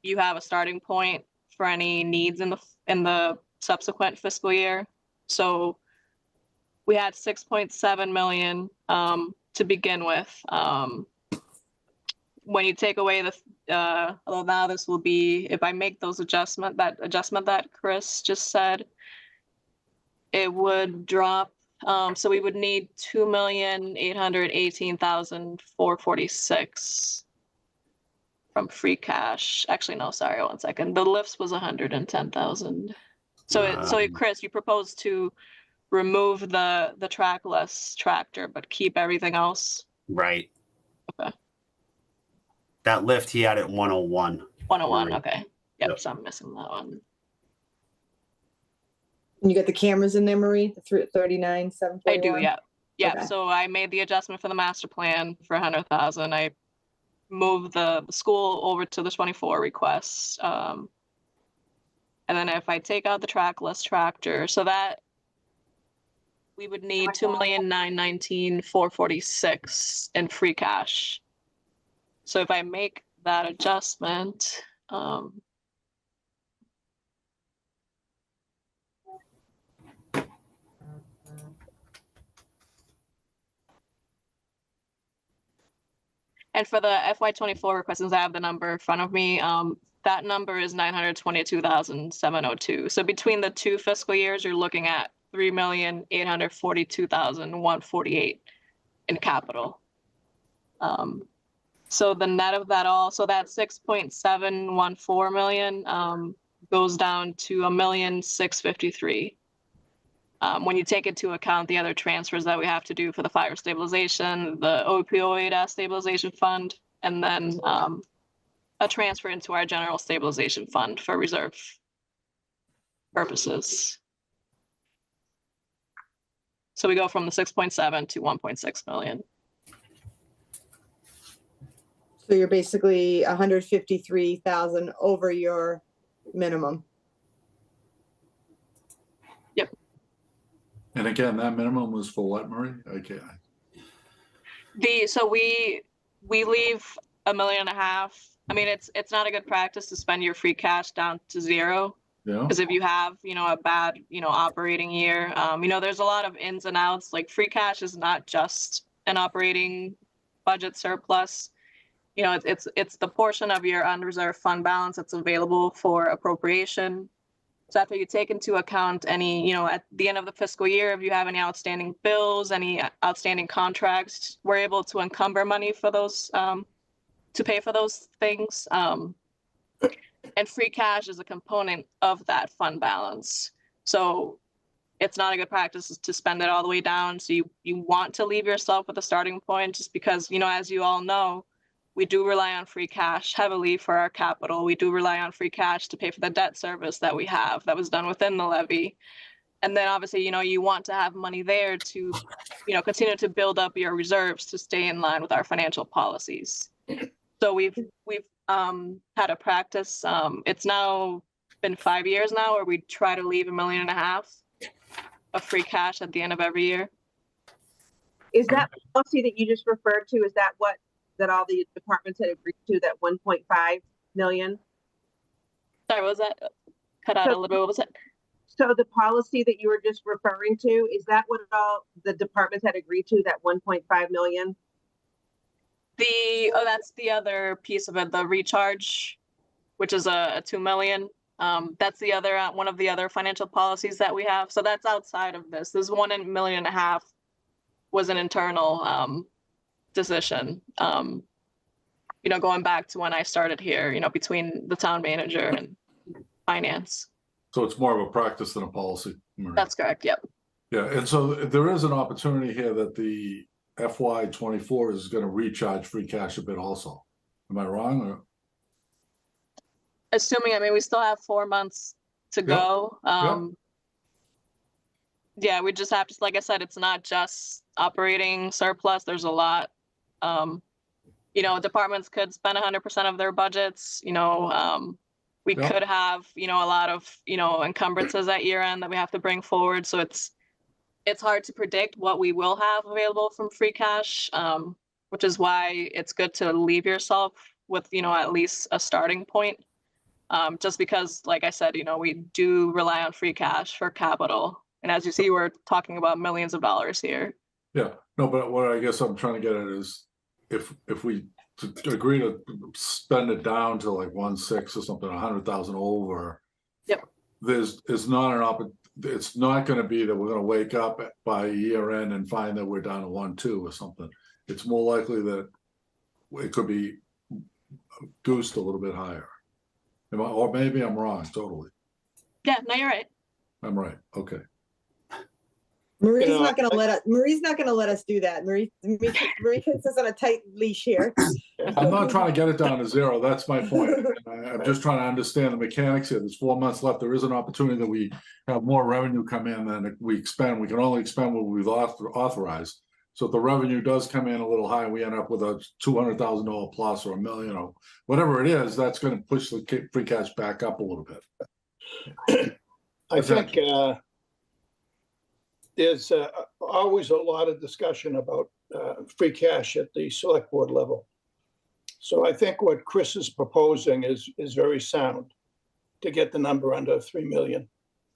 you have a starting point for any needs in the subsequent fiscal year. So we had 6.7 million to begin with. When you take away although now this will be, if I make those adjustment that Chris just said, it would drop. So we would need 2,818,446 from free cash. Actually, no, sorry, 1 second. The lifts was 110,000. So Chris, you proposed to remove the trackless tractor, but keep everything else. Right. Okay. That lift he had at 101. 101. Right. Okay. Yep. So I'm missing that one. And you got the cameras in there, Marie? The 39,741? I do. Yeah. Yeah, Okay. so I made the adjustment for the master plan for 100,000. I moved the school over to the 24 requests. And then if I take out the trackless tractor, so that we would need 2,919,446 in free cash. So if I make that adjustment, and for the FY24 requests, since I have the number in front of me, that number is 922,702. So between the two fiscal years, you're looking at 3,842,148 in capital. So the net of that all, so that 6.714 million goes down to 1,653,000. When you take into account the other transfers that we have to do for the fire stabilization, the opioid stabilization fund, and then a transfer into our general stabilization fund for reserve purposes. So we go from the 6.7 to 1.6 million. So you're basically 153,000 over your minimum. Yep. And again, that minimum was for what, Marie? Okay. So we leave $1.5 million. I mean, it's not a good practice to spend your free cash down to zero. Yeah. Because if you have, a bad, operating year, there's a lot of ins and outs. Like free cash is not just an operating budget surplus. It's the portion of your unreserved fund balance that's available for appropriation. So after you take into account any, at the end of the fiscal year, if you have any outstanding bills, any outstanding contracts, we're able to encumber money for those, to pay for those things. And free cash is a component of that fund balance. So it's not a good practice to spend it all the way down. So you want to leave yourself with a starting point, just because, as you all know, we do rely on free cash heavily for our capital. We do rely on free cash to pay for the debt service that we have that was done within the levy. And then obviously, you want to have money there to, continue to build up your reserves to stay in line with our financial policies. So we've had a practice. It's now been 5 years now where we try to leave $1.5 million of free cash at the end of every year. Is that policy that you just referred to? Is that that all the departments had agreed to, that 1.5 million? Sorry, what was that? Cut out a little bit. What was it? So the policy that you were just referring to, is that what all the departments had agreed to, that 1.5 million? That's the other piece of it, the recharge, which is a 2 million. That's the other one of the other financial policies that we have. So that's outside of this. This $1.5 million was an internal decision. Going back to when I started here, between the town manager and finance. So it's more of a practice than a policy, Marie. That's correct. Yep. Yeah, and so there is an opportunity here that the FY24 is going to recharge free cash a bit also. Am I wrong? Or? Assuming, we still have 4 months to go. Yeah, we just have to, like I said, it's not just operating surplus. There's a lot. Departments could spend 100% of their budgets. We could have, a lot of, encumbrances at year end that we have to bring forward. So it's hard to predict what we will have available from free cash, which is why it's good to leave yourself with, at least a starting point. Just because, like I said, we do rely on free cash for capital. And as you see, we're talking about millions of dollars here. Yeah, no, but what I guess I'm trying to get at is if we agree to spend it down to like 1.6 or something, 100,000 over. Yep. It's not going to be that we're going to wake up by year end and find that we're down to 1.2 or something. It's more likely that it could be goosed a little bit higher. Or maybe I'm wrong totally. Yeah, no, you're right. I'm right. Okay. Marie's not going to let us do that. Marie keeps us on a tight leash here. I'm not trying to get it down to zero. That's my point. I'm just trying to understand the mechanics here. There's 4 months left. There is an opportunity that we have more revenue come in than we expend. We can only expend what we've authorized. So if the revenue does come in a little high, we end up with a $200,000 plus or $1 million or whatever it is, that's going to push the free cash back up a little bit. I think there's always a lot of discussion about free cash at the select board level. So I think what Chris is proposing is very sound to get the number under 3 million.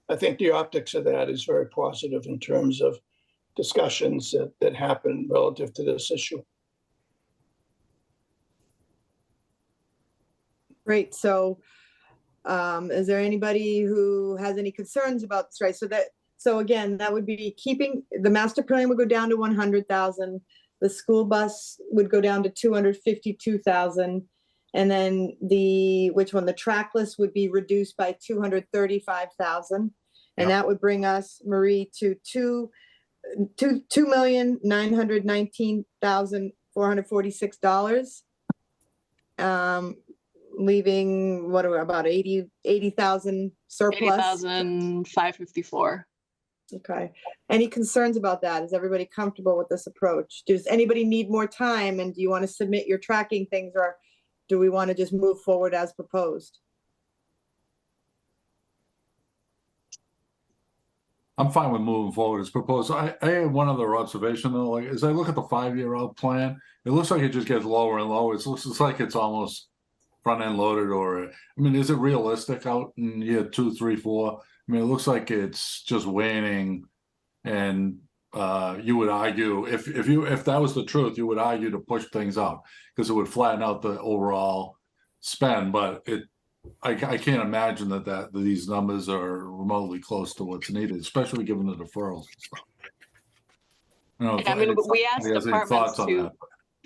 I think the optics of that is very positive in terms of discussions that happen relative to this issue. Great. So is there anybody who has any concerns about this? Right. So again, that would be keeping the master plan would go down to 100,000. The school bus would go down to 252,000. And then the trackless would be reduced by 235,000. And that would bring us, Marie, to $2,919,446. Leaving about 80,000 surplus. 80,554. Okay. Any concerns about that? Is everybody comfortable with this approach? Does anybody need more time? And do you want to submit your tracking things, or do we want to just move forward as proposed? I'm fine with moving forward as proposed. I have one other observation though. Like as I look at the 5-year out plan, it looks like it just gets lower and lower. It looks like it's almost front end loaded, or I mean, is it realistic out in year 2, 3, 4? I mean, it looks like it's just waning, and you would argue if that was the truth, you would argue to push things out because it would flatten out the overall spend. But I can't imagine that these numbers are remotely close to what's needed, especially given the deferrals and stuff. I mean,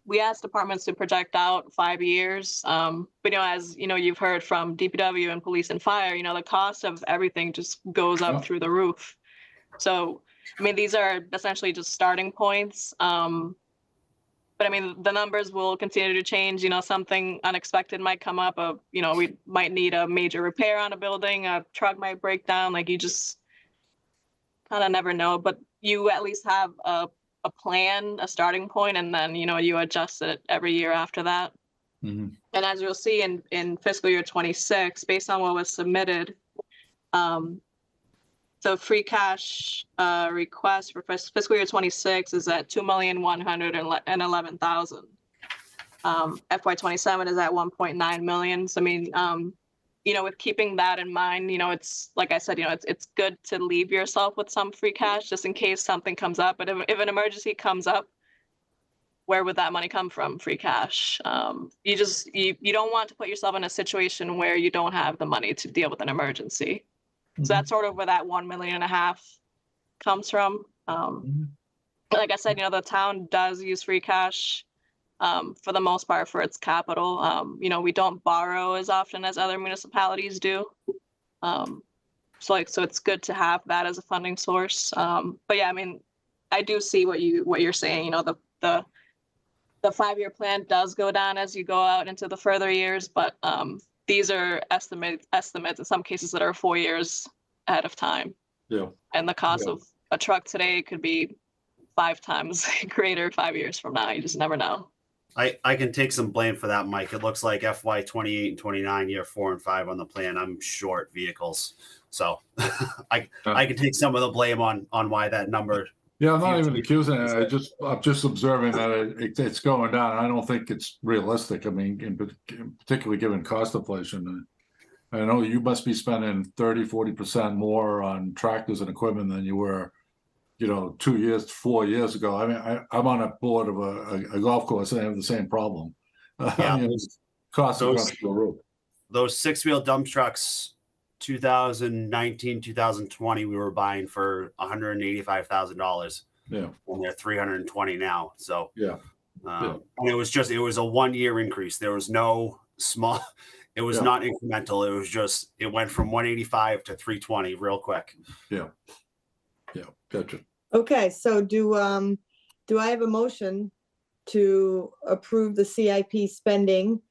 we asked departments to project out 5 years. But, as you've heard from DPW and police and fire, the cost of everything just goes up through the roof. So, I mean, these are essentially just starting points. But I mean, the numbers will continue to change. Something unexpected might come up. We might need a major repair on a building. A truck might break down. Like, you just kind of never know. But you at least have a plan, a starting point, and then you adjust it every year after that. Mm-hmm. And as you'll see in fiscal year 26, based on what was submitted, so free cash request for fiscal year 26 is at $2,111,000. FY27 is at 1.9 million. So I mean, with keeping that in mind, it's like I said, it's good to leave yourself with some free cash just in case something comes up. But if an emergency comes up, where would that money come from? Free cash. You don't want to put yourself in a situation where you don't have the money to deal with an emergency. Mm-hmm. So that's sort of where that 1.5 million comes from. Like I said, the town does use free cash for the most part for its capital. We don't borrow as often as other municipalities do. So it's good to have that as a funding source. But yeah, I mean, I do see what you're saying. The 5-year plan does go down as you go out into the further years, but these are estimates in some cases that are 4 years ahead of time. Yeah. And the cost of a truck today could be 5 times greater 5 years from now. You just never know. I can take some blame for that, Mike. It looks like FY 28 and 29, year 4 and 5 on the plan. I'm short vehicles. So I can take some of the blame on why that number. Yeah, I'm not even accusing it. I'm just observing that it's going down. I don't think it's realistic. I mean, particularly given cost inflation. I know you must be spending 30-40% more on tractors and equipment than you were, 2 years, 4 years ago. I mean, I'm on a board of a golf course and I have the same problem. Yeah. Costs are going through the roof. Those 6-wheel dump trucks, 2019, 2020, we were buying for $185,000. Yeah. And they're $320 now. So yeah. And it was a 1-year increase. There was no small, it was not incremental. It was just, it went from 185 to 320 real quick. Yeah. Yeah. Gotcha. Okay. So do I have a motion to approve the CIP spending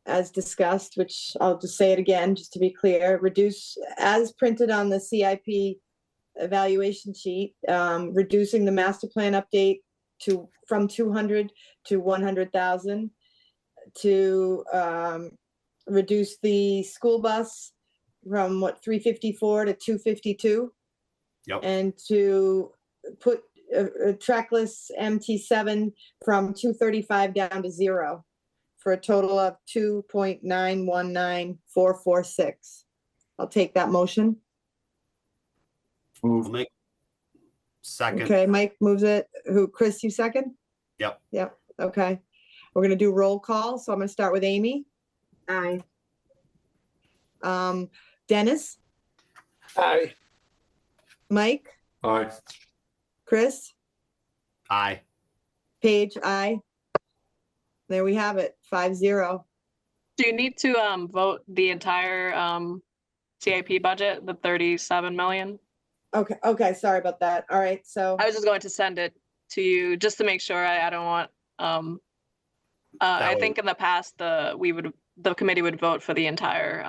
as discussed, which I'll just say it again, just to be clear, reduce as printed on the CIP evaluation sheet, reducing the master plan update from 200 to 100,000 to reduce the school bus from 354 to 252. Yep. And to put a trackless MT7 from 235 down to 0 for a total of 2.919446. I'll take that motion. I'll Move. make second. Okay, Mike moves it. Chris, you second? Yep. Yep, okay. We're gonna do roll call, so I'm gonna start with Amy. Aye. Dennis, Aye. Mike, Aye. Chris, Aye. Paige, aye. There we have it, 5-0. Do you need to vote the entire CIP budget, the 37 million? Okay, sorry about that. All right, so, I was just going to send it to you just to make sure. I don't want I way- think in the past the committee would vote for the entire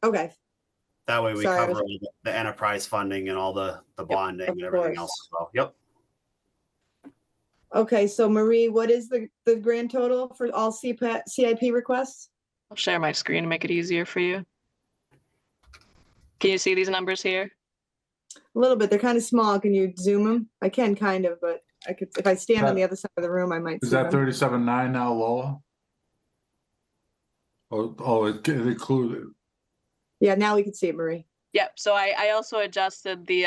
okay, That way we Sorry, I cover was- the enterprise funding and all the bonding of and everything course. else as well. Yep. okay, so Marie, what is the grand total for all CIP requests? I'll share my screen to make it easier for you. Can you see these numbers here? A little bit, they're kind of small. Can you zoom them? I can kind of, but I could, if I stand on the other side of the room, I might Is see that them. 37.9 now, Lola? Oh, it included. Yeah, now we can see it, Marie. Yep. So I also adjusted the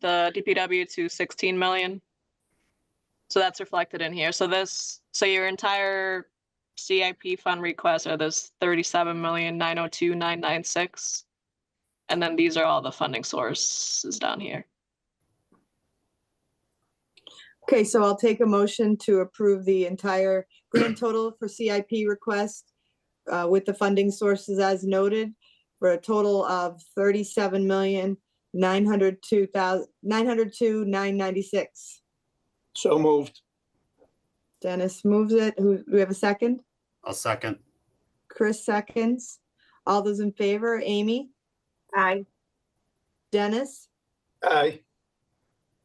DPW to 16 million. So that's reflected in here. So your entire CIP fund requests are this 37,902,996. And then these are all the funding sources down here. Okay, so I'll take a motion to approve the entire grand total for CIP request with the funding sources as noted for a total of 37,902,996. So moved. Dennis moves it. Do we have a second? I'll second. Chris seconds. All those in favor, Amy, Aye. Dennis, Aye.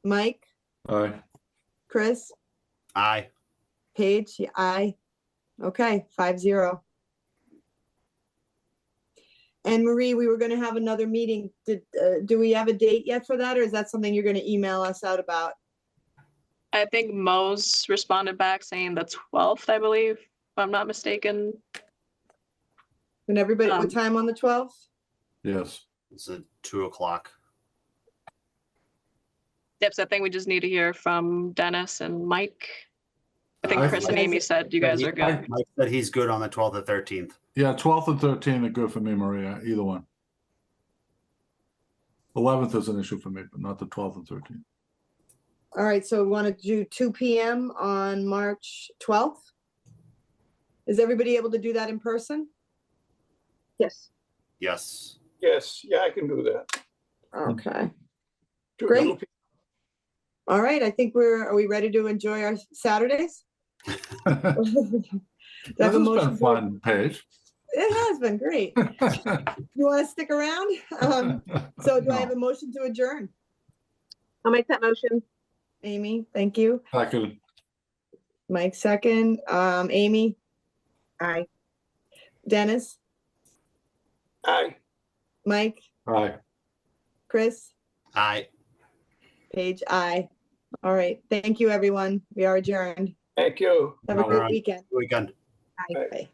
Mike, Aye. Chris, Aye. Paige, yeah, aye. Okay, 5-0. And Marie, we were gonna have another meeting. Do we have a date yet for that, or is that something you're gonna email us out about? I think Mo's responded back saying the 12th, I believe, if I'm not mistaken. And everybody, what time on the 12th? Yes. It's at 2:00. Yep, so I think we just need to hear from Dennis and Mike. I think I- Chris and Amy said you guys are good. Mike said he's good on the 12th or 13th. Yeah, 12th and 13th are good for me, Maria, either one. 11th is an issue for me, but not the 12th and 13th. All right, so we want to do 2 PM on March 12th? Is everybody able to do that in person? Yes. Yes. Yes, yeah, I can do that. Okay, Do Great. double P- all right, I think are we ready to enjoy our Saturdays? Do I have This a has motion been to- fun, Paige. It has been great. You want to stick around? So do I have a motion to adjourn? I'll make that motion. Amy, thank you. Second. Mike, second. Amy, Aye. Dennis, Aye. Mike, Aye. Chris, Aye. Paige, aye. All right, thank you, everyone. We are adjourned. Thank you. Have a All great right. weekend. Weekend. Aye. Aye. Bye.